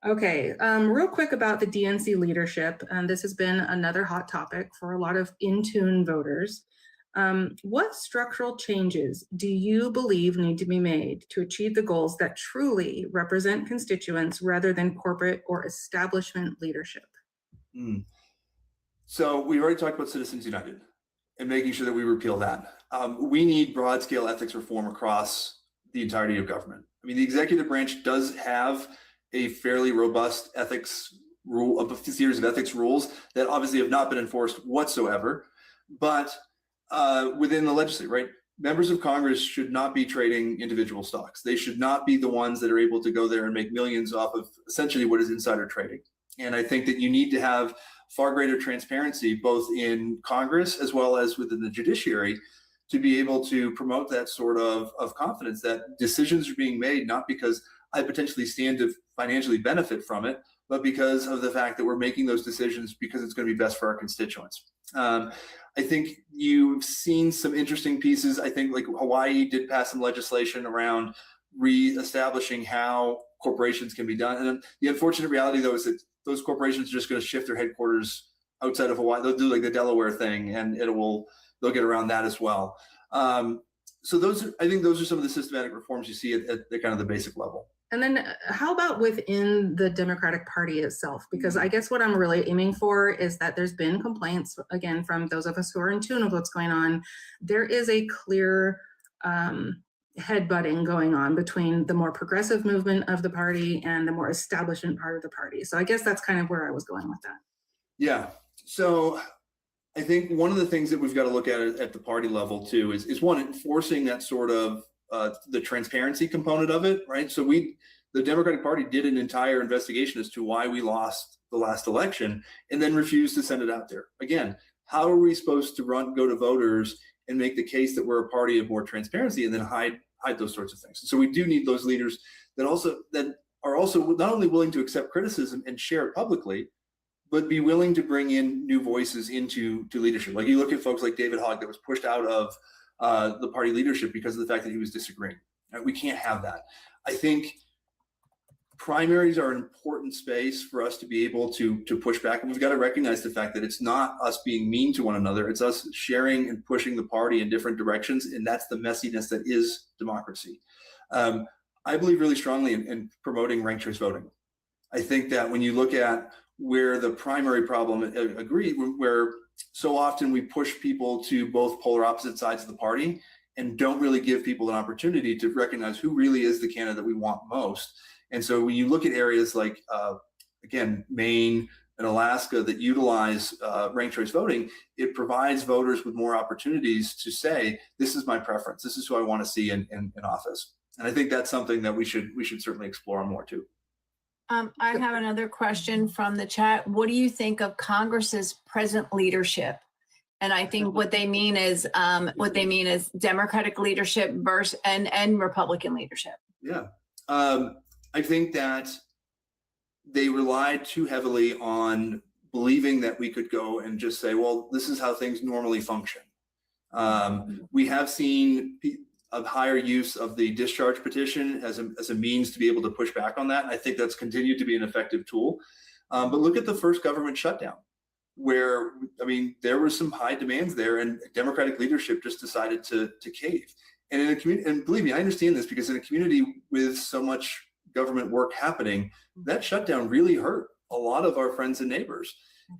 Speaker 2: Okay, real quick about the DNC leadership, and this has been another hot topic for a lot of in-tune voters. What structural changes do you believe need to be made to achieve the goals that truly represent constituents rather than corporate or establishment leadership?
Speaker 4: So we've already talked about Citizens United and making sure that we repeal that. We need broad scale ethics reform across the entirety of government. I mean, the executive branch does have a fairly robust ethics rule, a series of ethics rules that obviously have not been enforced whatsoever. But within the legislature, right? Members of Congress should not be trading individual stocks. They should not be the ones that are able to go there and make millions off of essentially what is insider trading. And I think that you need to have far greater transparency, both in Congress as well as within the judiciary, to be able to promote that sort of confidence that decisions are being made, not because I potentially stand to financially benefit from it, but because of the fact that we're making those decisions because it's going to be best for our constituents. I think you've seen some interesting pieces. I think like Hawaii did pass some legislation around reestablishing how corporations can be done. And the unfortunate reality, though, is that those corporations are just going to shift their headquarters outside of Hawaii. They'll do like the Delaware thing, and they'll get around that as well. So I think those are some of the systematic reforms you see at the kind of the basic level.
Speaker 2: And then how about within the Democratic Party itself? Because I guess what I'm really aiming for is that there's been complaints, again, from those of us who are in tune with what's going on. There is a clear headbutting going on between the more progressive movement of the party and the more establishment part of the party. So I guess that's kind of where I was going with that.
Speaker 4: Yeah. So I think one of the things that we've got to look at the party level too is one, enforcing that sort of the transparency component of it, right? So the Democratic Party did an entire investigation as to why we lost the last election and then refused to send it out there. Again, how are we supposed to go to voters and make the case that we're a party of more transparency and then hide those sorts of things? So we do need those leaders that are also not only willing to accept criticism and share it publicly, but be willing to bring in new voices into leadership. Like you look at folks like David Hogg that was pushed out of the party leadership because of the fact that he was disagreeing. Right? We can't have that. I think primaries are an important space for us to be able to push back. And we've got to recognize the fact that it's not us being mean to one another. It's us sharing and pushing the party in different directions. And that's the messiness that is democracy. I believe really strongly in promoting ranked choice voting. I think that when you look at where the primary problem where so often we push people to both polar opposite sides of the party and don't really give people an opportunity to recognize who really is the candidate that we want most. And so when you look at areas like, again, Maine and Alaska that utilize ranked choice voting, it provides voters with more opportunities to say, this is my preference. This is who I want to see in office. And I think that's something that we should certainly explore more too.
Speaker 1: I have another question from the chat. What do you think of Congress's present leadership? And I think what they mean is Democratic leadership versus and Republican leadership.
Speaker 4: Yeah, I think that they relied too heavily on believing that we could go and just say, well, this is how things normally function. We have seen a higher use of the discharge petition as a means to be able to push back on that. I think that's continued to be an effective tool. But look at the first government shutdown, where, I mean, there were some high demands there and Democratic leadership just decided to cave. And in a community, and believe me, I understand this because in a community with so much government work happening, that shutdown really hurt a lot of our friends and neighbors.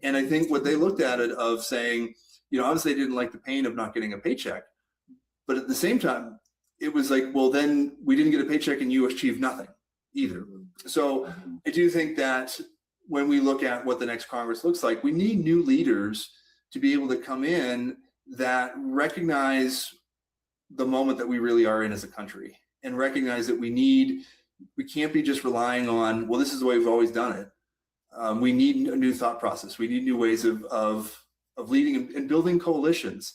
Speaker 4: And I think what they looked at it of saying, you know, obviously they didn't like the pain of not getting a paycheck, but at the same time, it was like, well, then we didn't get a paycheck and you achieved nothing either. So I do think that when we look at what the next Congress looks like, we need new leaders to be able to come in that recognize the moment that we really are in as a country and recognize that we can't be just relying on, well, this is the way we've always done it. We need a new thought process. We need new ways of leading and building coalitions.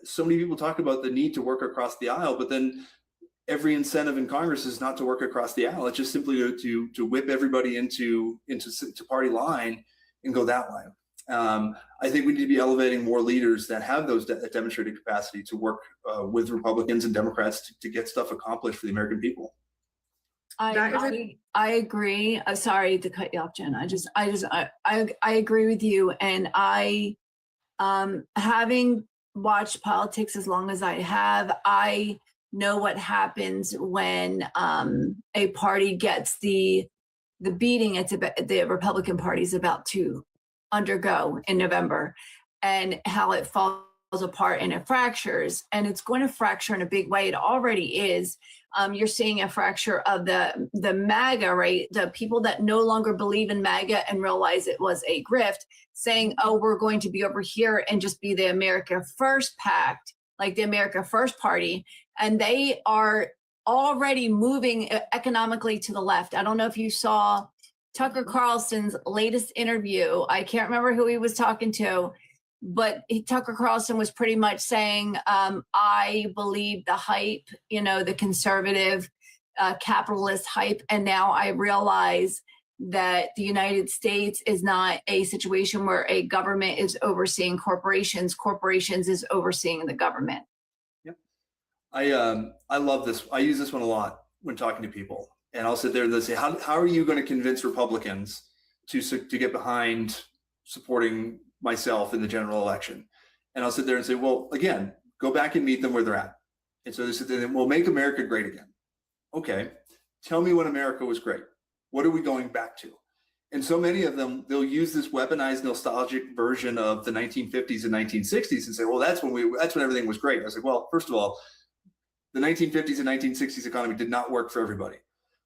Speaker 4: So many people talk about the need to work across the aisle, but then every incentive in Congress is not to work across the aisle. It's just simply to whip everybody into party line and go that way. I think we need to be elevating more leaders that have those demonstrated capacity to work with Republicans and Democrats to get stuff accomplished for the American people.
Speaker 1: I agree. Sorry to cut you off, Jen. I agree with you. And having watched politics as long as I have, I know what happens when a party gets the beating the Republican Party is about to undergo in November, and how it falls apart and it fractures, and it's going to fracture in a big way. It already is. You're seeing a fracture of the MAGA, right? The people that no longer believe in MAGA and realize it was a grift, saying, oh, we're going to be over here and just be the America First Pact, like the America First Party. And they are already moving economically to the left. I don't know if you saw Tucker Carlson's latest interview. I can't remember who he was talking to, but Tucker Carlson was pretty much saying, I believe the hype, the conservative capitalist hype. And now I realize that the United States is not a situation where a government is overseeing corporations. Corporations is overseeing the government.
Speaker 4: Yep. I love this. I use this one a lot when talking to people. And I'll sit there and they'll say, how are you going to convince Republicans to get behind supporting myself in the general election? And I'll sit there and say, well, again, go back and meet them where they're at. And so they sit there and we'll make America great again. Okay, tell me when America was great. What are we going back to? And so many of them, they'll use this weaponized nostalgic version of the 1950s and 1960s and say, well, that's when everything was great. I was like, well, first of all, the 1950s and 1960s economy did not work for everybody.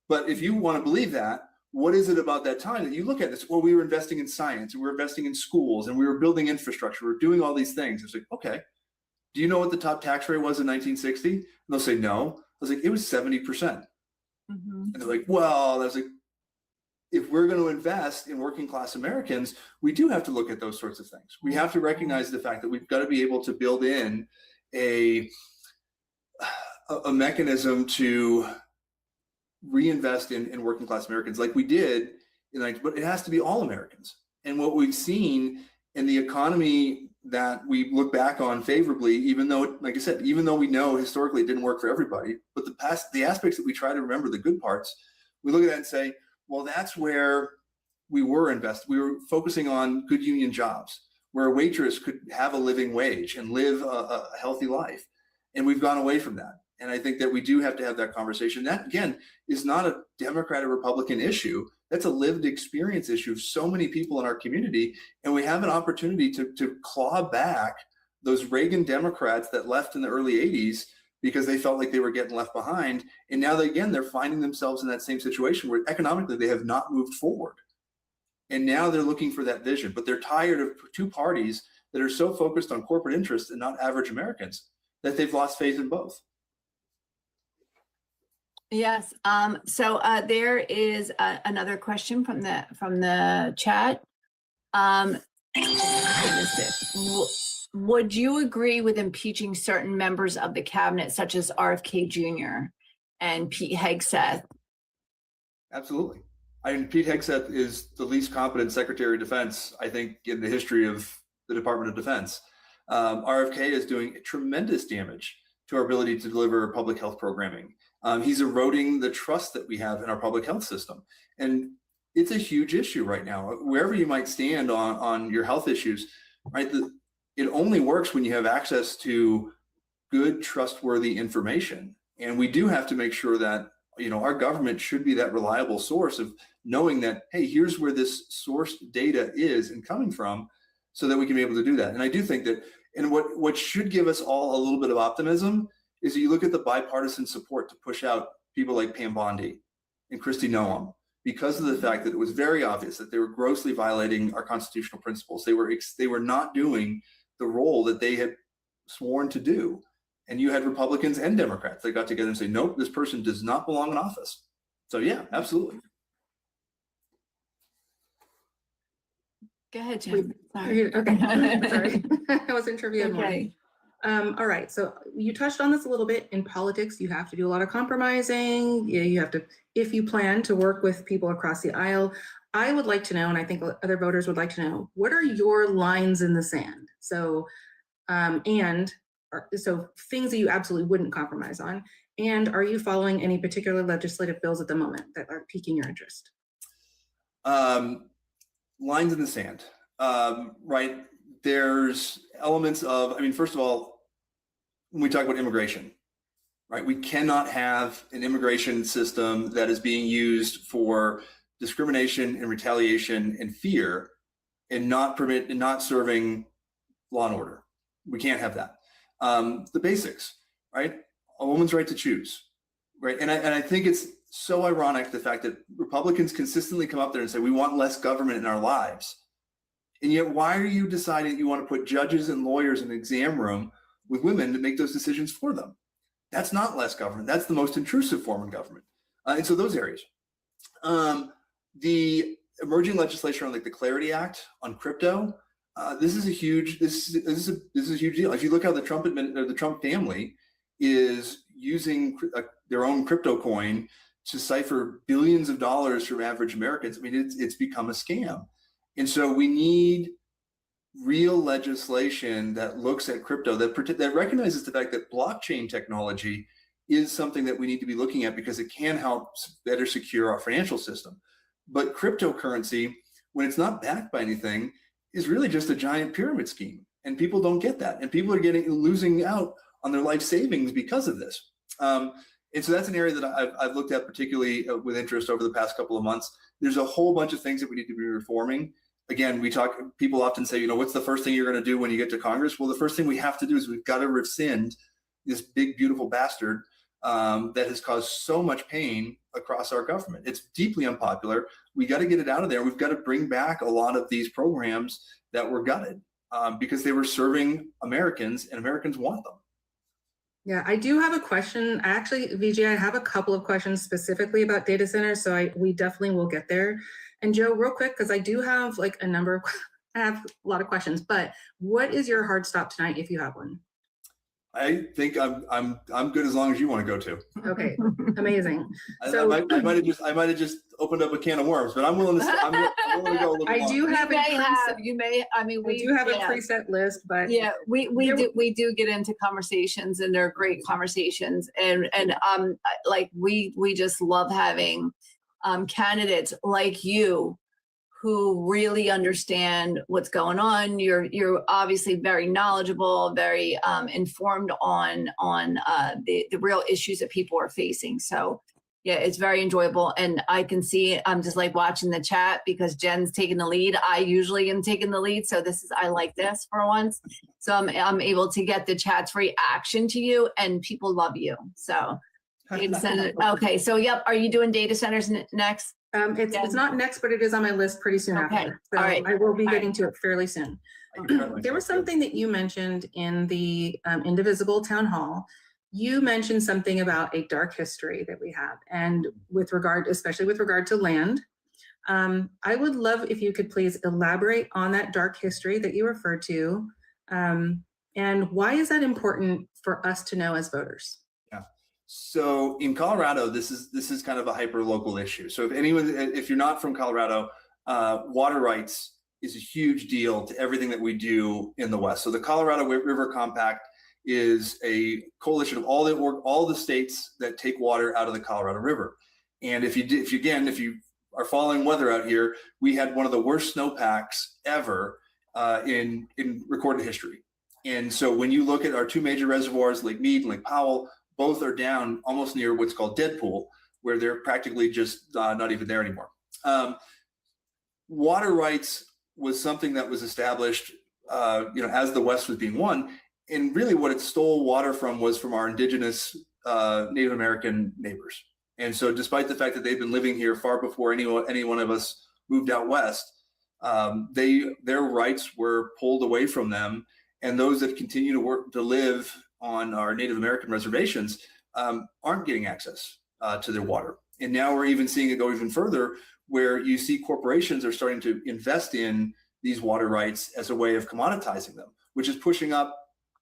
Speaker 4: But if you want to believe that, what is it about that time that you look at this? Well, we were investing in science and we were investing in schools and we were building infrastructure. We were doing all these things. It's like, okay, do you know what the top tax rate was in 1960? And they'll say, no. I was like, it was 70%. Mm-hmm. And they're like, well, I was like, if we're going to invest in working class Americans, we do have to look at those sorts of things. We have to recognize the fact that we've got to be able to build in a mechanism to reinvest in working class Americans like we did, but it has to be all Americans. And what we've seen in the economy that we look back on favorably, even though, like I said, even though we know historically it didn't work for everybody, but the aspects that we try to remember, the good parts, we look at that and say, well, that's where we were invested. We were focusing on good union jobs, where a waitress could have a living wage and live a healthy life. And we've gone away from that. And I think that we do have to have that conversation. That, again, is not a Democrat or Republican issue. That's a lived experience issue of so many people in our community. And we have an opportunity to claw back those Reagan Democrats that left in the early 80s because they felt like they were getting left behind. And now, they're finding themselves in that same situation where economically they have not moved forward. And now they're looking for that vision. But they're tired of two parties that are so focused on corporate interests and not average Americans that they've lost faith in both.
Speaker 1: Yes. So there is another question from the chat. Would you agree with impeaching certain members of the cabinet, such as RFK Jr. and Pete Hegseth? Absolutely.
Speaker 4: Pete Hegseth is the least competent Secretary of Defense, I think, in the history of the Department of Defense. RFK is doing tremendous damage to our ability to deliver public health programming. He's eroding the trust that we have in our public health system. And it's a huge issue right now. Wherever you might stand on your health issues, right? It only works when you have access to good, trustworthy information. And we do have to make sure that, our government should be that reliable source of knowing that, hey, here's where this source data is and coming from, so that we can be able to do that. And I do think that, and what should give us all a little bit of optimism is that you look at the bipartisan support to push out people like Pam Bondi and Kristi Noem, because of the fact that it was very obvious that they were grossly violating our constitutional principles. They were not doing the role that they had sworn to do. And you had Republicans and Democrats that got together and say, nope, this person does not belong in office. So yeah, absolutely.
Speaker 1: Go ahead, Jim.
Speaker 2: Sorry. Okay. Sorry. I was interviewing.
Speaker 1: Okay.
Speaker 2: All right. So you touched on this a little bit. In politics, you have to do a lot of compromising. You have to, if you plan to work with people across the aisle. I would like to know, and I think other voters would like to know, what are your lines in the sand? So, so things that you absolutely wouldn't compromise on. And are you following any particular legislative bills at the moment that are piquing your interest?
Speaker 4: Lines in the sand, right? there's elements of, I mean, first of all, when we talk about immigration, right, we cannot have an immigration system that is being used for discrimination and retaliation and fear and not serving law and order. We can't have that. The basics, right? A woman's right to choose, right? And I think it's so ironic, the fact that Republicans consistently come up there and say, we want less government in our lives. And yet, why are you deciding you want to put judges and lawyers in an exam room with women to make those decisions for them? That's not less government. That's the most intrusive form of government. And so those areas. The emerging legislation on like the Clarity Act on crypto, this is a huge deal. If you look how the Trump family is using their own crypto coin to cipher billions of dollars from average Americans, I mean, it's become a scam. And so we need real legislation that looks at crypto, that recognizes the fact that blockchain technology is something that we need to be looking at because it can help better secure our financial system. But cryptocurrency, when it's not backed by anything, is really just a giant pyramid scheme. And people don't get that. And people are losing out on their life savings because of this. And so that's an area that I've looked at particularly with interest over the past couple of months. There's a whole bunch of things that we need to be reforming. Again, people often say, what's the first thing you're going to do when you get to Congress? Well, the first thing we have to do is we've got to rescind this big, beautiful bastard that has caused so much pain across our government. It's deeply unpopular. We got to get it out of there. We've got to bring back a lot of these programs that were gutted because they were serving Americans and Americans want them.
Speaker 2: Yeah, I do have a question. Actually, VJ, I have a couple of questions specifically about data centers, so we definitely will get there. And Joe, real quick, because I do have like I have a lot of questions, but what is your hard stop tonight if you have one?
Speaker 4: I think I'm good as long as you want to go to.
Speaker 2: Okay, amazing.
Speaker 4: So I might have just opened up a can of worms, but I'm willing to. I'm willing to go a little.
Speaker 2: I do have
Speaker 1: we
Speaker 2: do have a preset list, but
Speaker 1: yeah, we do get into conversations, and they're great conversations, and like we just love having candidates like you who really understand what's going on. You're obviously very knowledgeable, very informed on the real issues that people are facing. So yeah, it's very enjoyable. And I can see, I'm just like watching the chat because Jen's taking the lead. I usually am taking the lead. So I like this for once. So I'm able to get the chat's reaction to you, and people love you. So data center. Okay. So yep. Are you doing data centers next?
Speaker 2: It's not next, but it is on my list pretty soon after. So
Speaker 1: all right.
Speaker 2: I will be getting to it fairly soon. There was something that you mentioned in the Indivisible Town Hall. You mentioned something about a dark history that we have, and especially with regard to land. I would love if you could please elaborate on that dark history that you referred to, and why is that important for us to know as voters?
Speaker 4: So in Colorado, this is kind of a hyper local issue. So if you're not from Colorado, water rights is a huge deal to everything that we do in the West. So the Colorado River Compact is a coalition of all the states that take water out of the Colorado River. And if you are following weather out here, we had one of the worst snowpacks ever in recorded history. And so when you look at our two major reservoirs, Lake Mead and Lake Powell, both are down almost near what's called dead pool, where they're practically just not even there anymore. Water rights was something that was established, as the West was being won, and really what it stole water from was from our indigenous Native American neighbors. And so, despite the fact that they've been living here far before any one of us moved out west, their rights were pulled away from them, and those that continue to live on our Native American reservations aren't getting access to their water. And now we're even seeing it go even further, where you see corporations are starting to invest in these water rights as a way of commoditizing them, which is pushing up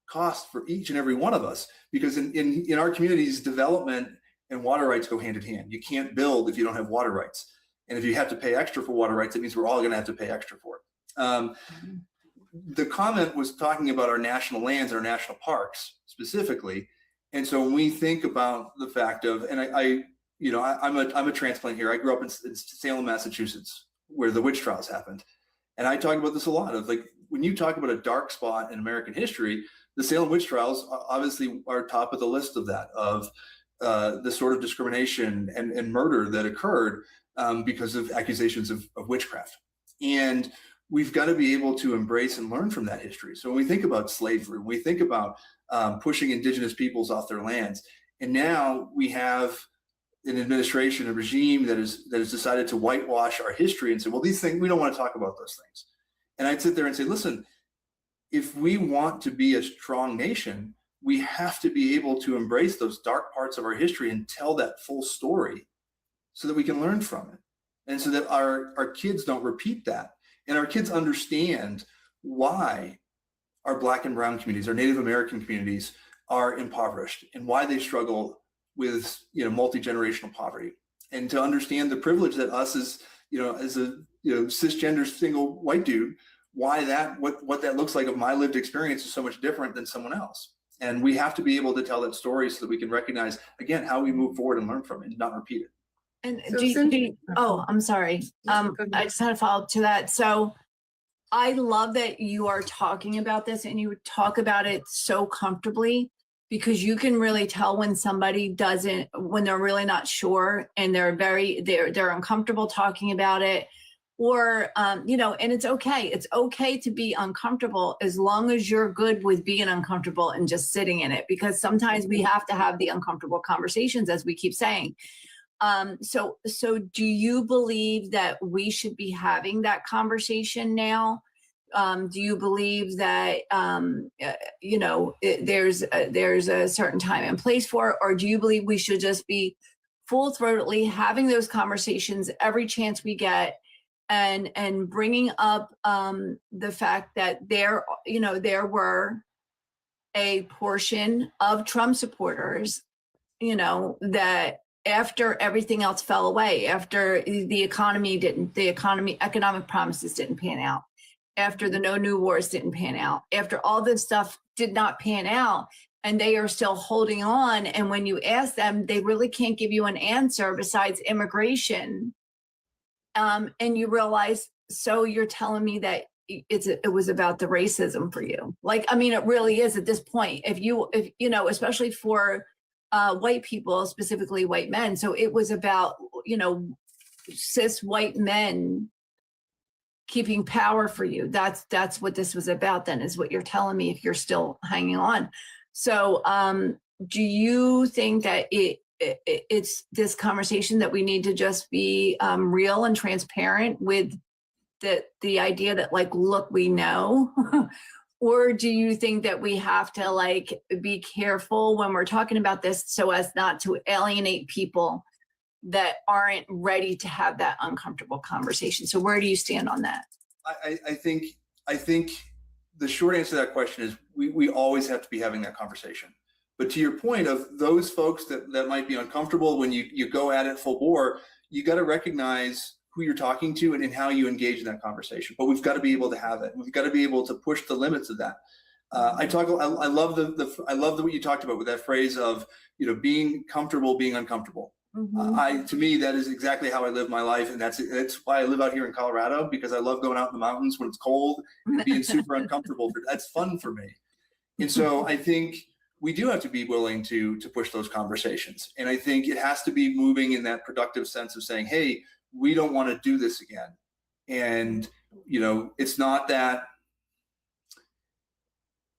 Speaker 4: costs for each and every one of us. Because in our communities, development and water rights go hand in hand. You can't build if you don't have water rights. And if you have to pay extra for water rights, it means we're all going to have to pay extra for it. The comment was talking about our national lands, our national parks specifically. And so when we think about the fact of, and I'm a transplant here. I grew up in Salem, Massachusetts, where the witch trials happened. And I talk about this a lot of like, when you talk about a dark spot in American history, the Salem witch trials obviously are top of the list of that, of the sort of discrimination and murder that occurred because of accusations of witchcraft. And we've got to be able to embrace and learn from that history. So when we think about slavery, when we think about pushing indigenous peoples off their lands, and now we have an administration, a regime that has decided to whitewash our history and say, well, these things, we don't want to talk about those things. And I'd sit there and say, listen, if we want to be a strong nation, we have to be able to embrace those dark parts of our history and tell that full story so that we can learn from it. And so that our kids don't repeat that. And our kids understand why our Black and brown communities, our Native American communities are impoverished and why they struggle with, multi-generational poverty, and to understand the privilege that us as a cisgender single white dude, why that, what that looks like of my lived experience is so much different than someone else. And we have to be able to tell that story so that we can recognize, again, how we move forward and learn from it and not repeat it.
Speaker 1: And
Speaker 2: So
Speaker 1: I'm sorry. I just had a follow up to that. So I love that you are talking about this and you talk about it so comfortably, because you can really tell when somebody when they're really not sure and they're uncomfortable talking about it, or, and it's okay. It's okay to be uncomfortable as long as you're good with being uncomfortable and just sitting in it, because sometimes we have to have the uncomfortable conversations, as we keep saying. So do you believe that we should be having that conversation now? Do you believe that, there's a certain time and place for it, or do you believe we should just be full-throatedly having those conversations every chance we get, and bringing up the fact that there were a portion of Trump supporters, that after everything else fell away, after the economic promises didn't pan out, after the no new wars didn't pan out, after all this stuff did not pan out, and they are still holding on. And when you ask them, they really can't give you an answer besides immigration. And you realize, so you're telling me that it was about the racism for you. It really is at this point. If especially for white people, specifically white men. So it was about, cis white men keeping power for you. That's what this was about then, is what you're telling me, if you're still hanging on. So do you think that it's this conversation that we need to just be real and transparent with the idea that, look, we know? Or do you think that we have to be careful when we're talking about this so as not to alienate people that aren't ready to have that uncomfortable conversation? So where do you stand on that?
Speaker 4: I think the short answer to that question is we always have to be having that conversation. But to your point of those folks that might be uncomfortable when you go at it full bore, you got to recognize who you're talking to and how you engage in that conversation. But we've got to be able to have it. We've got to be able to push the limits of that. I love what you talked about with that phrase of being comfortable being uncomfortable.
Speaker 1: Mm-hmm.
Speaker 4: To me, that is exactly how I live my life, and that's why I live out here in Colorado, because I love going out in the mountains when it's cold and being super uncomfortable. That's fun for me. And so I think we do have to be willing to push those conversations, and I think it has to be moving in that productive sense of saying, hey, we don't want to do this again. And it's not that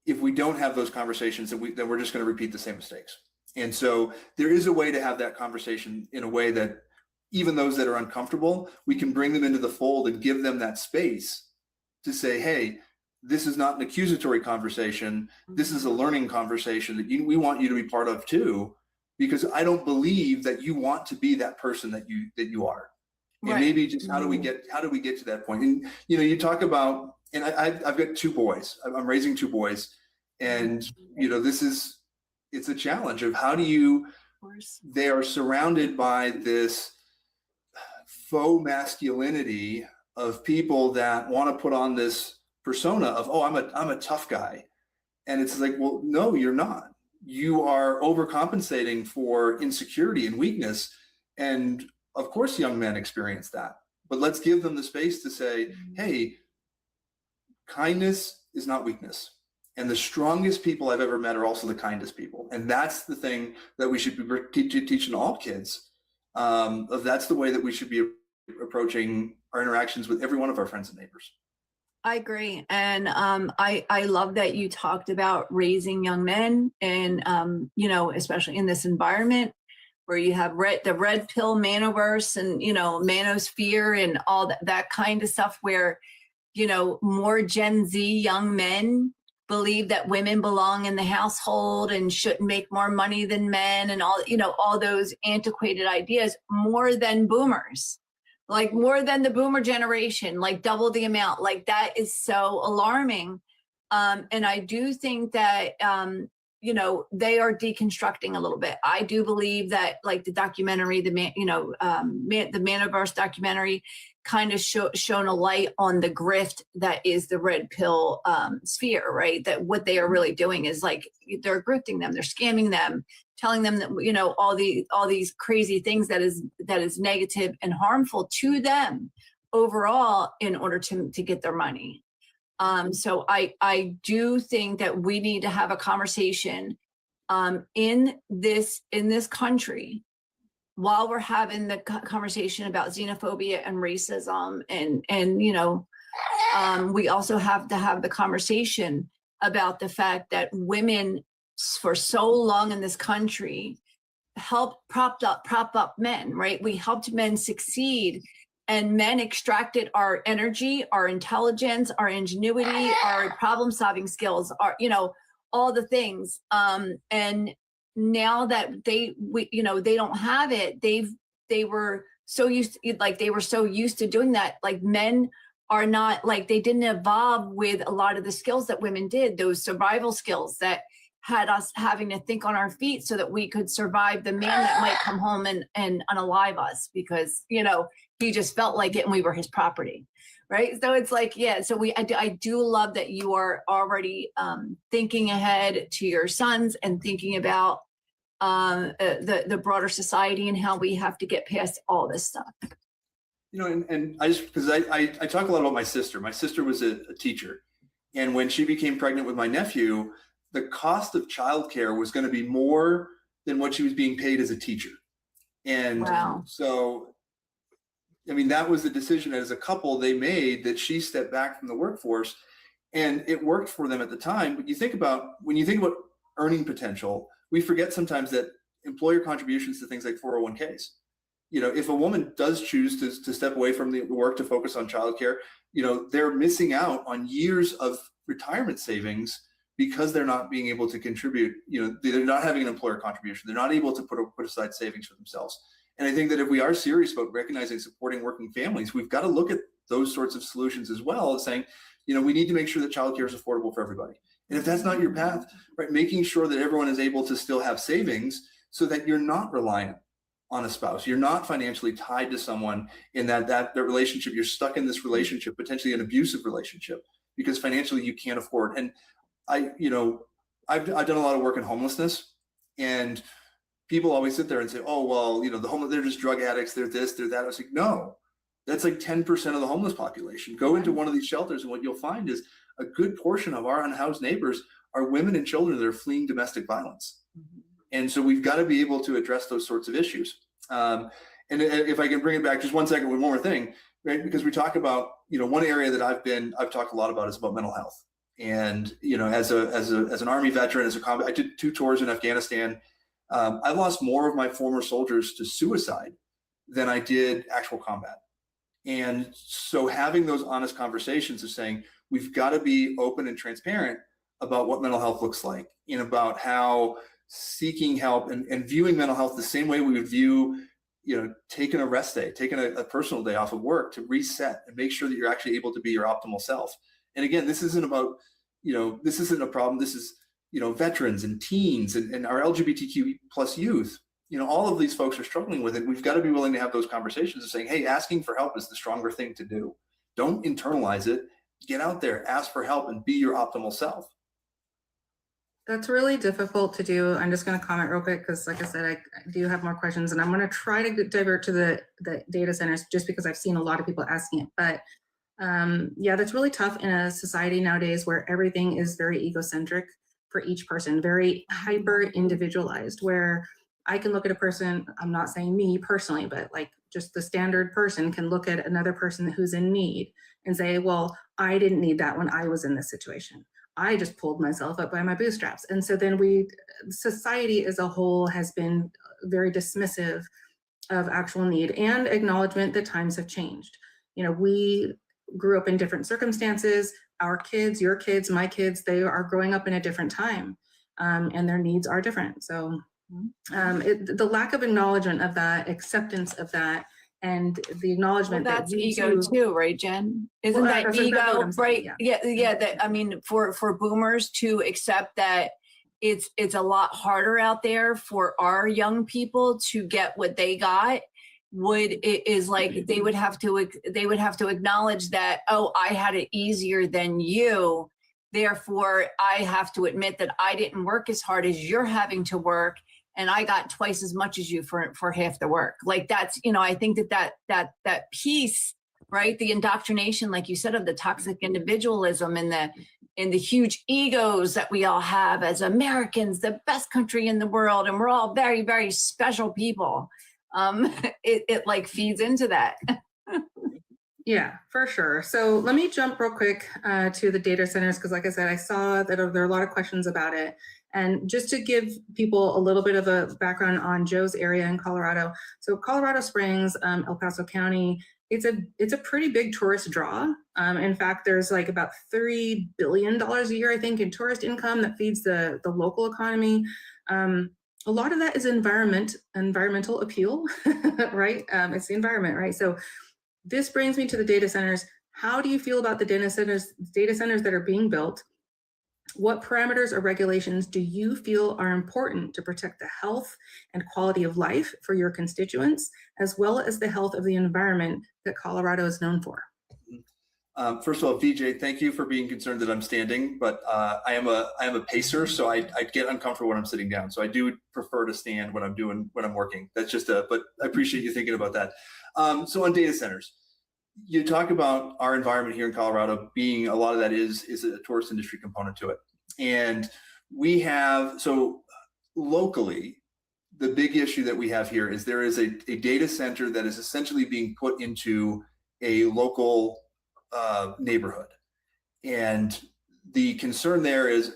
Speaker 4: if we don't have those conversations, then we're just going to repeat the same mistakes. And so there is a way to have that conversation in a way that even those that are uncomfortable, we can bring them into the fold and give them that space to say, hey, this is not an accusatory conversation. This is a learning conversation that we want you to be part of too, because I don't believe that you want to be that person that you are. And
Speaker 1: Right.
Speaker 4: Maybe just how do we get to that point? And you talk about, and I've got two boys. I'm raising two boys, and it's a challenge of how do you. They are surrounded by this faux masculinity of people that want to put on this persona of, oh, I'm a tough guy, and it's like, well, no, you're not. You are overcompensating for insecurity and weakness, and of course, young men experience that. But let's give them the space to say, hey, kindness is not weakness. And the strongest people I've ever met are also the kindest people. And that's the thing that we should be teaching all kids. That's the way that we should be approaching our interactions with every one of our friends and neighbors.
Speaker 1: I agree. And I love that you talked about raising young men and, you know, especially in this environment where you have the red pill manoverse and, you know, manosphere and all that kind of stuff where, you know, more Gen Z young men believe that women belong in the household and shouldn't make more money than men and all, you know, all those antiquated ideas more than boomers, like more than the boomer generation, like double the amount. Like that is so alarming. And I do think that, you know, they are deconstructing a little bit. I do believe that like the documentary, the Manoverse documentary kind of shone a light on the grift that is the red pill sphere, right? That what they are really doing is like, they're grifting them, they're scamming them, telling them that, you know, all these crazy things that is negative and harmful to them overall in order to get their money. So I do think that we need to have a conversation in this country while we're having the conversation about xenophobia and racism and you know, we also have to have the conversation about the fact that women for so long in this country helped prop up men, right? We helped men succeed. And men extracted our energy, our intelligence, our ingenuity, our problem-solving skills, our, you know, all the things. And now that they don't have it, they were so used to doing that. Like men are not, like, they didn't evolve with a lot of the skills that women did, those survival skills that had us having to think on our feet so that we could survive the man that might come home and unalive us because, you know, he just felt like it and we were his property, right? So it's like, yeah, so I do love that you are already thinking ahead to your sons and thinking about the broader society and how we have to get past all this stuff.
Speaker 4: You know, and I just, because I talk a lot about my sister. My sister was a teacher. And when she became pregnant with my nephew, the cost of childcare was going to be more than what she was being paid as a teacher. And wow. So, I mean, that was the decision as a couple they made, that she stepped back from the workforce, and it worked for them at the time. But when you think about earning potential, we forget sometimes that employer contributions to things like 401ks. You know, if a woman does choose to step away from the work to focus on childcare, you know, they're missing out on years of retirement savings because they're not being able to contribute. You know, they're not having an employer contribution. They're not able to put aside savings for themselves. And I think that if we are serious about recognizing supporting working families, we've got to look at those sorts of solutions as well as saying, you know, we need to make sure that childcare is affordable for everybody. And if that's not your path, right, making sure that everyone is able to still have savings so that you're not reliant on a spouse. You're not financially tied to someone in that relationship. You're stuck in this relationship, potentially an abusive relationship, because financially you can't afford. And I've done a lot of work in homelessness, and people always sit there and say, oh, well, you know, the homeless, they're just drug addicts, they're this, they're that. I was like, no, that's like 10% of the homeless population. Go into one of these shelters, and what you'll find is a good portion of our unhoused neighbors are women and children that are fleeing domestic violence. Mm-hmm. And so we've got to be able to address those sorts of issues. And if I can bring it back just 1 second with one more thing, right? Because we talk about, you know, one area that I've talked a lot about is about mental health. And, you know, as an Army veteran, I did 2 tours in Afghanistan. I lost more of my former soldiers to suicide than I did actual combat. And so having those honest conversations of saying, we've got to be open and transparent about what mental health looks like, and about how seeking help and viewing mental health the same way we would view, you know, taking a rest day, taking a personal day off of work to reset and make sure that you're actually able to be your optimal self. And again, this isn't about, you know, this isn't a problem. This is, you know, veterans and teens and our LGBTQ plus youth. You know, all of these folks are struggling with it. We've got to be willing to have those conversations of saying, hey, asking for help is the stronger thing to do. Don't internalize it. Get out there, ask for help, and be your optimal self.
Speaker 2: That's really difficult to do. I'm just going to comment real quick because, like I said, I do have more questions, and I'm going to try to divert to the data centers just because I've seen a lot of people asking it. But Yeah, that's really tough in a society nowadays where everything is very egocentric for each person, very hyper individualized, where I can look at a person, I'm not saying me personally, but like just the standard person can look at another person who's in need and say, well, I didn't need that when I was in this situation. I just pulled myself up by my bootstraps. And so then society as a whole has been very dismissive of actual need and acknowledgement that times have changed. You know, we grew up in different circumstances. Our kids, your kids, my kids, they are growing up in a different time, and their needs are different. So the lack of acknowledgement of that, acceptance of that, and the acknowledgement
Speaker 1: that's ego too, right, Jen? Isn't that ego, right? Yeah. That, I mean, for boomers to accept that it's a lot harder out there for our young people to get what they got. Is like they would have to acknowledge that, oh, I had it easier than you, therefore I have to admit that I didn't work as hard as you're having to work, and I got twice as much as you for half the work. Like that's, you know, I think that piece, right? The indoctrination, like you said, of the toxic individualism and the huge egos that we all have as Americans, the best country in the world, and we're all very, very special people. It like feeds into that.
Speaker 2: Yeah, for sure. So let me jump real quick to the data centers, because like I said, I saw that there are a lot of questions about it. And just to give people a little bit of a background on Joe's area in Colorado. So Colorado Springs, El Paso County, it's a pretty big tourist draw. In fact, there's like about $3 billion a year, I think, in tourist income that feeds the local economy. A lot of that is environmental appeal, right? It's the environment, right? So this brings me to the data centers. How do you feel about the data centers that are being built? What parameters or regulations do you feel are important to protect the health and quality of life for your constituents, as well as the health of the environment that Colorado is known for?
Speaker 4: First of all, VJ, thank you for being concerned that I'm standing, but I am a pacer, so I get uncomfortable when I'm sitting down. So I do prefer to stand when I'm working. That's just but I appreciate you thinking about that. So on data centers, you talk about our environment here in Colorado being, a lot of that is a tourist industry component to it. And we have, so locally, the big issue that we have here is there is a data center that is essentially being put into a local neighborhood. And the concern there is,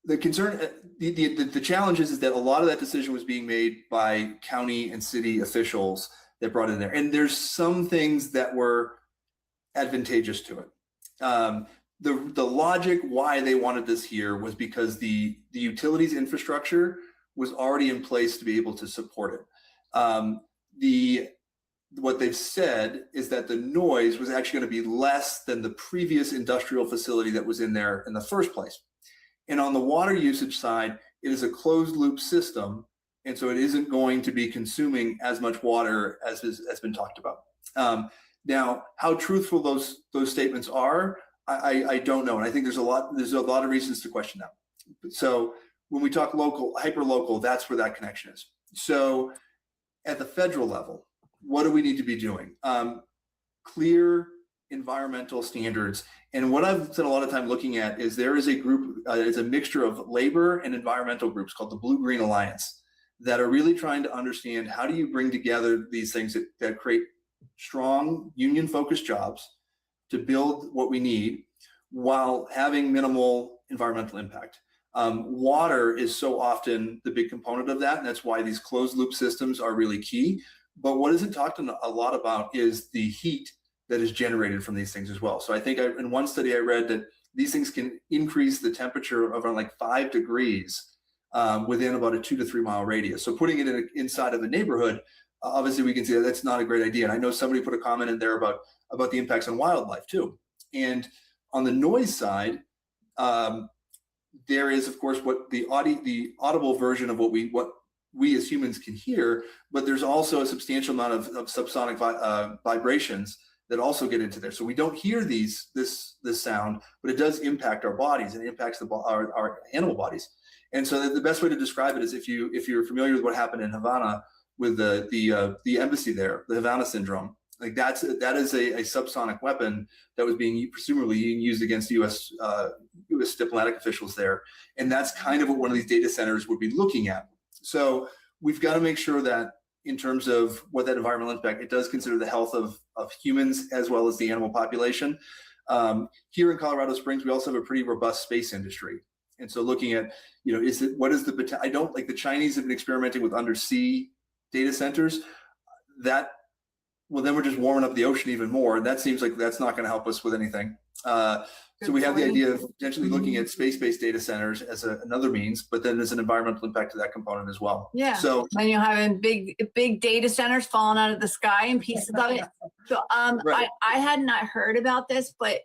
Speaker 4: the challenge is that a lot of that decision was being made by county and city officials that brought in there. And there's some things that were advantageous to it. The logic why they wanted this here was because the utilities infrastructure was already in place to be able to support it. What they've said is that the noise was actually going to be less than the previous industrial facility that was in there in the first place. And on the water usage side, it is a closed loop system. And so it isn't going to be consuming as much water as has been talked about. Now, how truthful those statements are, I don't know. And I think there's a lot of reasons to question that. So when we talk local, hyper local, that's where that connection is. So at the federal level, what do we need to be doing? Clear environmental standards. And what I've spent a lot of time looking at is there is a group, it's a mixture of labor and environmental groups called the Blue-Green Alliance that are really trying to understand how do you bring together these things that create strong union-focused jobs to build what we need while having minimal environmental impact. Water is so often the big component of that, and that's why these closed loop systems are really key. But what isn't talked a lot about is the heat that is generated from these things as well. So I think in one study I read that these things can increase the temperature of around like 5 degrees within about a 2 to 3 mile radius. So putting it inside of a neighborhood, obviously we can see that that's not a great idea. And I know somebody put a comment in there about the impacts on wildlife too. And on the noise side, there is of course what the audible version of what we as humans can hear, but there's also a substantial amount of subsonic vibrations that also get into there. So we don't hear this sound, but it does impact our bodies and it impacts our animal bodies. And so the best way to describe it is if you're familiar with what happened in Havana with the embassy there, the Havana syndrome, Like that is a subsonic weapon that was being presumably used against U.S. Diplomatic officials there, and that's kind of what one of these data centers would be looking at. So we've got to make sure that in terms of what that environmental impact, it does consider the health of humans as well as the animal population. Here in Colorado Springs, we also have a pretty robust space industry, and so looking at what is the potential? I don't like the Chinese have been experimenting with undersea data centers. Well, then we're just warming up the ocean even more. And that seems like that's not going to help us with anything. So we have the idea of potentially looking at space-based data centers as another means, but then there's an environmental impact to that component as well.
Speaker 1: Yeah.
Speaker 4: So
Speaker 1: when you're having big data centers falling out of the sky and pieces of it. So
Speaker 4: Right.
Speaker 1: I had not heard about this, but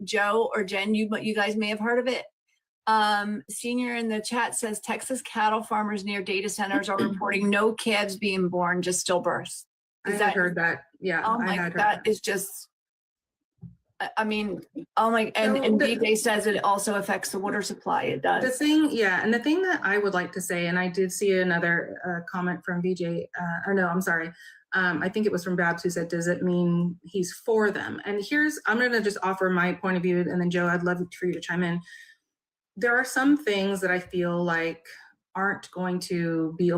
Speaker 1: Joe or Jen, you guys may have heard of it. Senior in the chat says Texas cattle farmers near data centers are reporting no calves being born, just stillbirths.
Speaker 2: I had heard that. Yeah.
Speaker 1: Oh
Speaker 2: I
Speaker 1: my,
Speaker 2: had heard
Speaker 1: that is just, I mean, oh my, and BJ says it also affects the water supply. It does.
Speaker 2: The thing, yeah, and the thing that I would like to say, and I did see another comment from BJ, or no, I'm sorry. I think it was from Babs who said, does it mean he's for them? And I'm going to just offer my point of view, and then Joe, I'd love for you to chime in. There are some things that I feel like aren't going to be,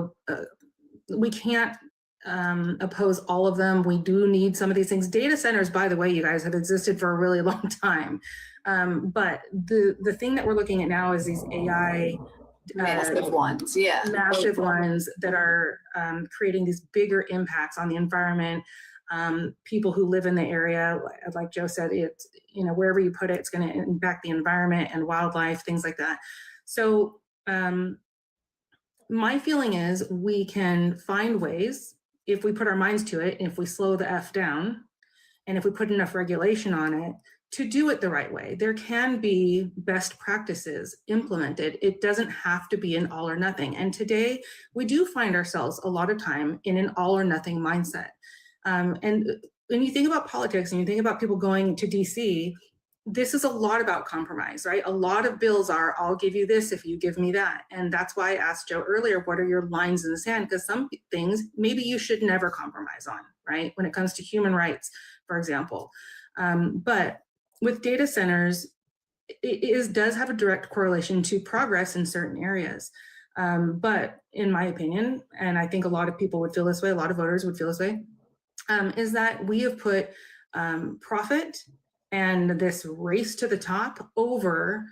Speaker 2: we can't oppose all of them. We do need some of these things. Data centers, by the way, you guys, have existed for a really long time. But the thing that we're looking at now is these AI
Speaker 1: Massive ones, yeah.
Speaker 2: massive ones that are creating these bigger impacts on the environment. People who live in the area, like Joe said, it's, wherever you put it, it's going to impact the environment and wildlife, things like that. So my feeling is we can find ways, if we put our minds to it, if we slow the F down, and if we put enough regulation on it, to do it the right way. There can be best practices implemented. It doesn't have to be an all or nothing. And today we do find ourselves a lot of time in an all or nothing mindset. And when you think about politics and you think about people going to DC, this is a lot about compromise, right? A lot of bills are, I'll give you this if you give me that. And that's why I asked Joe earlier, what are your lines in the sand? Because some things maybe you should never compromise on, right? When it comes to human rights, for example. But with data centers, it does have a direct correlation to progress in certain areas. But in my opinion, and I think a lot of people would feel this way, a lot of voters would feel this way, is that we have put profit and this race to the top over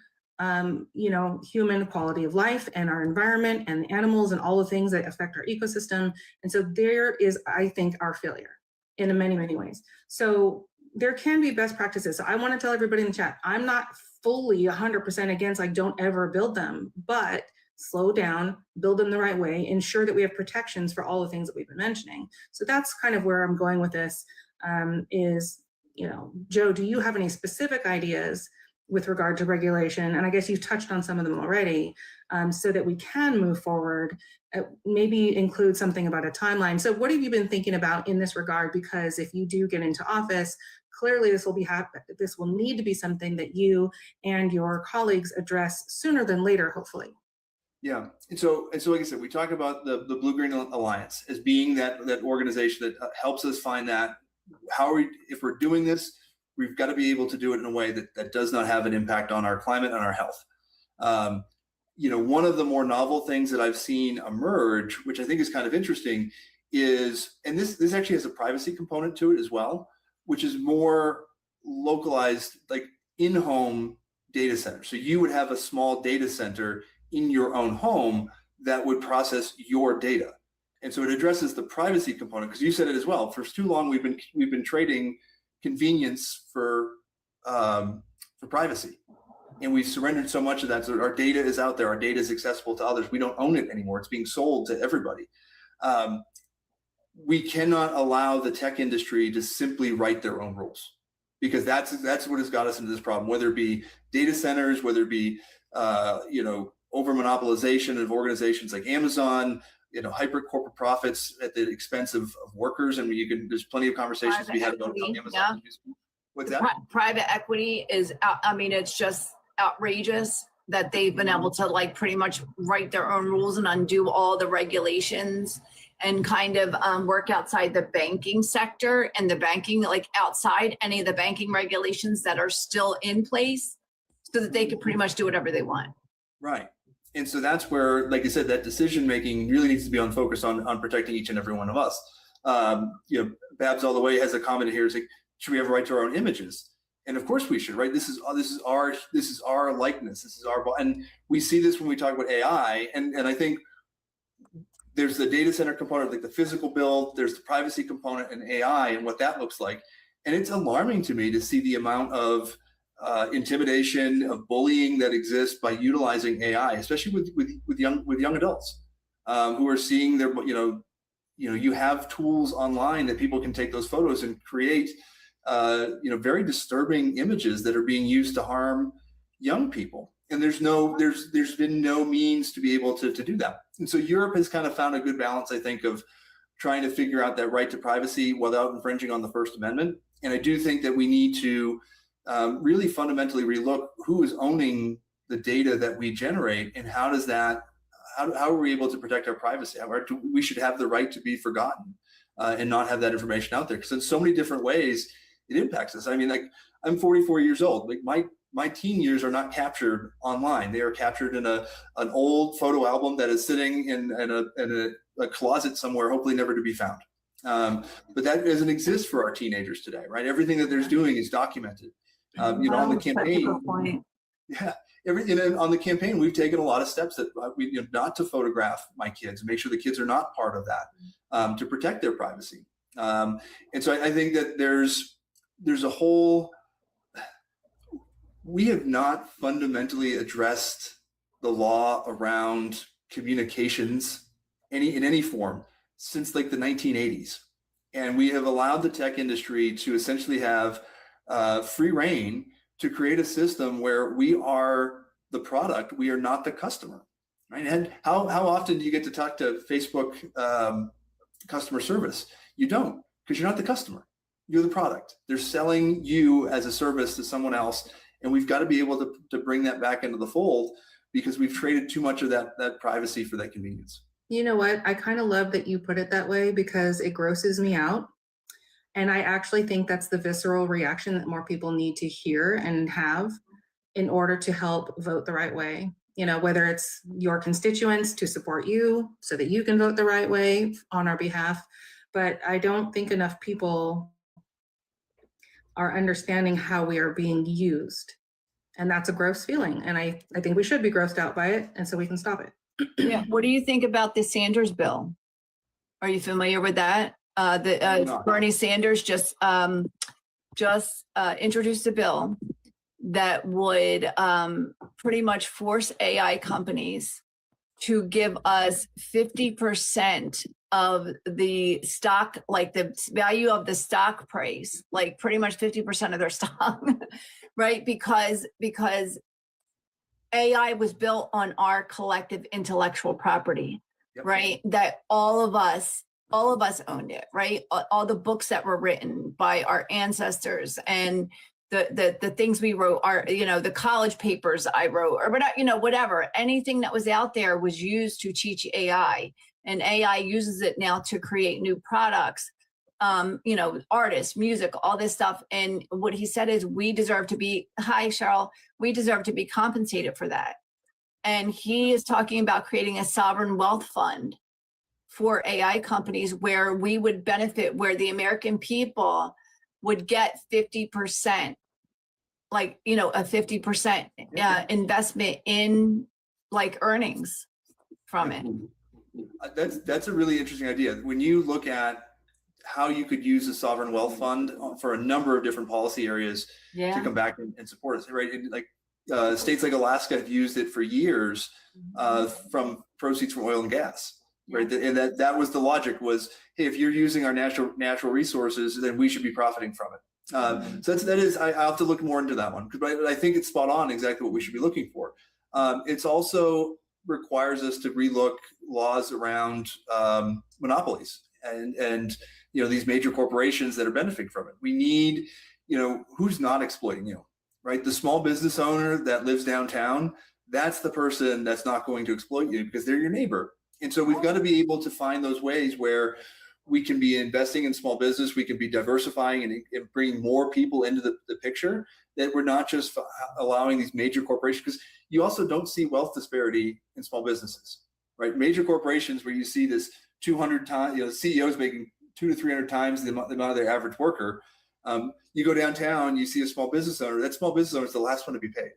Speaker 2: human quality of life and our environment and animals and all the things that affect our ecosystem. And so there is, I think, our failure in many, many ways. So there can be best practices. So I want to tell everybody in the chat, I'm not fully 100% against, like, don't ever build them, but slow down, build them the right way, ensure that we have protections for all the things that we've been mentioning. So that's kind of where I'm going with this, Joe, do you have any specific ideas with regard to regulation? And I guess you've touched on some of them already, so that we can move forward, maybe include something about a timeline. So what have you been thinking about in this regard? Because if you do get into office, clearly this will need to be something that you and your colleagues address sooner than later, hopefully.
Speaker 4: Yeah, and so like I said, we talk about the Blue-Green Alliance as being that organization that helps us find that. If we're doing this, we've got to be able to do it in a way that does not have an impact on our climate and our health. One of the more novel things that I've seen emerge, which I think is kind of interesting, is, and this actually has a privacy component to it as well, which is more localized, like in-home data center. So you would have a small data center in your own home that would process your data. And so it addresses the privacy component, because you said it as well. For too long, we've been trading convenience for privacy, and we've surrendered so much of that. So our data is out there. Our data is accessible to others. We don't own it anymore. It's being sold to everybody. We cannot allow the tech industry to simply write their own rules, because that's what has got us into this problem. Whether it be data centers, whether it be over monopolization of organizations like Amazon, hyper corporate profits at the expense of workers. And there's plenty of conversations to be had about Amazon.
Speaker 1: Yeah.
Speaker 4: What's that?
Speaker 1: Private equity is, it's just outrageous that they've been able to, like, pretty much write their own rules and undo all the regulations. and kind of work outside the banking sector and the banking, like outside any of the banking regulations that are still in place, so that they could pretty much do whatever they want.
Speaker 4: Right. And so that's where, like I said, that decision making really needs to be on focus on protecting each and every one of us. Babs All the Way has a comment here, like, should we have a right to our own images? And of course we should, right? This is our likeness. This is our, and we see this when we talk about AI. And I think there's the data center component, like the physical build, there's the privacy component and AI and what that looks like. And it's alarming to me to see the amount of intimidation, of bullying that exists by utilizing AI, especially with young adults who are seeing their, you have tools online that people can take those photos and create, very disturbing images that are being used to harm young people. And there's been no means to be able to do that. And so Europe has kind of found a good balance, I think, of trying to figure out that right to privacy without infringing on the First Amendment. And I do think that we need to really fundamentally relook who is owning the data that we generate, and how are we able to protect our privacy? We should have the right to be forgotten and not have that information out there, because in so many different ways it impacts us. I mean, like, I'm 44 years old. Like my teen years are not captured online. They are captured in an old photo album that is sitting in a closet somewhere, hopefully never to be found. But that doesn't exist for our teenagers today, right? Everything that they're doing is documented. On the campaign, on the campaign, we've taken a lot of steps that not to photograph my kids, make sure the kids are not part of that, to protect their privacy. And so I think that there's a whole, we have not fundamentally addressed the law around communications in any form since like the 1980s. And we have allowed the tech industry to essentially have free reign to create a system where we are the product, we are not the customer, right? And how often do you get to talk to Facebook customer service? You don't, because you're not the customer, you're the product. They're selling you as a service to someone else, and we've got to be able to bring that back into the fold, because we've traded too much of that privacy for that convenience.
Speaker 2: You know what? I kind of love that you put it that way, because it grosses me out. And I actually think that's the visceral reaction that more people need to hear and have in order to help vote the right way. Whether it's your constituents to support you so that you can vote the right way on our behalf. But I don't think enough people are understanding how we are being used. And that's a gross feeling. And I think we should be grossed out by it, and so we can stop it.
Speaker 1: Yeah. What do you think about the Sanders bill? Are you familiar with that? Bernie Sanders just introduced a bill that would pretty much force AI companies to give us 50% of the stock, like the value of the stock price, like pretty much 50% of their stock, right? Because AI was built on our collective intellectual property, yep. Right? That all of us owned it, right? All the books that were written by our ancestors, and the things we wrote, the college papers I wrote, or whatever, anything that was out there was used to teach AI, and AI uses it now to create new products, artists, music, all this stuff. And what he said is, we deserve to be compensated for that. And he is talking about creating a sovereign wealth fund for AI companies, where we would benefit, where the American people would get 50%, a 50% investment in earnings from it.
Speaker 4: That's a really interesting idea. When you look at how you could use a sovereign wealth fund for a number of different policy areas to come back and support us, right? And states like Alaska have used it for years from proceeds from oil and gas. Right, and that was the logic was, hey, if you're using our natural resources, then we should be profiting from it. So that is, I have to look more into that one, because I think it's spot on exactly what we should be looking for. It's also requires us to relook laws around monopolies and these major corporations that are benefiting from it. We need, who's not exploiting you, right? The small business owner that lives downtown, that's the person that's not going to exploit you, because they're your neighbor. And so we've got to be able to find those ways where we can be investing in small business, we can be diversifying and bringing more people into the picture, that we're not just allowing these major corporations, because you also don't see wealth disparity in small businesses, right? Major corporations where you see this 200 times, CEOs making 200 to 300 times the amount of their average worker. You go downtown, you see a small business owner. That small business owner is the last one to be paid,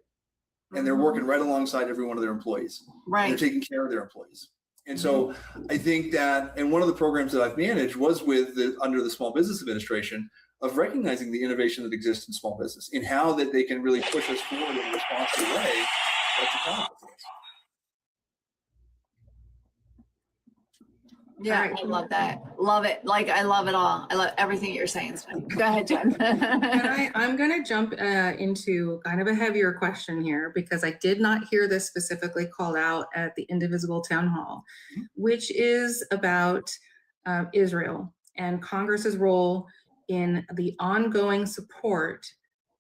Speaker 4: and they're working right alongside every one of their employees.
Speaker 1: Right.
Speaker 4: And they're taking care of their employees. And so I think that, and one of the programs that I've managed was under the Small Business Administration, of recognizing the innovation that exists in small business and how that they can really push us forward in a responsible way that's accountable for us.
Speaker 1: Yeah,
Speaker 2: All right.
Speaker 1: I love that. Love it. Like, I love it all. I love everything you're saying. Go ahead, Jen.
Speaker 2: I'm going to jump into kind of a heavier question here, because I did not hear this specifically called out at the Indivisible Town Hall, which is about Israel and Congress's role in the ongoing support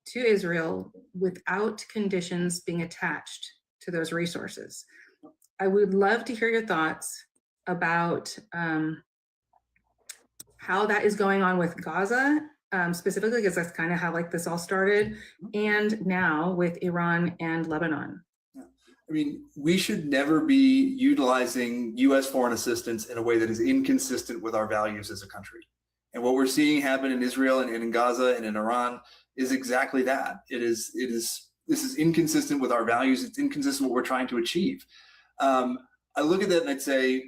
Speaker 2: to Israel without conditions being attached to those resources. I would love to hear your thoughts about how that is going on with Gaza, specifically, because that's kind of how like this all started, and now with Iran and Lebanon.
Speaker 4: I mean, we should never be utilizing U.S. foreign assistance in a way that is inconsistent with our values as a country. And what we're seeing happen in Israel and in Gaza and in Iran is exactly that. This is inconsistent with our values. It's inconsistent with what we're trying to achieve. I look at that and I'd say,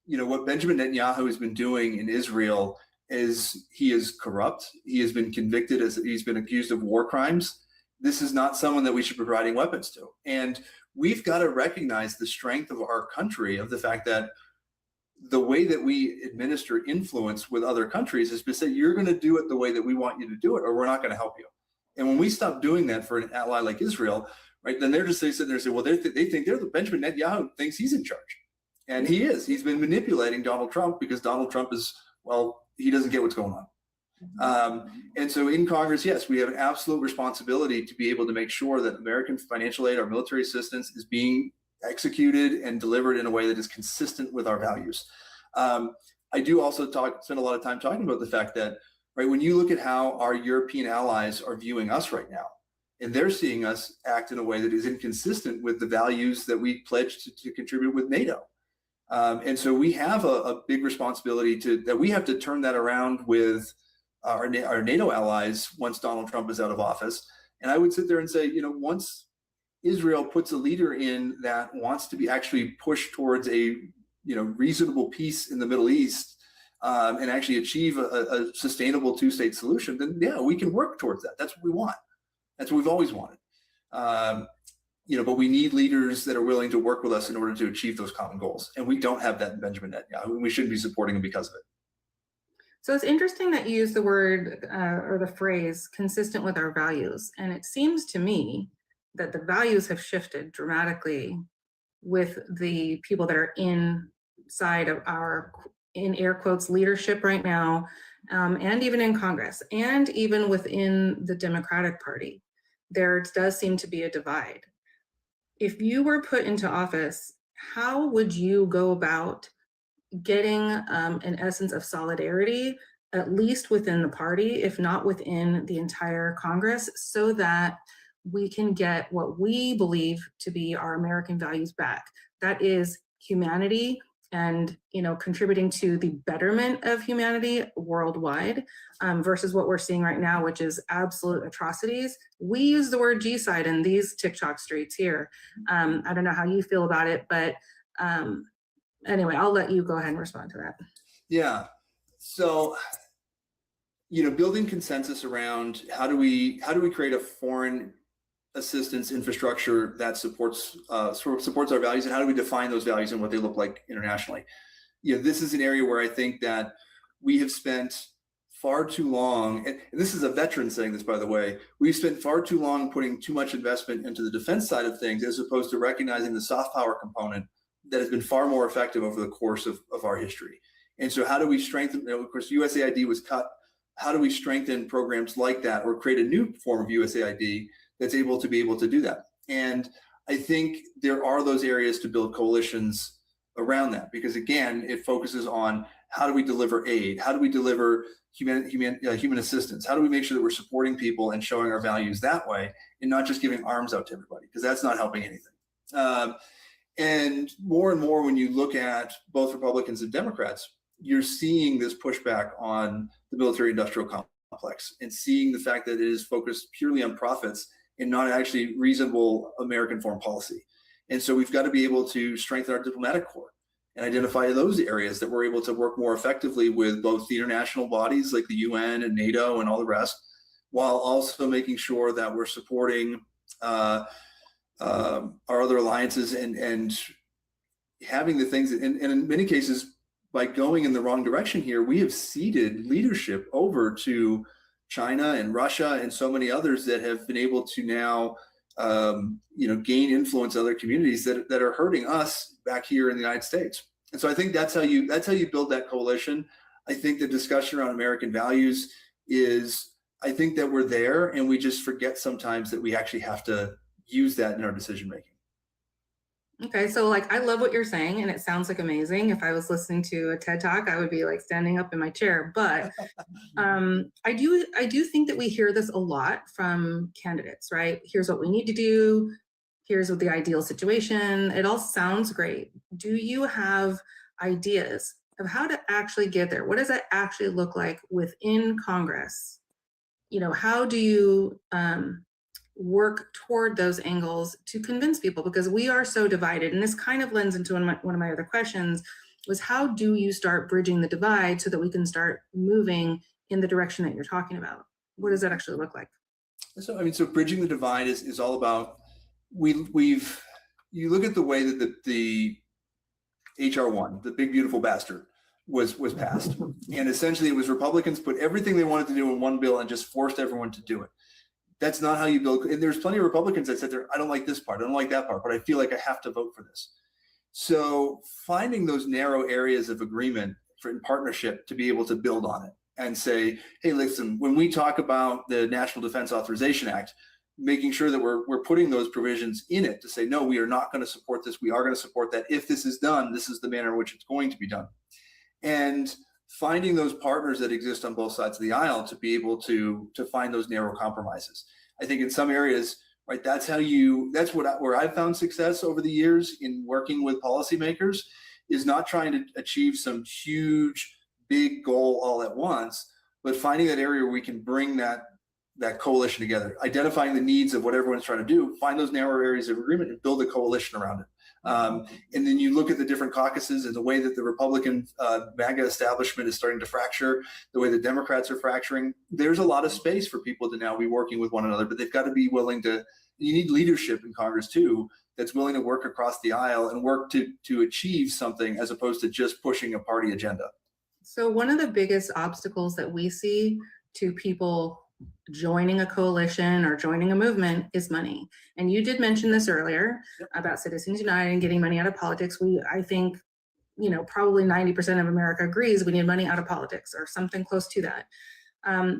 Speaker 4: what Benjamin Netanyahu has been doing in Israel is he is corrupt. He has been convicted, he's been accused of war crimes. This is not someone that we should be providing weapons to. And we've got to recognize the strength of our country, of the fact that the way that we administer influence with other countries is to say, you're going to do it the way that we want you to do it, or we're not going to help you. And when we stop doing that for an ally like Israel, right, then they're just sitting there and say, well, they think they're the Benjamin Netanyahu thinks he's in charge. And he is. He's been manipulating Donald Trump because Donald Trump is, well, he doesn't get what's going on. And so in Congress, yes, we have an absolute responsibility to be able to make sure that American financial aid, our military assistance, is being executed and delivered in a way that is consistent with our values. I do also spend a lot of time talking about the fact that, right, when you look at how our European allies are viewing us right now, and they're seeing us act in a way that is inconsistent with the values that we pledged to contribute with NATO. And so we have a big responsibility that we have to turn that around with our NATO allies once Donald Trump is out of office. And I would sit there and say, once Israel puts a leader in that wants to be actually pushed towards a reasonable peace in the Middle East, and actually achieve a sustainable two-state solution, then yeah, we can work towards that. That's what we want. That's what we've always wanted. But we need leaders that are willing to work with us in order to achieve those common goals. And we don't have that in Benjamin Netanyahu, and we shouldn't be supporting him because of it.
Speaker 2: So it's interesting that you use the word or the phrase consistent with our values. And it seems to me that the values have shifted dramatically with the people that are inside of our, in air quotes, leadership right now, and even in Congress, and even within the Democratic Party. There does seem to be a divide. If you were put into office, how would you go about getting an essence of solidarity, at least within the party, if not within the entire Congress, so that we can get what we believe to be our American values back? That is humanity and contributing to the betterment of humanity worldwide, versus what we're seeing right now, which is absolute atrocities. We use the word G-side in these TikTok streets here. I don't know how you feel about it, but anyway, I'll let you go ahead and respond to that.
Speaker 4: Yeah. So, building consensus around how do we create a foreign assistance infrastructure that supports our values, and how do we define those values and what they look like internationally? This is an area where I think that we have spent far too long, and this is a veteran saying this, by the way, we've spent far too long putting too much investment into the defense side of things, as opposed to recognizing the soft power component that has been far more effective over the course of our history. And so how do we strengthen, of course, USAID was cut. How do we strengthen programs like that, or create a new form of USAID that's able to do that? And I think there are those areas to build coalitions around that, because again, it focuses on how do we deliver aid, how do we deliver human assistance, how do we make sure that we're supporting people and showing our values that way, and not just giving arms out to everybody, because that's not helping anything. And more when you look at both Republicans and Democrats, you're seeing this pushback on the military-industrial complex and seeing the fact that it is focused purely on profits and not actually reasonable American foreign policy. And so we've got to be able to strengthen our diplomatic corps and identify those areas that we're able to work more effectively with both the international bodies like the UN and NATO and all the rest, while also making sure that we're supporting our other alliances and having the things that, and in many cases, by going in the wrong direction here, we have ceded leadership over to China and Russia and so many others that have been able to now gain influence in other communities that are hurting us back here in the United States. And so I think that's how you build that coalition. I think the discussion around American values is, I think that we're there and we just forget sometimes that we actually have to use that in our decision making.
Speaker 2: Okay, so like I love what you're saying and it sounds like amazing. If I was listening to a TED Talk, I would be like standing up in my chair. But I do think that we hear this a lot from candidates, right? Here's what we need to do. Here's what the ideal situation. It all sounds great. Do you have ideas of how to actually get there? What does that actually look like within Congress? How do you work toward those angles to convince people, because we are so divided? And this kind of lends into one of my other questions, was how do you start bridging the divide so that we can start moving in the direction that you're talking about? What does that actually look like?
Speaker 4: So bridging the divide is all about, you look at the way that the HR1, the big beautiful bastard, was passed, and essentially it was Republicans put everything they wanted to do in one bill and just forced everyone to do it. That's not how you build. And there's plenty of Republicans that said, I don't like this part, I don't like that part, but I feel like I have to vote for this. So finding those narrow areas of agreement in partnership to be able to build on it and say, hey, listen, when we talk about the National Defense Authorization Act, making sure that we're putting those provisions in it to say, no, we are not going to support this. We are going to support that. If this is done, this is the manner in which it's going to be done. And finding those partners that exist on both sides of the aisle to be able to find those narrow compromises. I think in some areas, right, where I've found success over the years in working with policymakers, is not trying to achieve some huge, big goal all at once, but finding that area where we can bring that coalition together, identifying the needs of what everyone's trying to do, find those narrow areas of agreement and build a coalition around it. And then you look at the different caucuses and the way that the Republican MAGA establishment is starting to fracture, the way the Democrats are fracturing. There's a lot of space for people to now be working with one another, but they've got to be willing to, you need leadership in Congress too, that's willing to work across the aisle and work to achieve something as opposed to just pushing a party agenda. So
Speaker 2: one of the biggest obstacles that we see to people joining a coalition or joining a movement is money. And you did mention this earlier about Citizens United and getting money out of politics. I think, probably 90% of America agrees we need money out of politics or something close to that.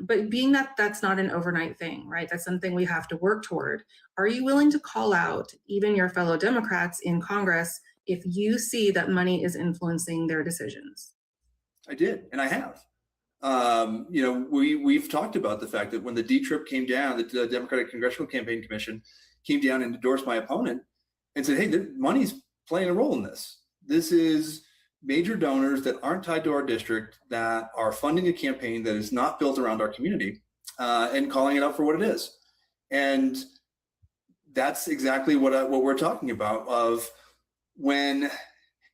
Speaker 2: But being that that's not an overnight thing, right? That's something we have to work toward. Are you willing to call out even your fellow Democrats in Congress if you see that money is influencing their decisions?
Speaker 4: I did, and I have. We've talked about the fact that when the D-Trip came down, the Democratic Congressional Campaign Commission came down and endorsed my opponent and said, hey, the money's playing a role in this. This is major donors that aren't tied to our district that are funding a campaign that is not built around our community and calling it out for what it is. And that's exactly what we're talking about of when,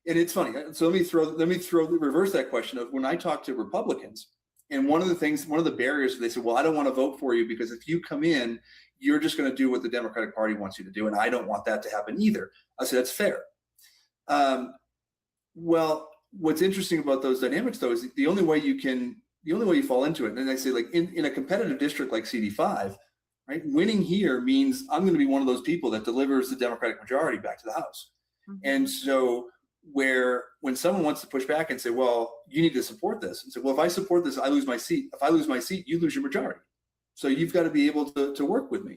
Speaker 4: and it's funny. So let me reverse that question of when I talk to Republicans. And one of the barriers, they say, well, I don't want to vote for you because if you come in, you're just going to do what the Democratic Party wants you to do. And I don't want that to happen either. I said, that's fair. Well, what's interesting about those dynamics though, is the only way you fall into it. And I say like in a competitive district like CD-5, right? Winning here means I'm going to be one of those people that delivers the Democratic majority back to the House. Mm-hmm. And so when someone wants to push back and say, well, you need to support this, and say, well, if I support this, I lose my seat. If I lose my seat, you lose your majority. So you've got to be able to work with me.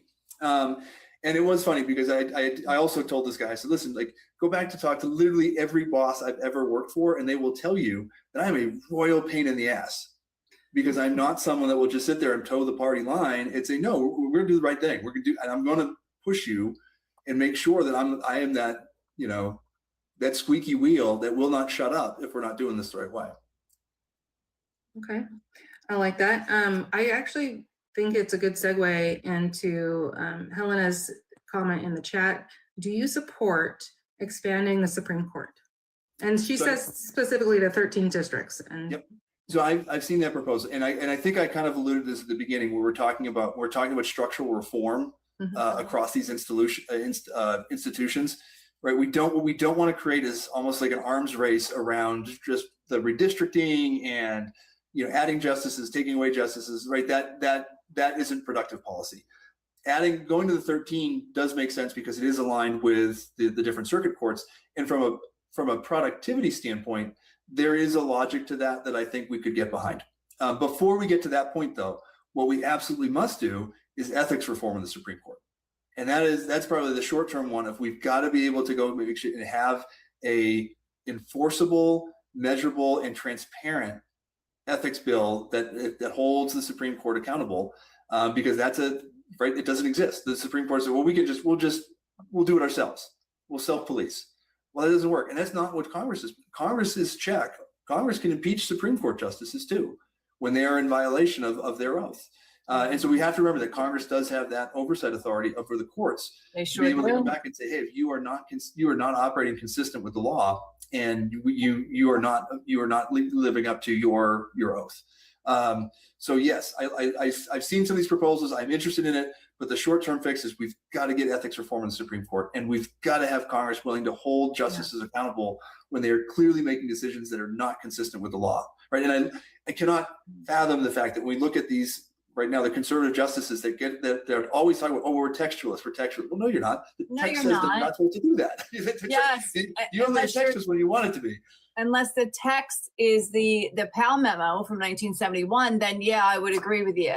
Speaker 4: And it was funny because I also told this guy, I said, listen, like, go back to talk to literally every boss I've ever worked for, and they will tell you that I'm a royal pain in the ass, because I'm not someone that will just sit there and toe the party line and say, no, we're gonna do the right thing. We're gonna do, and I'm gonna push you and make sure that I am that, you know, that squeaky wheel that will not shut up if we're not doing this the right way.
Speaker 2: Okay, I like that. I actually think it's a good segue into Helena's comment in the chat. Do you support expanding the Supreme Court? And she says specifically to 13 districts. And
Speaker 4: yep. So I've seen that proposal, and I think I kind of alluded to this at the beginning, where we're talking about structural reform across these institutions, right? What we don't want to create is almost like an arms race around just the redistricting and, you know, adding justices, taking away justices, right? That isn't productive policy. Going to the 13 does make sense because it is aligned with the different circuit courts, and from a productivity standpoint, there is a logic to that I think we could get behind. Before we get to that point, though, what we absolutely must do is ethics reform in the Supreme Court, and that's probably the short-term one. If we've got to be able to go and have a enforceable, measurable, and transparent ethics bill that holds the Supreme Court accountable, because it doesn't exist. The Supreme Court said, well, we'll do it ourselves. We'll self-police. Well, that doesn't work. And that's not what Congress is. Congress is check. Congress can impeach Supreme Court justices too, when they are in violation of their oath. And so we have to remember that Congress does have that oversight authority over the courts.
Speaker 1: They sure
Speaker 4: to be able
Speaker 1: do.
Speaker 4: to come back and say, hey, if you are not operating consistent with the law, and you are not living up to your oath. So yes, I've seen some of these proposals. I'm interested in it, but the short-term fix is we've got to get ethics reform in the Supreme Court, and we've got to have Congress willing to hold justices accountable when they are clearly making decisions that are not consistent with the law, right? And I cannot fathom the fact that when we look at these right now, the conservative justices they're always talking about, oh, we're textualists. Well, no, you're not. The text says that you're not supposed to do that.
Speaker 1: Yes,
Speaker 4: you don't let textualists when you want it to be.
Speaker 1: Unless the text is the Powell memo from 1971, then yeah, I would agree with you.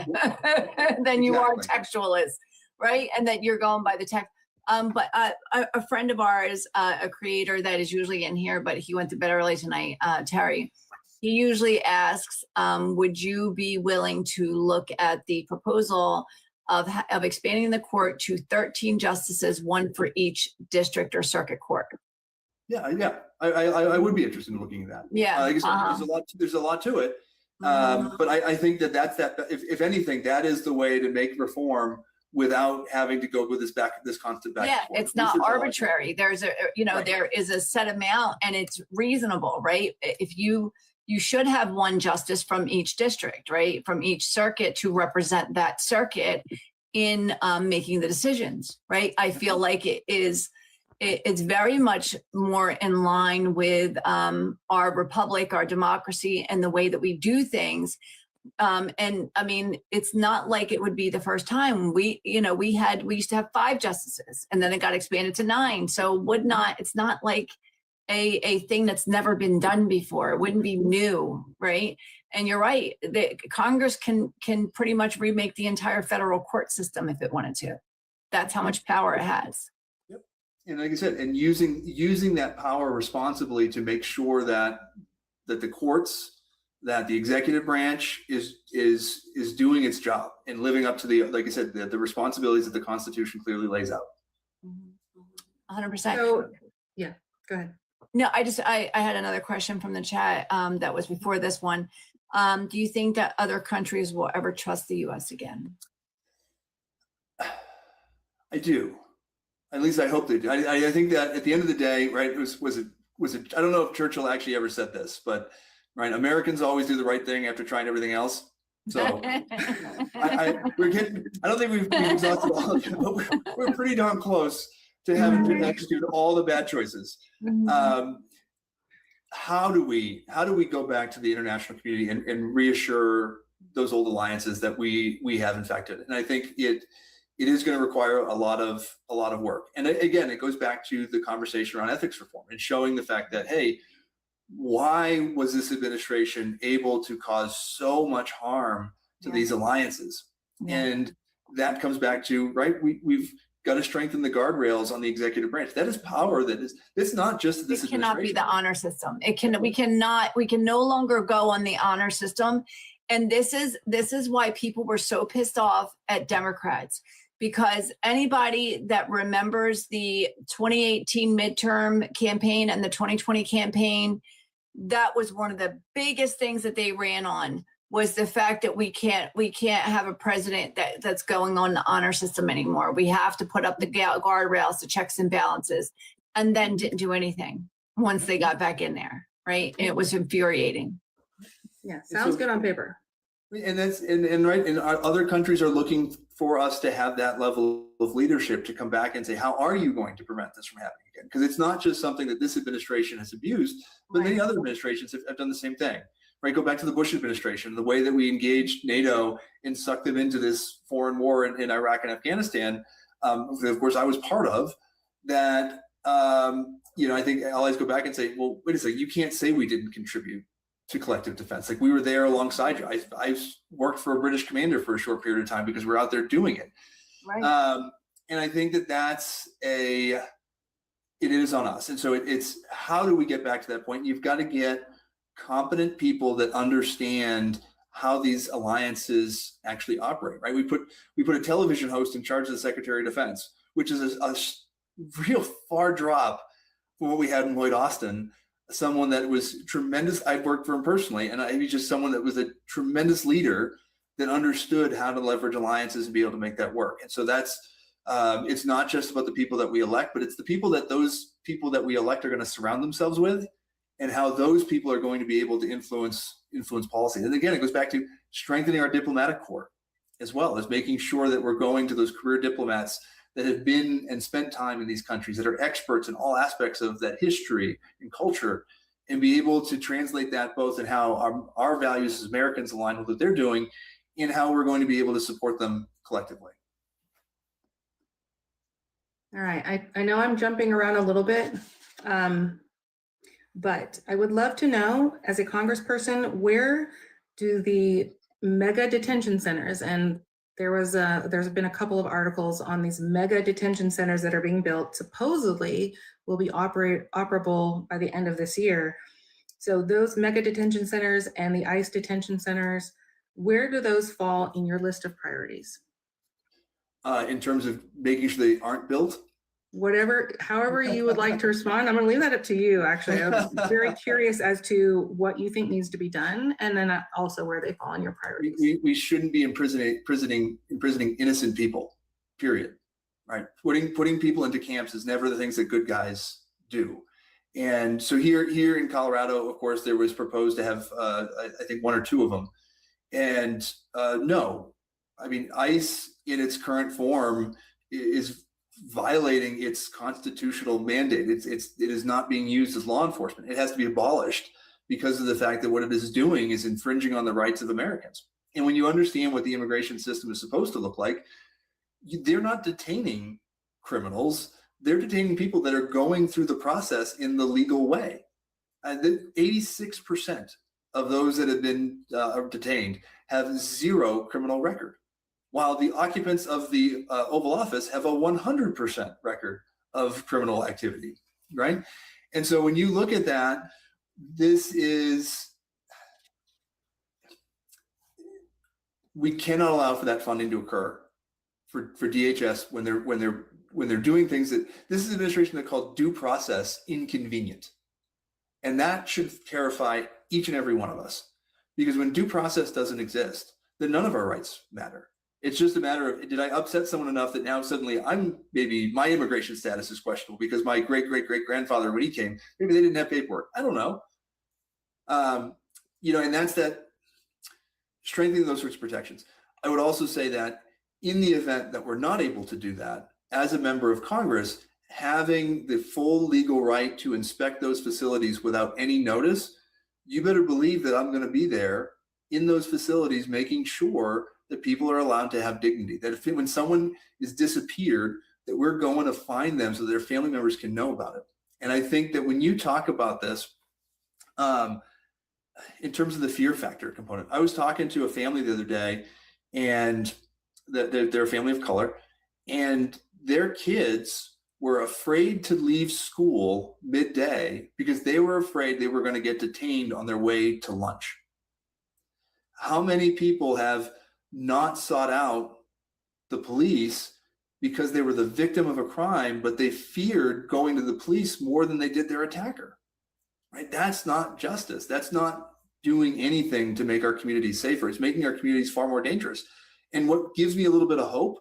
Speaker 1: Then you are a textualist, right? And that you're going by the text. But a friend of ours, a creator that is usually in here, but he went to bed early tonight, Terry, he usually asks, would you be willing to look at the proposal of expanding the court to 13 justices, one for each district or circuit court?
Speaker 4: Yeah. I would be interested in looking at that.
Speaker 1: Yeah.
Speaker 4: Like I said, there's a lot to it. But I think that's if anything, that is the way to make reform without having to go with this constant back.
Speaker 1: Yeah, it's not arbitrary. There's
Speaker 4: Right.
Speaker 1: There is a set amount and it's reasonable, right? If you should have one justice from each district, right? From each circuit to represent that circuit in making the decisions, right? I feel like it's very much more in line with our republic, our democracy, and the way that we do things. And I mean, it's not like it would be the first time. We used to have 5 justices, and then it got expanded to 9. So it's not like a thing that's never been done before. It wouldn't be new, right? And you're right. Congress can pretty much remake the entire federal court system if it wanted to. That's how much power it has.
Speaker 4: And like I said, and using that power responsibly to make sure that the courts, that the executive branch is doing its job and living up to like I said, the responsibilities that the Constitution clearly lays out.
Speaker 1: 100%.
Speaker 2: So, yeah, go ahead.
Speaker 1: No, I had another question from the chat that was before this one. Do you think that other countries will ever trust the U.S. again?
Speaker 4: I do. At least I hope they do. I think that at the end of the day, right, was it I don't know if Churchill actually ever said this, but right, Americans always do the right thing after trying everything else. So I don't think we've exhausted all of it, but we're pretty darn close to having to execute all the bad choices. How do we go back to the international community and reassure those old alliances that we have infected? And I think it is going to require a lot of work. And again, it goes back to the conversation around ethics reform and showing the fact that, hey, why was this administration able to cause so much harm to these alliances? And that comes back to, right, got to strengthen the guardrails on the executive branch. That is power. It's not just this
Speaker 1: It cannot be
Speaker 4: administration.
Speaker 1: the honor system. We can no longer go on the honor system. And this is why people were so pissed off at Democrats, because anybody that remembers the 2018 midterm campaign and the 2020 campaign, that was one of the biggest things that they ran on, was the fact that we can't have a president that's going on the honor system anymore. We have to put up the guardrails, the checks and balances, and then didn't do anything once they got back in there, right? And it was infuriating.
Speaker 2: Yeah, sounds good on paper.
Speaker 4: And that's right. And other countries are looking for us to have that level of leadership to come back and say, how are you going to prevent this from happening again? Because it's not just something that this administration has abused, but many other administrations have done the same thing. Right, go back to the Bush administration, the way that we engaged NATO and sucked them into this foreign war in Iraq and Afghanistan. Of course, I was part of that. I think allies go back and say, well, wait a second, you can't say we didn't contribute to collective defense. Like, we were there alongside you. I worked for a British commander for a short period of time because we're out there doing it.
Speaker 1: Right.
Speaker 4: And I think it is on us. And so it's how do we get back to that point? You've got to get competent people that understand how these alliances actually operate, right? We put a television host in charge of the Secretary of Defense, which is a real far drop from what we had in Lloyd Austin, someone that was tremendous. I've worked for him personally, and he's just someone that was a tremendous leader that understood how to leverage alliances and be able to make that work. And so that's, it's not just about the people that we elect, but it's the people that we elect are going to surround themselves with, and how those people are going to be able to influence policy. And again, it goes back to strengthening our diplomatic corps, as well as making sure that we're going to those career diplomats that have been and spent time in these countries, that are experts in all aspects of that history and culture, and be able to translate that both in how our values as Americans align with what they're doing, and how we're going to be able to support them collectively.
Speaker 2: All right, I know I'm jumping around a little bit. But I would love to know, as a congressperson, where do the mega detention centers, and there's been a couple of articles on these mega detention centers that are being built, supposedly will be operable by the end of this year. So those mega detention centers and the ICE detention centers, where do those fall in your list of priorities?
Speaker 4: In terms of making sure they aren't built?
Speaker 2: However you would like to respond. I'm going to leave that up to you, actually. I'm very curious as to what you think needs to be done, and then also where they fall on your priorities.
Speaker 4: We shouldn't be imprisoning innocent people, period. Right? Putting people into camps is never the things that good guys do. And so here in Colorado, of course, there was proposed to have, I think, 1 or 2 of them. And no, I mean, ICE in its current form is violating its constitutional mandate. It is not being used as law enforcement. It has to be abolished because of the fact that what it is doing is infringing on the rights of Americans. And when you understand what the immigration system is supposed to look like, they're not detaining criminals. They're detaining people that are going through the process in the legal way. 86% of those that have been detained have 0 criminal record, while the occupants of the Oval Office have a 100% record of criminal activity, right? And so when you look at that, we cannot allow for that funding to occur for DHS when they're doing things that this is an administration that called due process inconvenient. And that should terrify each and every one of us, because when due process doesn't exist, then none of our rights matter. It's just a matter of, did I upset someone enough that now suddenly maybe my immigration status is questionable because my great-great-great-grandfather, when he came, maybe they didn't have paperwork. I don't know. And that's that strengthening those sorts of protections. I would also say that in the event that we're not able to do that, as a member of Congress, having the full legal right to inspect those facilities without any notice, you better believe that I'm going to be there in those facilities, making sure that people are allowed to have dignity, that when someone is disappeared, that we're going to find them so their family members can know about it. And I think that when you talk about this, in terms of the fear factor component, I was talking to a family the other day, and they're a family of color, And their kids were afraid to leave school midday because they were afraid they were going to get detained on their way to lunch. How many people have not sought out the police because they were the victim of a crime, but they feared going to the police more than they did their attacker, right? That's not justice. That's not doing anything to make our communities safer. It's making our communities far more dangerous. And what gives me a little bit of hope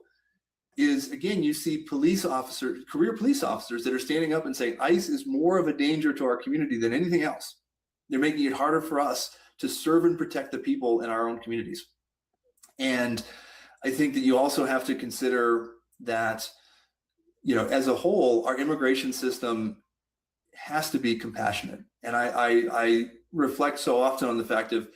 Speaker 4: is, again, you see police officers, career police officers that are standing up and saying ICE is more of a danger to our community than anything else. They're making it harder for us to serve and protect the people in our own communities. And I think that you also have to consider that, you know, as a whole, our immigration system has to be compassionate. And I reflect so often on the fact of,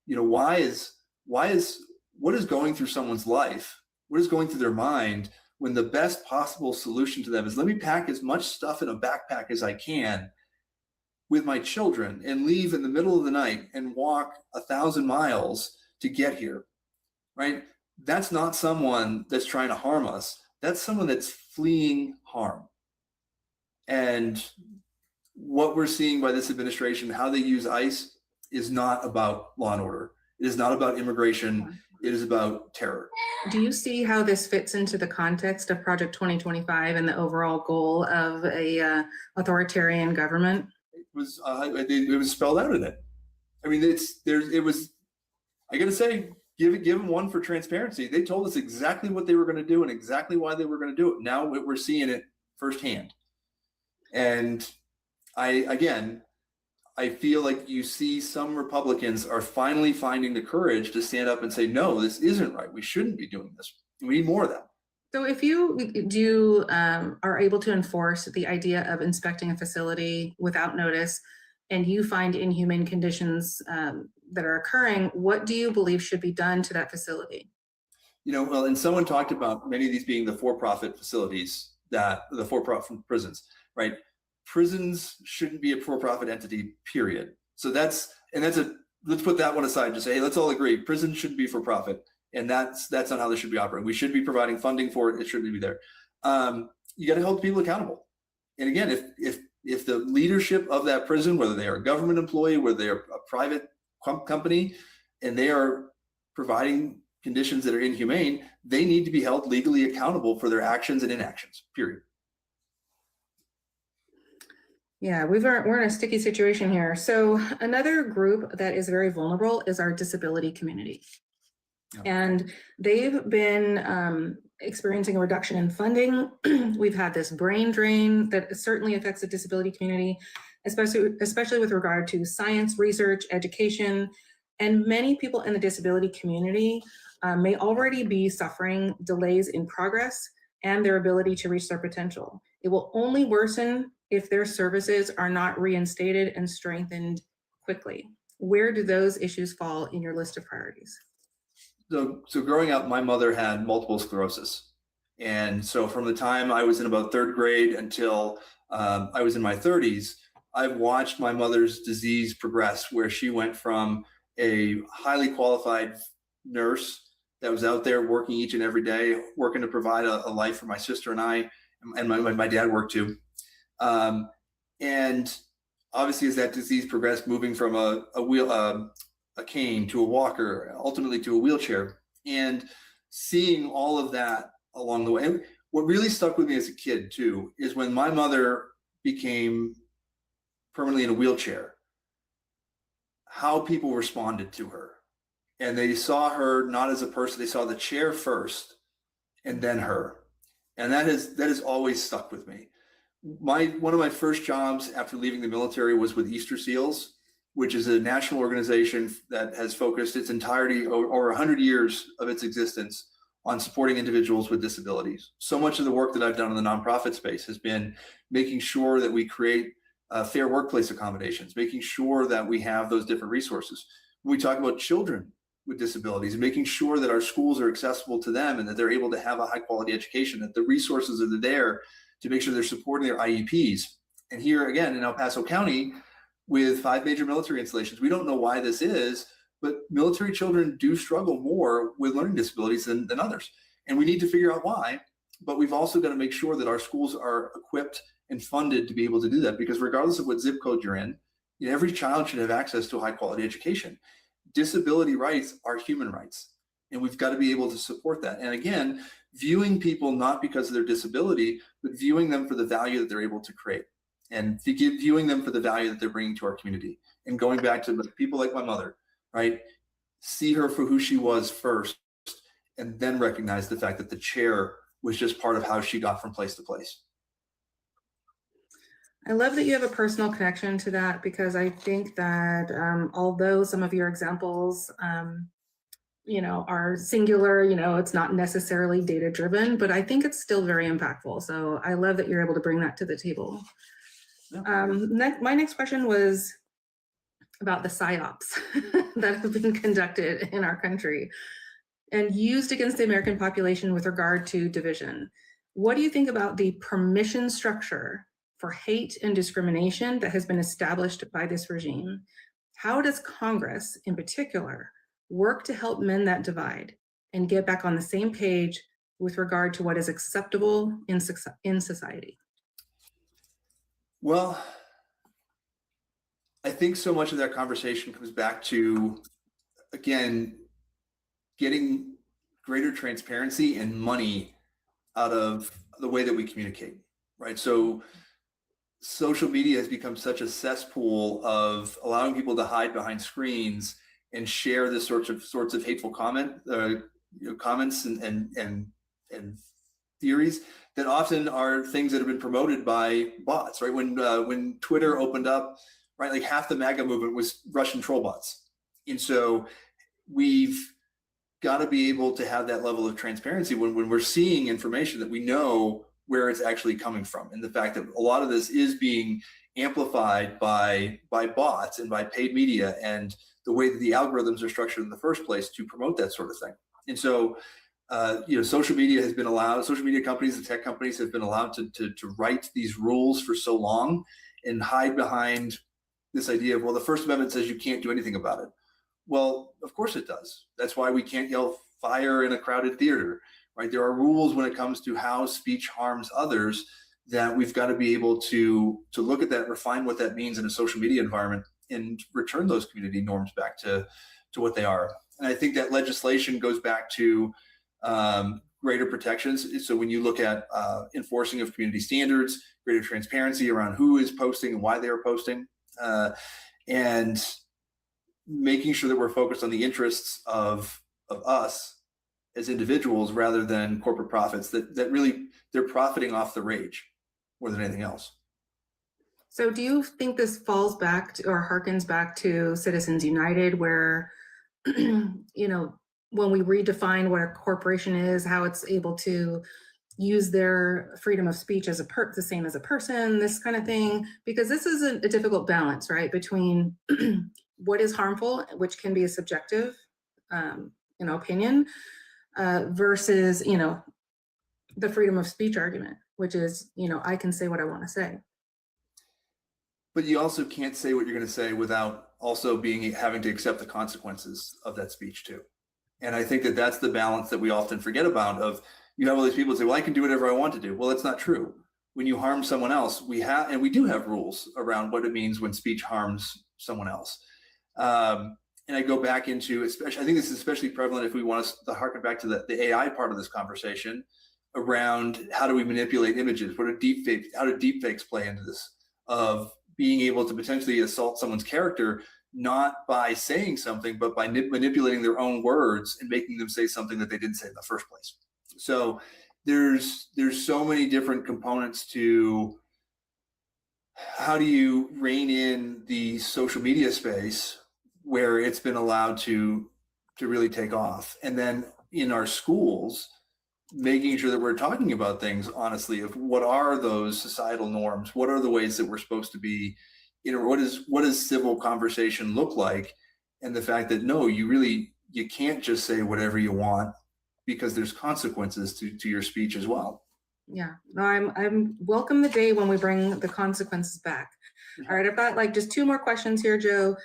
Speaker 4: you know, what is going through someone's life? What is going through their mind when the best possible solution to them is, let me pack as much stuff in a backpack as I can with my children and leave in the middle of the night and walk 1,000 miles to get here, right? That's not someone that's trying to harm us. That's someone that's fleeing harm. And what we're seeing by this administration, how they use ICE, is not about law and order. It is not about immigration. It is about terror.
Speaker 2: Do you see how this fits into the context of Project 2025 and the overall goal of a authoritarian government?
Speaker 4: It was spelled out in it. I mean, I got to say, give them one for transparency. They told us exactly what they were going to do and exactly why they were going to do it. Now we're seeing it firsthand. And I feel like you see some Republicans are finally finding the courage to stand up and say, no, this isn't right. We shouldn't be doing this. We need more of that.
Speaker 2: So if you are able to enforce the idea of inspecting a facility without notice, and you find inhumane conditions that are occurring, what do you believe should be done to that facility?
Speaker 4: You know, well, and someone talked about many of these being the for-profit facilities, the for-profit prisons, right? Prisons shouldn't be a for-profit entity, period. So let's put that one aside and just say, hey, let's all agree, prisons shouldn't be for profit. And that's not how they should be operating. We should be providing funding for it. It shouldn't be there. You got to hold people accountable. And again, if the leadership of that prison, whether they are a government employee, whether they are a private company, and they are providing conditions that are inhumane, they need to be held legally accountable for their actions and inactions, period.
Speaker 2: Yeah, we're in a sticky situation here. So another group that is very vulnerable is our disability community. Yeah. And they've been experiencing a reduction in funding. We've had this brain drain that certainly affects the disability community, especially with regard to science, research, education, and many people in the disability community may already be suffering delays in progress and their ability to reach their potential. It will only worsen if their services are not reinstated and strengthened quickly. Where do those issues fall in your list of priorities?
Speaker 4: So growing up, my mother had multiple sclerosis. And so from the time I was in about third grade until I was in my 30s, I've watched my mother's disease progress, where she went from a highly qualified nurse that was out there working each and every day, working to provide a life for my sister and I, and my dad worked too. And obviously, as that disease progressed, moving from a cane to a walker, ultimately to a wheelchair, and seeing all of that along the way. And what really stuck with me as a kid too is when my mother became permanently in a wheelchair, how people responded to her. And they saw her not as a person, they saw the chair first and then her. And that has always stuck with me. One of my first jobs after leaving the military was with Easter Seals, which is a national organization that has focused its entirety, over 100 years of its existence, on supporting individuals with disabilities. So much of the work that I've done in the nonprofit space has been making sure that we create fair workplace accommodations, making sure that we have those different resources. When we talk about children with disabilities, making sure that our schools are accessible to them and that they're able to have a high quality education, that the resources are there to make sure they're supporting their IEPs. And here again in El Paso County, with 5 major military installations, we don't know why this is, but military children do struggle more with learning disabilities than others. And we need to figure out why. but we've also got to make sure that our schools are equipped and funded to be able to do that, because regardless of what zip code you're in, every child should have access to a high quality education. Disability rights are human rights, and we've got to be able to support that. And again, viewing people not because of their disability, but viewing them for the value that they're able to create, and viewing them for the value that they're bringing to our community. And going back to people like my mother, right? See her for who she was first, and then recognize the fact that the chair was just part of how she got from place to place.
Speaker 2: I love that you have a personal connection to that, because I think that although some of your examples, are singular, it's not necessarily data driven, but I think it's still very impactful. So I love that you're able to bring that to the table. Yeah. My next question was about the PSYOPs that have been conducted in our country and used against the American population with regard to division. What do you think about the permission structure for hate and discrimination that has been established by this regime? How does Congress, in particular, work to help mend that divide and get back on the same page with regard to what is acceptable in society?
Speaker 4: Well, I think so much of that conversation comes back to, again, getting greater transparency and money out of the way that we communicate, right? So social media has become such a cesspool of allowing people to hide behind screens and share this sorts of hateful comments and theories that often are things that have been promoted by bots, right? When Twitter opened up, right, like half the MAGA movement was Russian troll bots. And so we've got to be able to have that level of transparency when we're seeing information that we know where it's actually coming from, and the fact that a lot of this is being amplified by bots and by paid media and the way that the algorithms are structured in the first place to promote that sort of thing. And so social media has been allowed, social media companies and tech companies have been allowed to write these rules for so long and hide behind this idea of, well, the First Amendment says you can't do anything about it. Well, of course it does. That's why we can't yell fire in a crowded theater, right? There are rules when it comes to how speech harms others that we've got to be able to look at that, refine what that means in a social media environment, and return those community norms back to what they are. And I think that legislation goes back to greater protections. So when you look at enforcing of community standards, greater transparency around who is posting and why they are posting, and making sure that we're focused on the interests of us as individuals rather than corporate profits that really, they're profiting off the rage more than anything else.
Speaker 2: So do you think this falls back to, or harkens back to Citizens United, where, when we redefine what a corporation is, how it's able to use their freedom of speech as the same as a person, this kind of thing, because this is a difficult balance, right, between what is harmful, which can be a subjective, opinion, versus, the freedom of speech argument, which is, I can say what I want to say.
Speaker 4: But you also can't say what you're going to say without also having to accept the consequences of that speech too. And I think that that's the balance that we often forget about. Of, you have all these people say, well, I can do whatever I want to do. Well, that's not true. When you harm someone else, we do have rules around what it means when speech harms someone else. And I go back into, I think this is especially prevalent if we want us to harken back to the AI part of this conversation around how do we manipulate images? How do deepfakes play into this? Of being able to potentially assault someone's character, not by saying something, but by manipulating their own words and making them say something that they didn't say in the first place. So there's so many different components to how do you rein in the social media space where it's been allowed to really take off. And then in our schools, making sure that we're talking about things honestly, of what are those societal norms? What are the ways that we're supposed to be, what does civil conversation look like? And the fact that, no, you can't just say whatever you want, because there's consequences to your speech as well.
Speaker 2: Yeah, no, I'm welcome the day when we bring the consequences back. All right, I've got just two more questions here, Joe.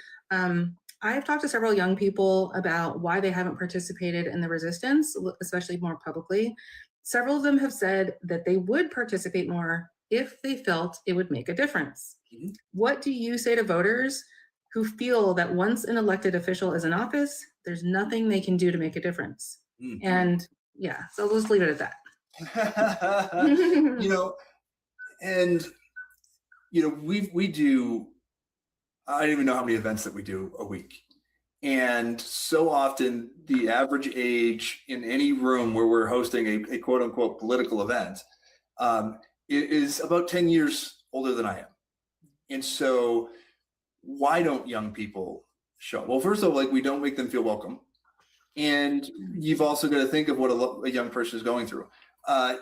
Speaker 2: I've talked to several young people about why they haven't participated in the resistance, especially more publicly. Several of them have said that they would participate more if they felt it would make a difference.
Speaker 4: Mhm.
Speaker 2: What do you say to voters who feel that once an elected official is in office, there's nothing they can do to make a difference?
Speaker 4: Mhm.
Speaker 2: And yeah, so let's leave it at that.
Speaker 4: We do, I don't even know how many events that we do a week. And so often the average age in any room where we're hosting a quote unquote political event is about 10 years older than I am. And so why don't young people show up? Well, first of all, like, we don't make them feel welcome. And you've also got to think of what a young person is going through.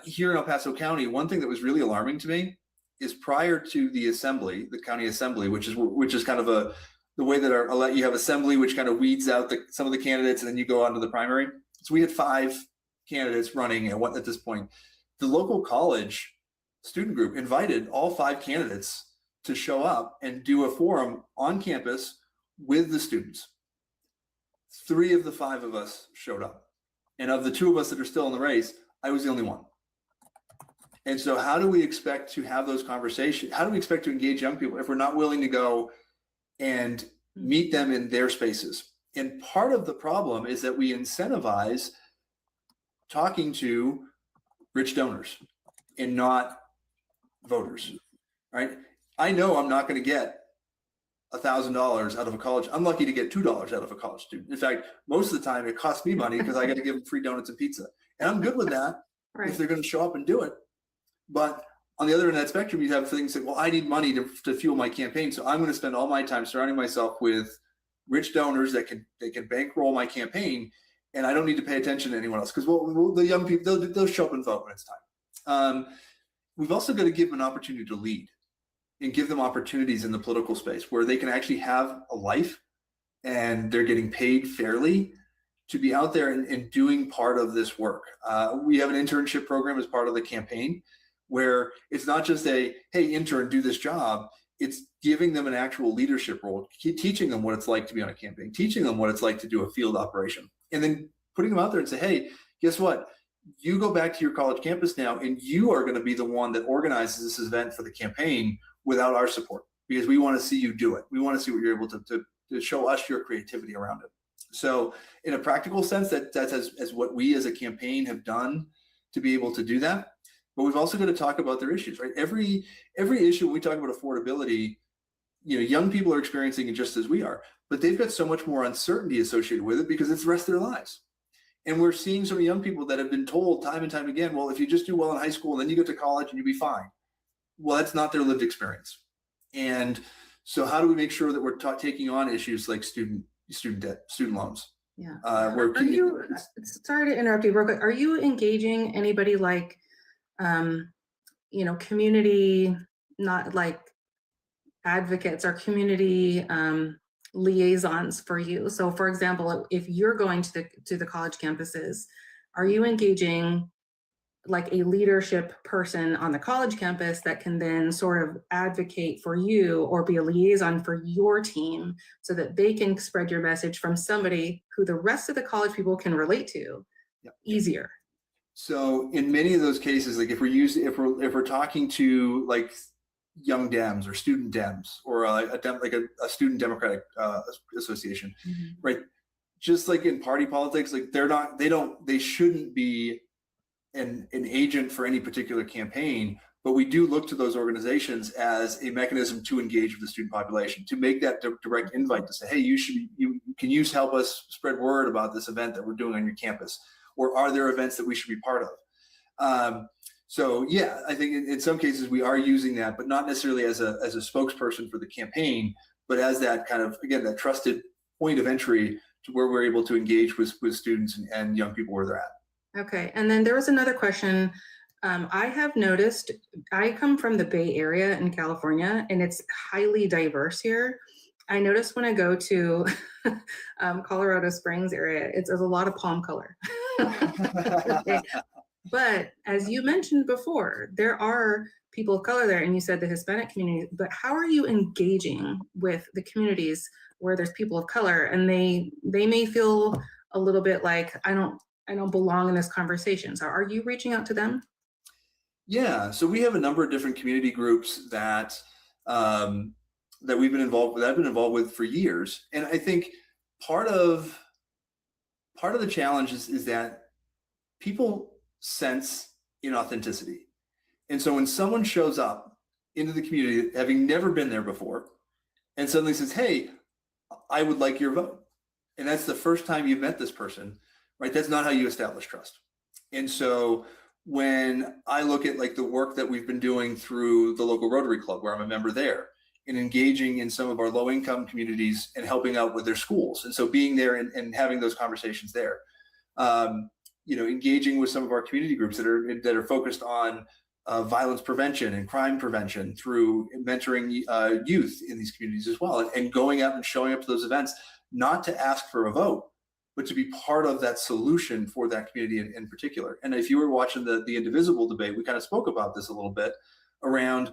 Speaker 4: Here in El Paso County, one thing that was really alarming to me is prior to the assembly, the county assembly, which is kind of the way that you have assembly, which kind of weeds out some of the candidates, and then you go on to the primary. So we had 5 candidates running at this point. The local college student group invited all 5 candidates to show up and do a forum on campus with the students. 3 of the 5 of us showed up. And of the 2 of us that are still in the race, I was the only one. And so how do we expect to have those conversations? How do we expect to engage young people if we're not willing to go and meet them in their spaces? And part of the problem is that we incentivize talking to rich donors and not voters, right? I know I'm not going to get $1,000 out of a college. I'm lucky to get $2 out of a college student. In fact, most of the time it costs me money because I got to give them free donuts and pizza. And I'm good with that if they're going to show up and do it. But on the other end of that spectrum, you have things that, well, I need money to fuel my campaign. So I'm going to spend all my time surrounding myself with rich donors that can bankroll my campaign. And I don't need to pay attention to anyone else because the young people, they'll show up and vote when it's time. We've also got to give them an opportunity to lead and give them opportunities in the political space where they can actually have a life and they're getting paid fairly to be out there and doing part of this work. We have an internship program as part of the campaign where it's not just hey, intern, do this job. It's giving them an actual leadership role, teaching them what it's like to be on a campaign, teaching them what it's like to do a field operation, and then putting them out there and say, hey, guess what? You go back to your college campus now, and you are going to be the one that organizes this event for the campaign without our support, because we want to see you do it. We want to see what you're able to show us your creativity around it. So in a practical sense, that's as what we as a campaign have done to be able to do that. But we've also got to talk about their issues, right? Every issue when we talk about affordability, young people are experiencing it just as we are, but they've got so much more uncertainty associated with it because it's the rest of their lives. And we're seeing some young people that have been told time and time again, well, if you just do well in high school and then you get to college and you'll be fine. Well, that's not their lived experience. And so how do we make sure that we're taking on issues like student debt, student loans?
Speaker 2: Yeah. Sorry to interrupt you real quick. Are you engaging anybody like, community, not like advocates or community liaisons for you? So for example, if you're going to the college campuses, are you engaging like a leadership person on the college campus that can then sort of advocate for you or be a liaison for your team so that they can spread your message from somebody who the rest of the college people can relate to easier?
Speaker 4: So in many of those cases, like if we're talking to like young Dems or student Dems or a student Democratic association, right? Just like in party politics, like they shouldn't be an agent for any particular campaign, but we do look to those organizations as a mechanism to engage with the student population, to make that direct invite to say, hey, can you help us spread word about this event that we're doing on your campus? Or are there events that we should be part of? So yeah, I think in some cases we are using that, but not necessarily as a spokesperson for the campaign, but as that kind of, again, that trusted point of entry to where we're able to engage with students and young people where they're at.
Speaker 2: Okay, and then there was another question. I have noticed, I come from the Bay Area in California, and it's highly diverse here. I noticed when I go to Colorado Springs area, there's a lot of palm color. Okay. But as you mentioned before, there are people of color there, and you said the Hispanic community, but how are you engaging with the communities where there's people of color and they may feel a little bit like, I don't I don't belong in this conversation. So are you reaching out to them?
Speaker 4: Yeah, so we have a number of different community groups that that we've been involved with, that I've been involved with for years. And I think part of the challenge is that people sense inauthenticity. And so when someone shows up into the community having never been there before and suddenly says, hey, I would like your vote, and that's the first time you've met this person, right? That's not how you establish trust. And so when I look at like the work that we've been doing through the local Rotary Club, where I'm a member there, and engaging in some of our low income communities and helping out with their schools. And so being there and having those conversations there, engaging with some of our community groups that are focused on violence prevention and crime prevention through mentoring youth in these communities as well, and going out and showing up to those events, not to ask for a vote, but to be part of that solution for that community in particular. And if you were watching the Indivisible debate, we kind of spoke about this a little bit around,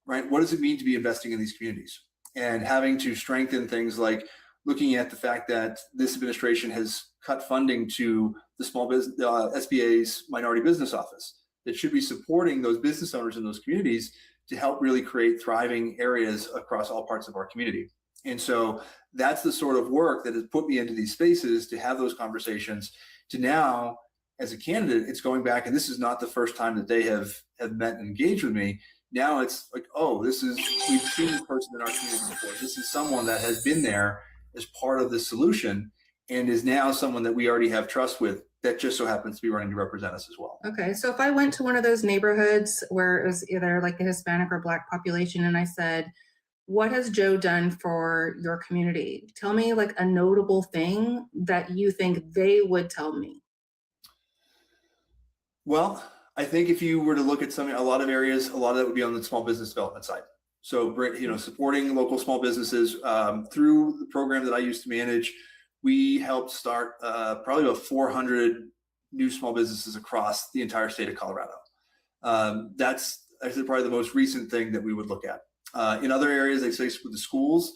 Speaker 4: right, what does it mean to be investing in these communities, and having to strengthen things like looking at the fact that this administration has cut funding to the small business, SBA's minority business office, that should be supporting those business owners in those communities to help really create thriving areas across all parts of our community. And so that's the sort of work that has put me into these spaces to have those conversations, to now, as a candidate, it's going back, and this is not the first time that they have met and engaged with me. Now it's like, oh, we've seen this person in our community before. This is someone that has been there as part of the solution and is now someone that we already have trust with, that just so happens to be running to represent us as well.
Speaker 2: Okay, so if I went to one of those neighborhoods where it was either like a Hispanic or Black population, and I said, what has Joe done for your community? Tell me like a notable thing that you think they would tell me.
Speaker 4: Well, I think if you were to look at a lot of areas, a lot of that would be on the small business development side. So, supporting local small businesses through the program that I used to manage, we helped start probably about 400 new small businesses across the entire state of Colorado. That's actually probably the most recent thing that we would look at. In other areas, like say with the schools,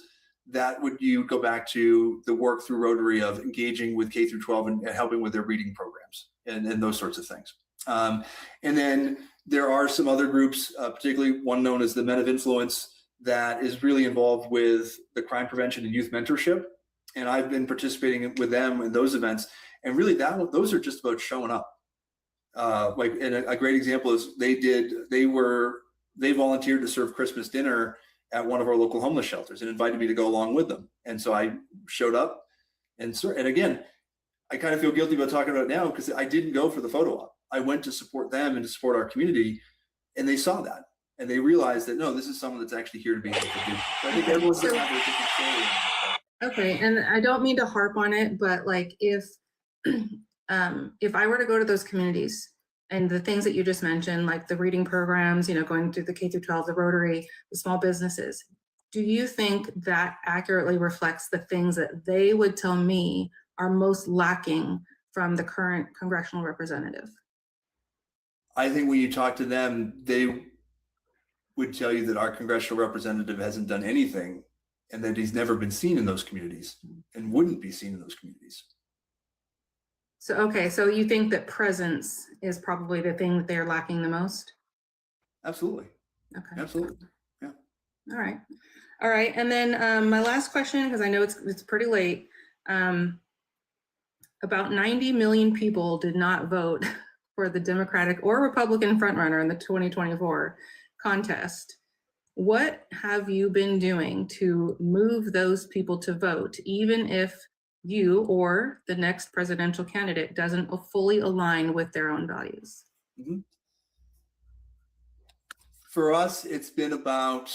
Speaker 4: you go back to the work through Rotary of engaging with K through 12 and helping with their reading programs and those sorts of things. And then there are some other groups, particularly one known as the Men of Influence, that is really involved with the crime prevention and youth mentorship. And I've been participating with them in those events. And really those are just about showing up. And a great example is they volunteered to serve Christmas dinner at one of our local homeless shelters and invited me to go along with them. And so I showed up, and again, I kind of feel guilty about talking about it now because I didn't go for the photo op. I went to support them and to support our community, and they saw that and they realized that, no, this is someone that's actually here to be able to do. So I think everyone's going to have a different story.
Speaker 2: Okay, and I don't mean to harp on it, but like if I were to go to those communities and the things that you just mentioned, like the reading programs, going through the K through 12, the Rotary, the small businesses, do you think that accurately reflects the things that they would tell me are most lacking from the current congressional representative?
Speaker 4: I think when you talk to them, they would tell you that our congressional representative hasn't done anything and that he's never been seen in those communities and wouldn't be seen in those communities.
Speaker 2: So, okay, so you think that presence is probably the thing that they're lacking the most?
Speaker 4: Absolutely.
Speaker 2: Okay.
Speaker 4: Absolutely. Yeah.
Speaker 2: All right. And then my last question, because I know it's pretty late. About 90 million people did not vote for the Democratic or Republican frontrunner in the 2024 contest. What have you been doing to move those people to vote, even if you or the next presidential candidate doesn't fully align with their own values?
Speaker 4: Mm-hmm. For us, it's been about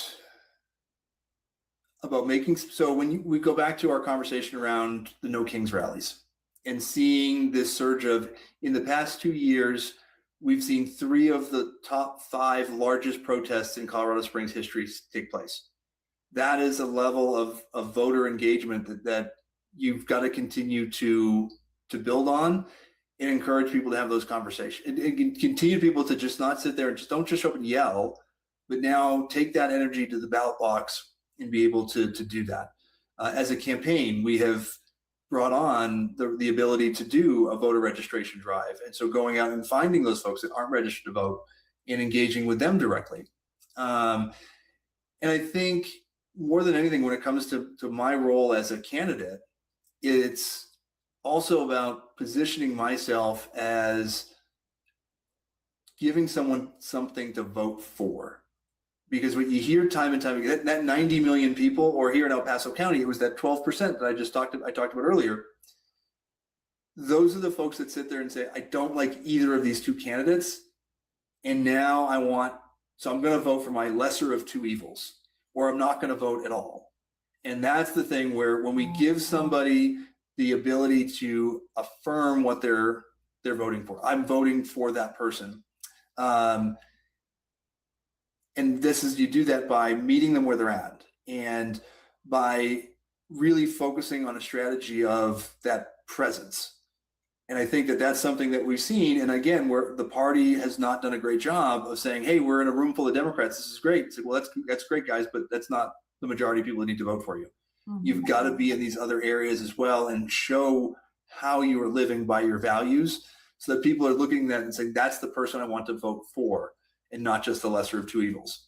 Speaker 4: making, so when we go back to our conversation around the No Kings rallies and seeing this surge of, in the past 2 years, we've seen 3 of the top 5 largest protests in Colorado Springs history take place. That is a level of voter engagement that you've got to continue to build on and encourage people to have those conversations and continue people to just not sit there and don't just show up and yell, but now take that energy to the ballot box and be able to do that. As a campaign, we have brought on the ability to do a voter registration drive. And so going out and finding those folks that aren't registered to vote and engaging with them directly. And I think more than anything, when it comes to my role as a candidate, it's also about positioning myself as giving someone something to vote for. Because what you hear time and time again, that 90 million people, or here in El Paso County, it was that 12% that I talked about earlier. Those are the folks that sit there and say, I don't like either of these two candidates. And now so I'm going to vote for my lesser of two evils, or I'm not going to vote at all. And that's the thing where when we give somebody the ability to affirm what they're voting for, I'm voting for that person. And you do that by meeting them where they're at and by really focusing on a strategy of that presence. And I think that that's something that we've seen. And again, where the party has not done a great job of saying, hey, we're in a room full of Democrats. This is great. It's like, well, that's great, guys, but that's not the majority of people that need to vote for you. Mm-hmm. You've got to be in these other areas as well and show how you are living by your values so that people are looking at that and saying, that's the person I want to vote for, and not just the lesser of two evils.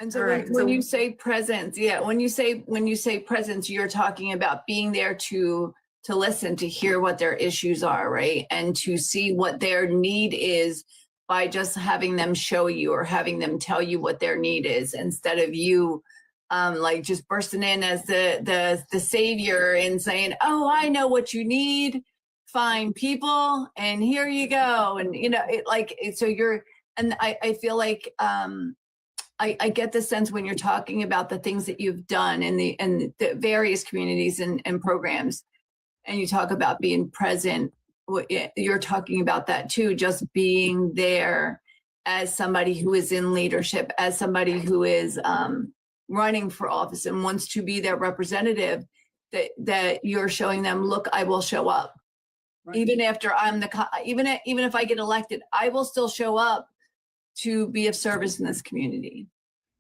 Speaker 1: And so when you say presence, when you say presence, you're talking about being there to listen, to hear what their issues are, right? And to see what their need is by just having them show you or having them tell you what their need is, instead of you like just bursting in as the savior and saying, oh, I know what you need, find people, and here you go. And I feel like I get the sense when you're talking about the things that you've done in the various communities and programs, and you talk about being present, you're talking about that too, just being there as somebody who is in leadership, as somebody who is running for office and wants to be their representative, that you're showing them, look, I will show up. Right. Even after even if I get elected, I will still show up to be of service in this community.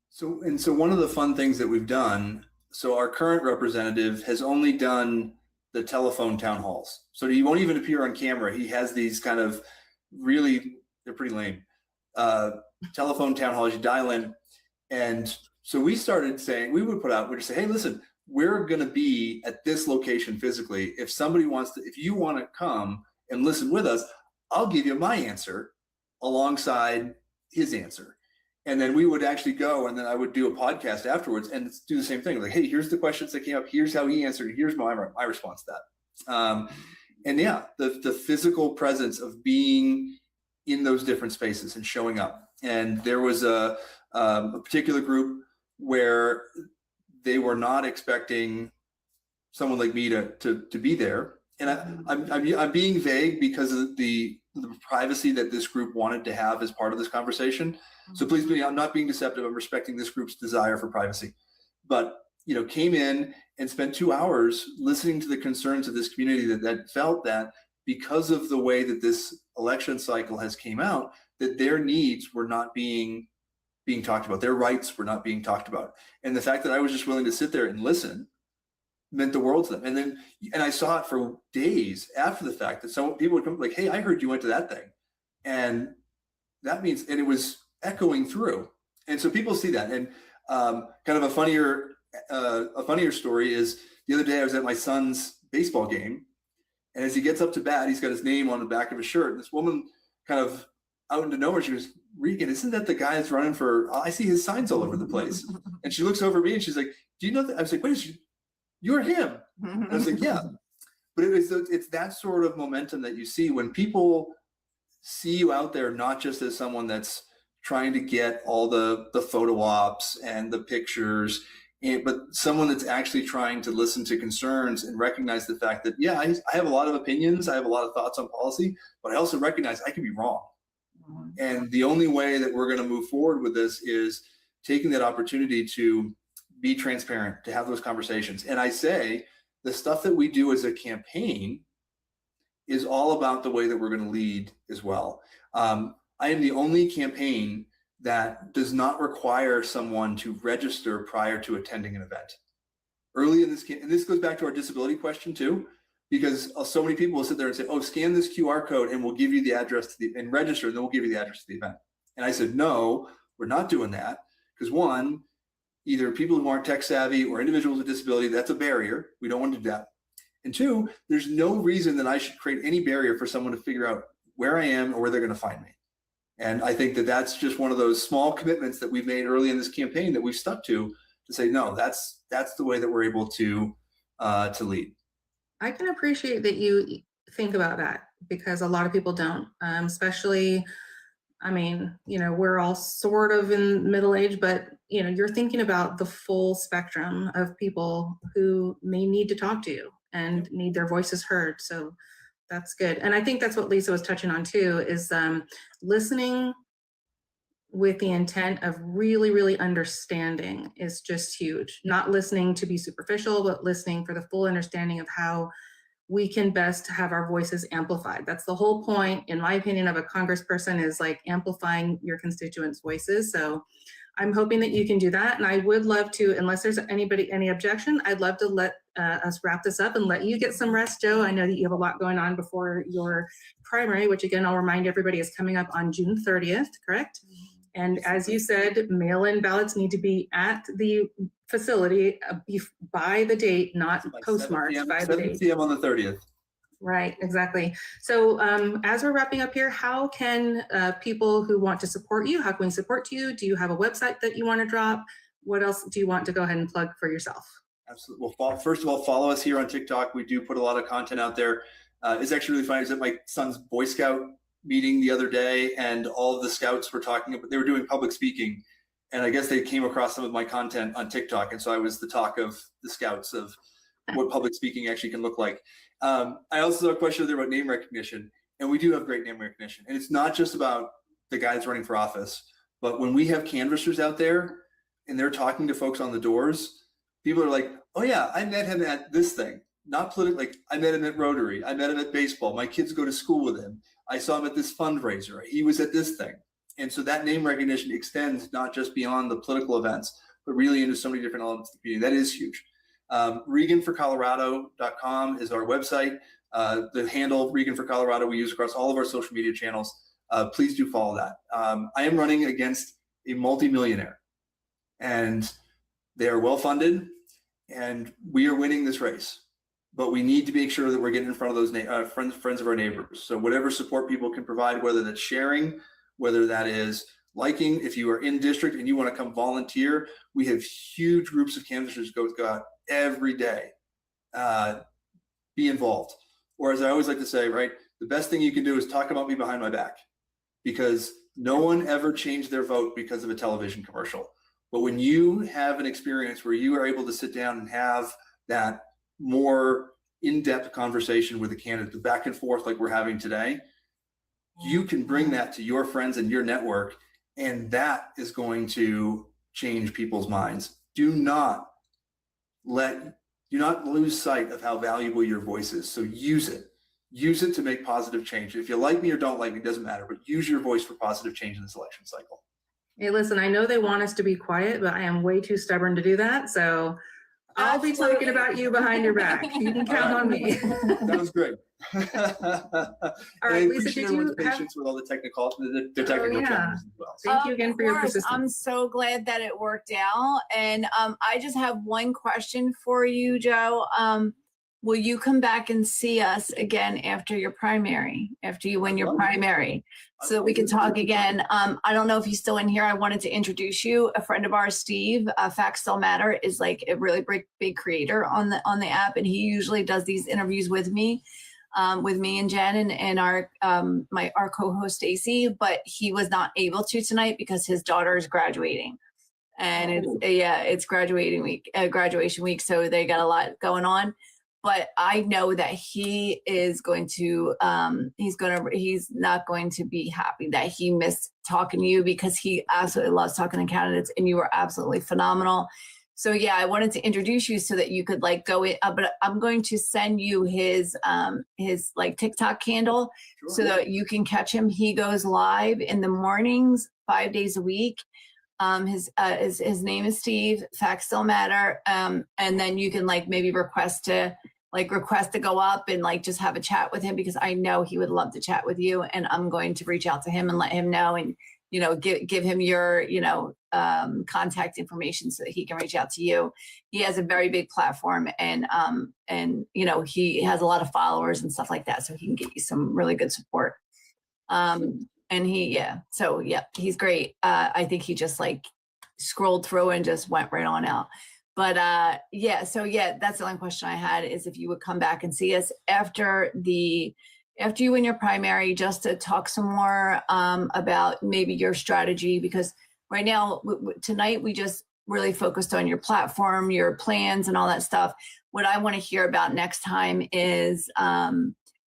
Speaker 4: So one of the fun things that we've done, so our current representative has only done the telephone town halls. So he won't even appear on camera. He has these kind of they're pretty lame, telephone town halls. You dial in. And so we started saying, we'd just say, hey, listen, we're going to be at this location physically. If you want to come and listen with us, I'll give you my answer alongside his answer. And then we would actually go, and then I would do a podcast afterwards and do the same thing. Like, hey, here's the questions that came up. Here's how he answered. Here's my response to that. And yeah, the physical presence of being in those different spaces and showing up. And there was a particular group where they were not expecting someone like me to be there. And I'm being vague because of the privacy that this group wanted to have as part of this conversation. So please, I'm not being deceptive. I'm respecting this group's desire for privacy. But, came in and spent 2 hours listening to the concerns of this community that felt that because of the way that this election cycle has came out, that their needs were not being talked about. Their rights were not being talked about. And the fact that I was just willing to sit there and listen meant the world to them. And I saw it for days after the fact that some people would come like, hey, I heard you went to that thing. And that means, and it was echoing through. And so people see that. And kind of a funnier story is the other day I was at my son's baseball game. And as he gets up to bat, he's got his name on the back of his shirt. And this woman kind of out into nowhere, she goes, Regan, isn't that the guy that's running for, I see his signs all over the place. And she looks over at me and she's like, do you know that? I was like, wait, you're him. And I was like, yeah. But it's that sort of momentum that you see when people see you out there, not just as someone that's trying to get all the photo ops and the pictures, but someone that's actually trying to listen to concerns and recognize the fact that, yeah, I have a lot of opinions. I have a lot of thoughts on policy, but I also recognize I can be wrong. And the only way that we're going to move forward with this is taking that opportunity to be transparent, to have those conversations. And I say the stuff that we do as a campaign is all about the way that we're going to lead as well. I am the only campaign that does not require someone to register prior to attending an event. early in this, and this goes back to our disability question too, because so many people will sit there and say, oh, scan this QR code and we'll give you the address to and register, and then we'll give you the address to the event. And I said, no, we're not doing that. Because one, either people who aren't tech savvy or individuals with disability, that's a barrier. We don't want to do that. And two, there's no reason that I should create any barrier for someone to figure out where I am or where they're going to find me. And I think that that's just one of those small commitments that we've made early in this campaign that we've stuck to say, no, that's the way that we're able to lead. I
Speaker 2: can appreciate that you think about that, because a lot of people don't, especially, I mean, you know, we're all sort of in middle age, but, you know, you're thinking about the full spectrum of people who may need to talk to you and need their voices heard. So that's good. And I think that's what Lisa was touching on too, is listening with the intent of really, really understanding is just huge. Not listening to be superficial, but listening for the full understanding of how we can best have our voices amplified. That's the whole point, in my opinion, of a congressperson, is like amplifying your constituents' voices. So I'm hoping that you can do that. And I would love to, unless there's any objection, I'd love to let us wrap this up and let you get some rest, Joe. I know that you have a lot going on before your primary, which again, I'll remind everybody is coming up on June 30th, correct? And as you said, mail-in ballots need to be at the facility by the date, not postmarked by the date. 7
Speaker 4: p.m. on the 30th.
Speaker 2: Right, exactly. So as we're wrapping up here, how can people who want to support you, how can we support you? Do you have a website that you want to drop? What else do you want to go ahead and plug for yourself?
Speaker 4: Absolutely. Well, first of all, follow us here on TikTok. We do put a lot of content out there. It's actually really funny. I was at my son's Boy Scout meeting the other day, and all of the scouts were talking about, they were doing public speaking, and I guess they came across some of my content on TikTok, and so I was the talk of the scouts of what public speaking actually can look like. I also saw a question there about name recognition, and we do have great name recognition, and it's not just about the guy that's running for office, but when we have canvassers out there and they're talking to folks on the doors, people are like, oh yeah, I met him at this thing. Not politically, like I met him at Rotary, I met him at baseball, my kids go to school with him, I saw him at this fundraiser, he was at this thing. And so that name recognition extends not just beyond the political events, but really into so many different elements of the community. That is huge. ReganForColorado.com is our website. The handle Regan for Colorado we use across all of our social media channels. Please do follow that. I am running against a multimillionaire, and they are well funded, and we are winning this race. But we need to make sure that we're getting in front of those friends of our neighbors. So whatever support people can provide, whether that's sharing, whether that is liking, if you are in district and you want to come volunteer, we have huge groups of canvassers go out every day. Be involved. Or as I always like to say, right, the best thing you can do is talk about me behind my back, because no one ever changed their vote because of a television commercial. But when you have an experience where you are able to sit down and have that more in-depth conversation with a candidate, the back and forth like we're having today, you can bring that to your friends and your network, and that is going to change people's minds. Do not lose sight of how valuable your voice is. So use it to make positive change. If you like me or don't like me, it doesn't matter, but use your voice for positive change in this election cycle.
Speaker 2: Hey, listen, I know they want us to be quiet, but I am way too stubborn to do that. So I'll be talking about you behind your back. You can count on me.
Speaker 4: That was great.
Speaker 2: All right, Lisa, did you have
Speaker 4: patience with all the technical challenges as well?
Speaker 2: Thank you again for your persistence.
Speaker 1: I'm so glad that it worked out. And I just have one question for you, Joe. Will you come back and see us again after your primary, after you win your primary, so that we can talk again? I don't know if he's still in here. I wanted to introduce you. A friend of ours, Steve, Facts Still Matter, is like a really big creator on the app, and he usually does these interviews with me and Jen and our co-host Stacy, but he was not able to tonight because his daughter is graduating, and it's graduation week, so they got a lot going on. But I know that he is going to, he's not going to be happy that he missed talking to you, because he absolutely loves talking to candidates, and you were absolutely phenomenal. So yeah, I wanted to introduce you so that you could like go in, but I'm going to send you his like TikTok handle, so that you can catch him. He goes live in the mornings, 5 days a week. His name is Steve. Facts still matter. And then you can like maybe request to go up and like just have a chat with him, because I know he would love to chat with you. And I'm going to reach out to him and let him know, and give him your contact information so that he can reach out to you. He has a very big platform, and he has a lot of followers and stuff like that, so he can get you some really good support. And he's great. I think he just like scrolled through and just went right on out. But that's the only question I had, is if you would come back and see us after you win your primary, just to talk some more about maybe your strategy, because right now, tonight, we just really focused on your platform, your plans and all that stuff. What I want to hear about next time is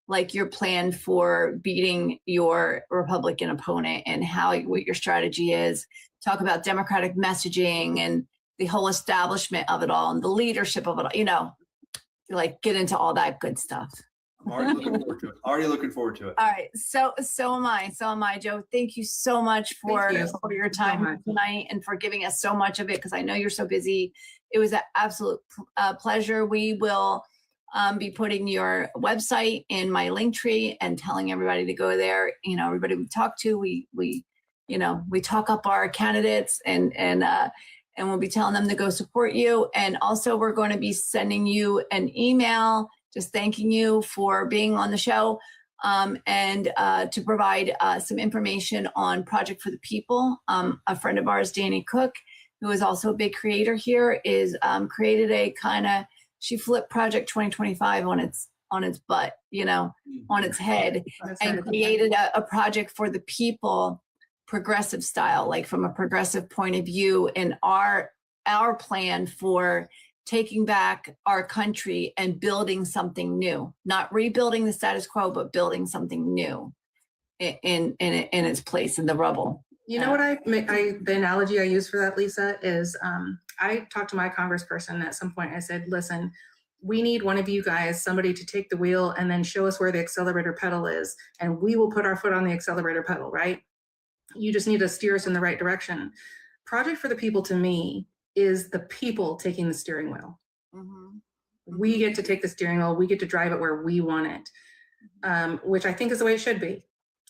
Speaker 1: like your plan for beating your Republican opponent, and what your strategy is. Talk about Democratic messaging and the whole establishment of it all and the leadership of it all, like get into all that good stuff.
Speaker 4: I'm already looking forward to it.
Speaker 1: All right. So am I, Joe. Thank you so much for your time tonight and for giving us so much of it, because I know you're so busy. It was an absolute pleasure. We will be putting your website in my link tree and telling everybody to go there. Everybody we talk to, we talk up our candidates, and we'll be telling them to go support you. And also we're going to be sending you an email just thanking you for being on the show, and to provide some information on Project for the People. A friend of ours, Danny Cook, who is also a big creator here, is created a she flipped Project 2025 on its butt, on its head, and created a project for the people, progressive style, like from a progressive point of view, and our plan for taking back our country and building something new, not rebuilding the status quo, but building something new in its place in the rubble.
Speaker 2: You know what the analogy I use for that, Lisa, is I talked to my congressperson at some point. I said, listen, we need one of you guys, somebody to take the wheel and then show us where the accelerator pedal is, and we will put our foot on the accelerator pedal, right? You just need to steer us in the right direction. Project for the People, to me, is the people taking the steering wheel. Mm-hmm. We get to take the steering wheel. We get to drive it where we want it, which I think is the way it should be.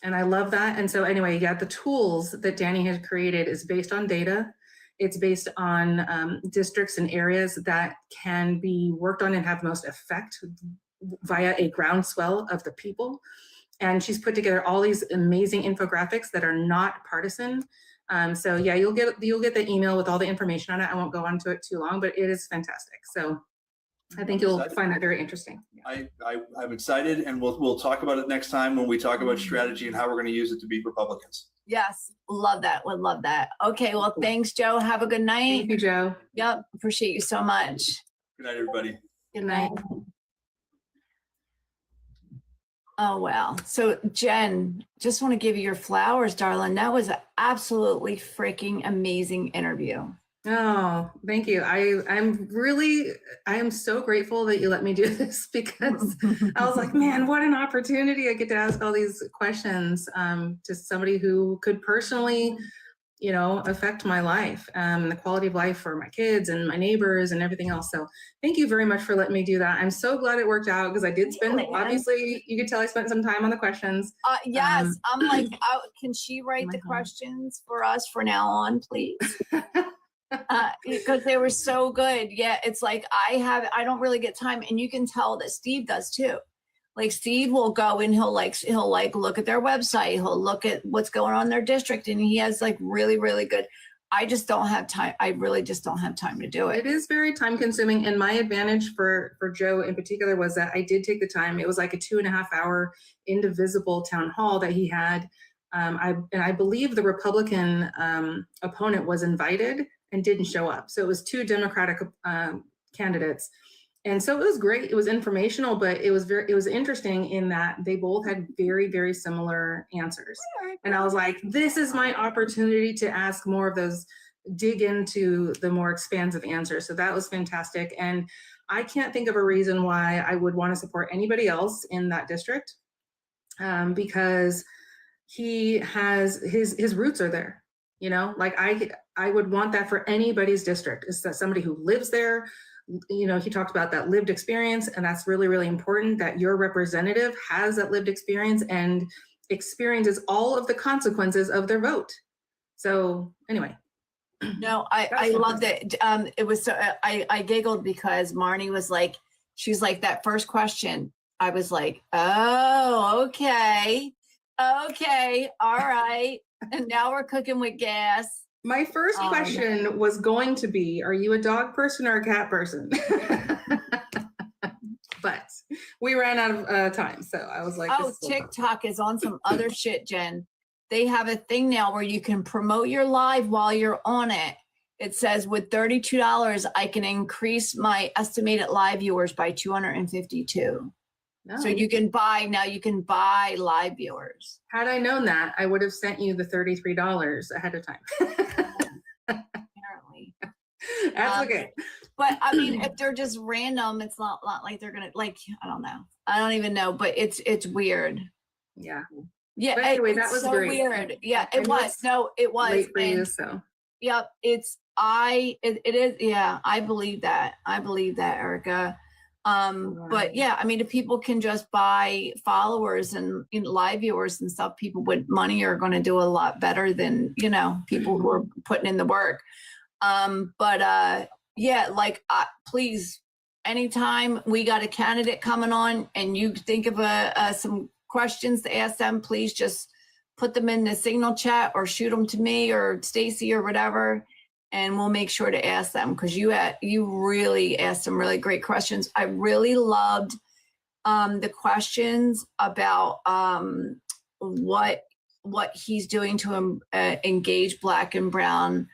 Speaker 2: And I love that. And so anyway, the tools that Danny has created is based on data. It's based on districts and areas that can be worked on and have most effect via a groundswell of the people. And she's put together all these amazing infographics that are not partisan. You'll get the email with all the information on it. I won't go on to it too long, but it is fantastic. So I think you'll find that very interesting.
Speaker 4: I'm excited, and we'll talk about it next time when we talk about strategy and how we're going to use it to beat Republicans.
Speaker 1: Yes, love that. Would love that. Okay, well, thanks, Joe. Have a good night.
Speaker 2: Thank you, Joe.
Speaker 1: Yep, appreciate you so much.
Speaker 4: Good night, everybody.
Speaker 1: Good night. Oh, wow. So Jen, just want to give you your flowers, darling. That was an absolutely freaking amazing interview.
Speaker 2: Oh, thank you. I am so grateful that you let me do this, because I was like, man, what an opportunity. I get to ask all these questions to somebody who could personally, affect my life, and the quality of life for my kids and my neighbors and everything else. So thank you very much for letting me do that. I'm so glad it worked out, because I did spend, obviously, you could tell I spent some time on the questions.
Speaker 1: Yes, I'm like, can she write the questions for us for now on, please? Because they were so good. Yeah, it's like I don't really get time, and you can tell that Steve does too. Like Steve will go and he'll look at their website, he'll look at what's going on in their district, and he has like really, really good. I just don't have time. I really just don't have time to do it.
Speaker 2: It is very time consuming, and my advantage for Joe in particular was that I did take the time. It was like a 2.5 hour indivisible town hall that he had. I believe the Republican opponent was invited and didn't show up. So it was 2 Democratic candidates. And so it was great. It was informational, but it was interesting in that they both had very, very similar answers. And I was like, this is my opportunity to ask more of those, dig into the more expansive answers. So that was fantastic. And I can't think of a reason why I would want to support anybody else in that district, because he has his roots are there. You know, like I would want that for anybody's district, is that somebody who lives there. You know, he talked about that lived experience, and that's really, really important, that your representative has that lived experience and experiences all of the consequences of their vote. So anyway.
Speaker 1: No, I loved it. It was so, I giggled because Marnie was like, she's like, that first question, I was like, oh, okay, all right. And now we're cooking with gas.
Speaker 2: My first question was going to be, are you a dog person or a cat person? But we ran out of time. So I was like,
Speaker 1: oh, TikTok is on some other shit, Jen. They have a thing now where you can promote your live while you're on it. It says with $32, I can increase my estimated live viewers by 252. No. So you can buy live viewers.
Speaker 2: Had I known that, I would have sent you the $33 ahead of time.
Speaker 1: Apparently.
Speaker 2: That's okay.
Speaker 1: But I mean, if they're just random, it's not like they're gonna, like, I don't know. I don't even know, but it's weird.
Speaker 2: Yeah.
Speaker 1: Yeah.
Speaker 2: But anyway, that was
Speaker 1: so
Speaker 2: great.
Speaker 1: Weird. Yeah, it was. No, it was.
Speaker 2: Great for you, so.
Speaker 1: Yep. It is. Yeah, I believe that. Erica. But yeah, I mean, if people can just buy followers and live viewers and stuff, people with money are going to do a lot better than, people who are putting in the work. Yeah, like, please, anytime we got a candidate coming on and you think of some questions to ask them, please just put them in the Signal chat or shoot them to me or Stacy or whatever. And we'll make sure to ask them, because you really asked some really great questions. I really loved the questions about what he's doing to engage Black and Brown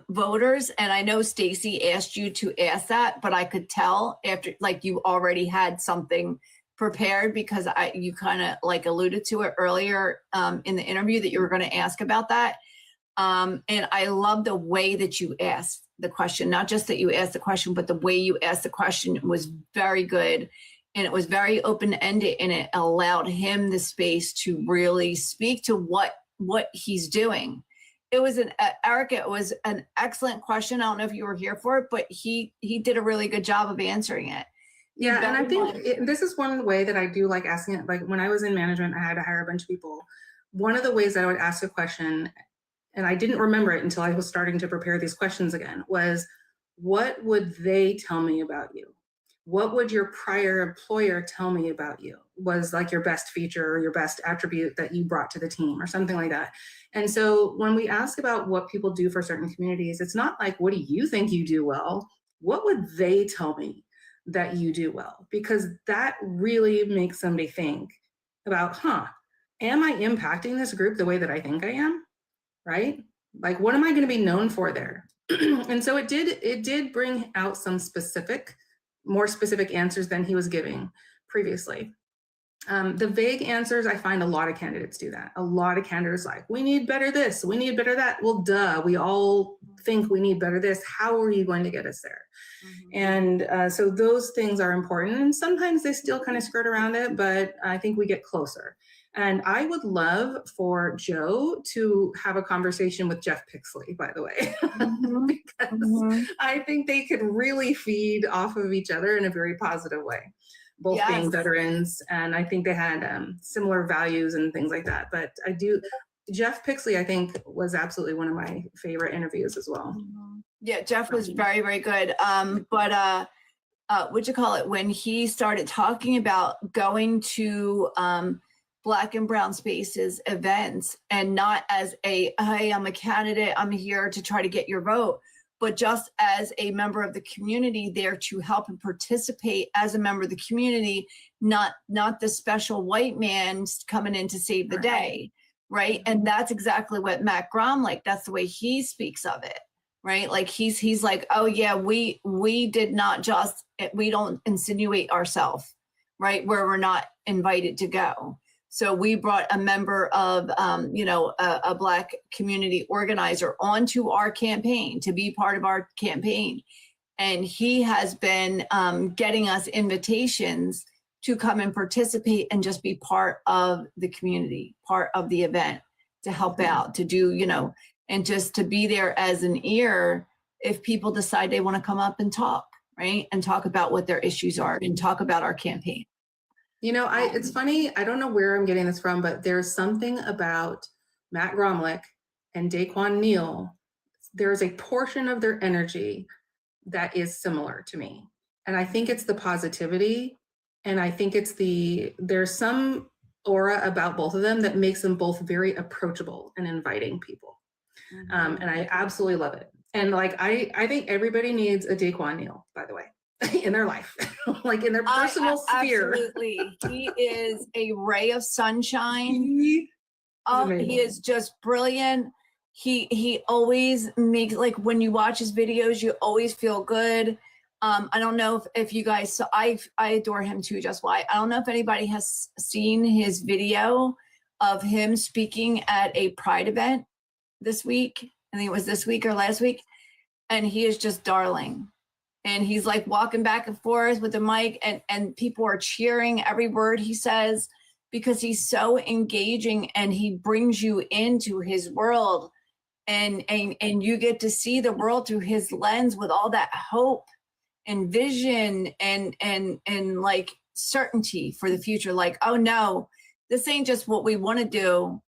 Speaker 1: voters. And I know Stacy asked you to ask that, but I could tell after, like, you already had something prepared, because you kind of like alluded to it earlier in the interview that you were going to ask about that. And I love the way that you asked the question, not just that you asked the question, but the way you asked the question was very good. And it was very open-ended, and it allowed him the space to really speak to what he's doing. It was Erica, it was an excellent question. I don't know if you were here for it, but he did a really good job of answering it.
Speaker 2: Yeah, and I think this is one way that I do like asking it. Like when I was in management, I had to hire a bunch of people. One of the ways that I would ask a question, and I didn't remember it until I was starting to prepare these questions again, was what would they tell me about you? What would your prior employer tell me about you? Was like your best feature or your best attribute that you brought to the team or something like that. And so when we ask about what people do for certain communities, it's not like, what do you think you do well? What would they tell me that you do well? Because that really makes somebody think about, am I impacting this group the way that I think I am? Right? Like, what am I going to be known for there? And so it did bring out some more specific answers than he was giving previously. The vague answers, I find a lot of candidates do that. A lot of candidates like, we need better this, we need better that. Well, duh, we all think we need better this. How are you going to get us there? Mm-hmm. And so those things are important. And sometimes they still kind of skirt around it, but I think we get closer. And I would love for Joe to have a conversation with Jeff Pixley, by the way, because I think they could really feed off of each other in a very positive way, both being veterans. And I think they had similar values and things like that. But Jeff Pixley, I think, was absolutely one of my favorite interviews as well.
Speaker 1: Yeah, Jeff was very, very good. When he started talking about going to Black and Brown Spaces events, and not as hey, I'm a candidate, I'm here to try to get your vote, but just as a member of the community there to help and participate as a member of the community, not the special white man coming in to save the day, right? And that's exactly what Matt Grom, like, that's the way he speaks of it, right? Like he's like, oh yeah, we don't insinuate ourselves, right, where we're not invited to go. So we brought a member of, a Black community organizer onto our campaign to be part of our campaign. And he has been getting us invitations to come and participate and just be part of the community, part of the event, to help out, to do, and just to be there as an ear if people decide they want to come up and talk, right? And talk about what their issues are and talk about our campaign.
Speaker 2: You know, it's funny, I don't know where I'm getting this from, but there's something about Matt Gromlich and Daquan Neal. There's a portion of their energy that is similar to me. And I think it's the positivity. And I think it's there's some aura about both of them that makes them both very approachable and inviting people. And I absolutely love it. And like, I think everybody needs a Daquan Neal, by the way, in their life, like in their personal sphere.
Speaker 1: Absolutely. He is a ray of sunshine. He is just brilliant. He always makes, like, when you watch his videos, you always feel good. I don't know if you guys saw, I adore him too, just why. I don't know if anybody has seen his video of him speaking at a Pride event this week. I think it was this week or last week. And he is just darling. And he's like walking back and forth with the mic, and people are cheering every word he says because he's so engaging and he brings you into his world, and you get to see the world through his lens with all that hope and vision and like certainty for the future. Like, oh no, this ain't just what we want to do.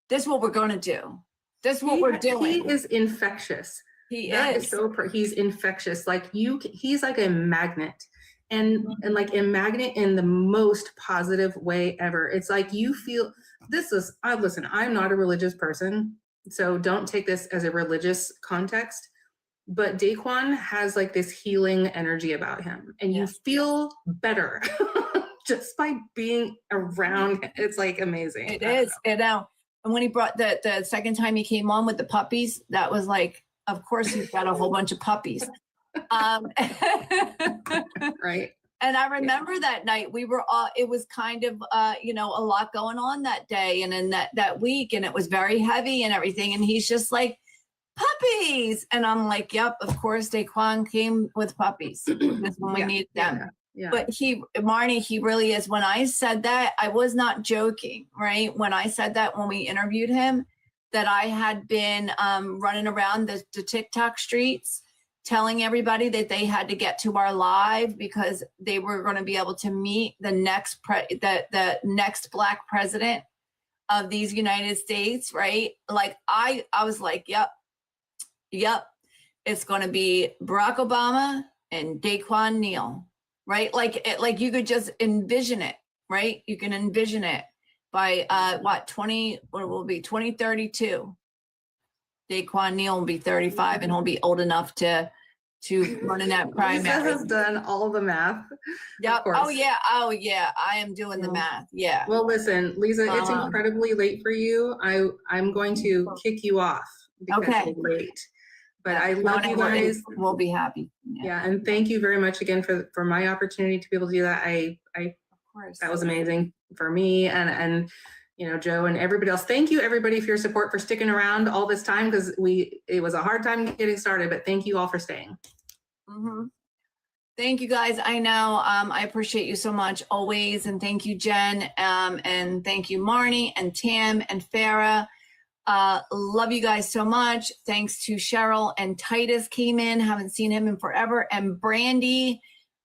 Speaker 1: This is what we're going to do. This is what we're doing.
Speaker 2: He is infectious. He's infectious. Like he's like a magnet, and like a magnet in the most positive way ever. It's like you feel listen, I'm not a religious person, so don't take this as a religious context, but Daquan has like this healing energy about him, and you feel better just by being around him. It's like amazing.
Speaker 1: It is. And when he brought the second time he came on with the puppies, that was like, of course, he's got a whole bunch of puppies.
Speaker 2: Right.
Speaker 1: And I remember that night we were all, it was kind of, a lot going on that day and in that week, and it was very heavy and everything. And he's just like, puppies. And I'm like, yep, of course, Daquan came with puppies. That's when we need them.
Speaker 2: Yeah.
Speaker 1: But Marnie, he really is. When I said that, I was not joking, right? When I said that, when we interviewed him, that I had been running around the TikTok streets telling everybody that they had to get to our live because they were going to be able to meet the next the next Black president of these United States, right? Like I was like, yep, it's going to be Barack Obama and Daquan Neal, right? Like you could just envision it, right? You can envision it. By 2032, Daquan Neal will be 35 and he'll be old enough to run in that primary.
Speaker 2: Lisa has done all the math.
Speaker 1: Yep. Oh yeah. I am doing the math. Yeah.
Speaker 2: Well, listen, Lisa, it's incredibly late for you. I'm going to kick you off because it's late. But I love you guys.
Speaker 1: We'll be happy.
Speaker 2: Yeah, and thank you very much again for my opportunity to be able to do that. That was amazing for me and Joe and everybody else. Thank you everybody for your support, for sticking around all this time, because it was a hard time getting started, but thank you all for staying.
Speaker 1: Mm-hmm. Thank you guys. I know I appreciate you so much always, and thank you, Jen, and thank you, Marnie and Tam and Farah. Love you guys so much. Thanks to Cheryl and Titus came in. Haven't seen him in forever, and Brandy.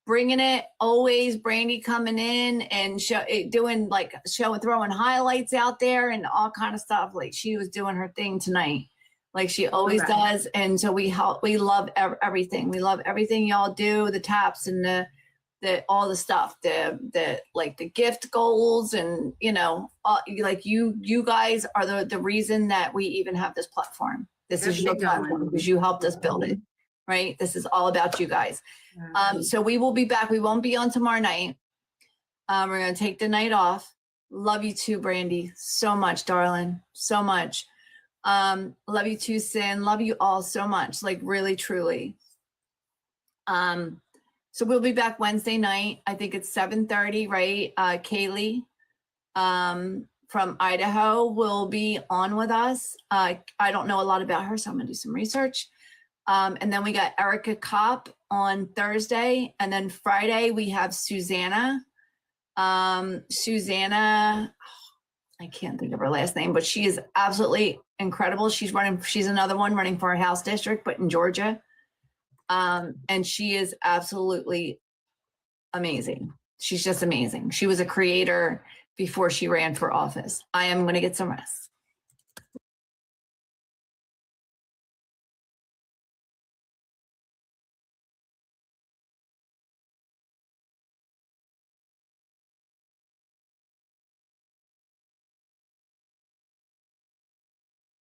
Speaker 1: Bringing it always. Brandy coming in and throwing highlights out there and all kind of stuff. Like she was doing her thing tonight, like she always does. And so we love everything. We love everything y'all do, the taps and the all the stuff, the like the gift goals and like you guys are the reason that we even have this platform. This is your platform because you helped us build it. Right? This is all about you guys. So we will be back. We won't be on tomorrow night. We're going to take the night off. Love you too, Brandy. So much, darling. So much. Love you too, Sin. Love you all so much. Like really, truly. So we'll be back Wednesday night. I think it's 7:30, right? Kaylee from Idaho will be on with us. I don't know a lot about her, so I'm going to do some research. And then we got Erica Kopp on Thursday. And then Friday we have Susanna. I can't think of her last name, but she is absolutely incredible. She's another one running for a House district, but in Georgia. And she is absolutely amazing. She's just amazing. She was a creator before she ran for office. I am going to get some rest.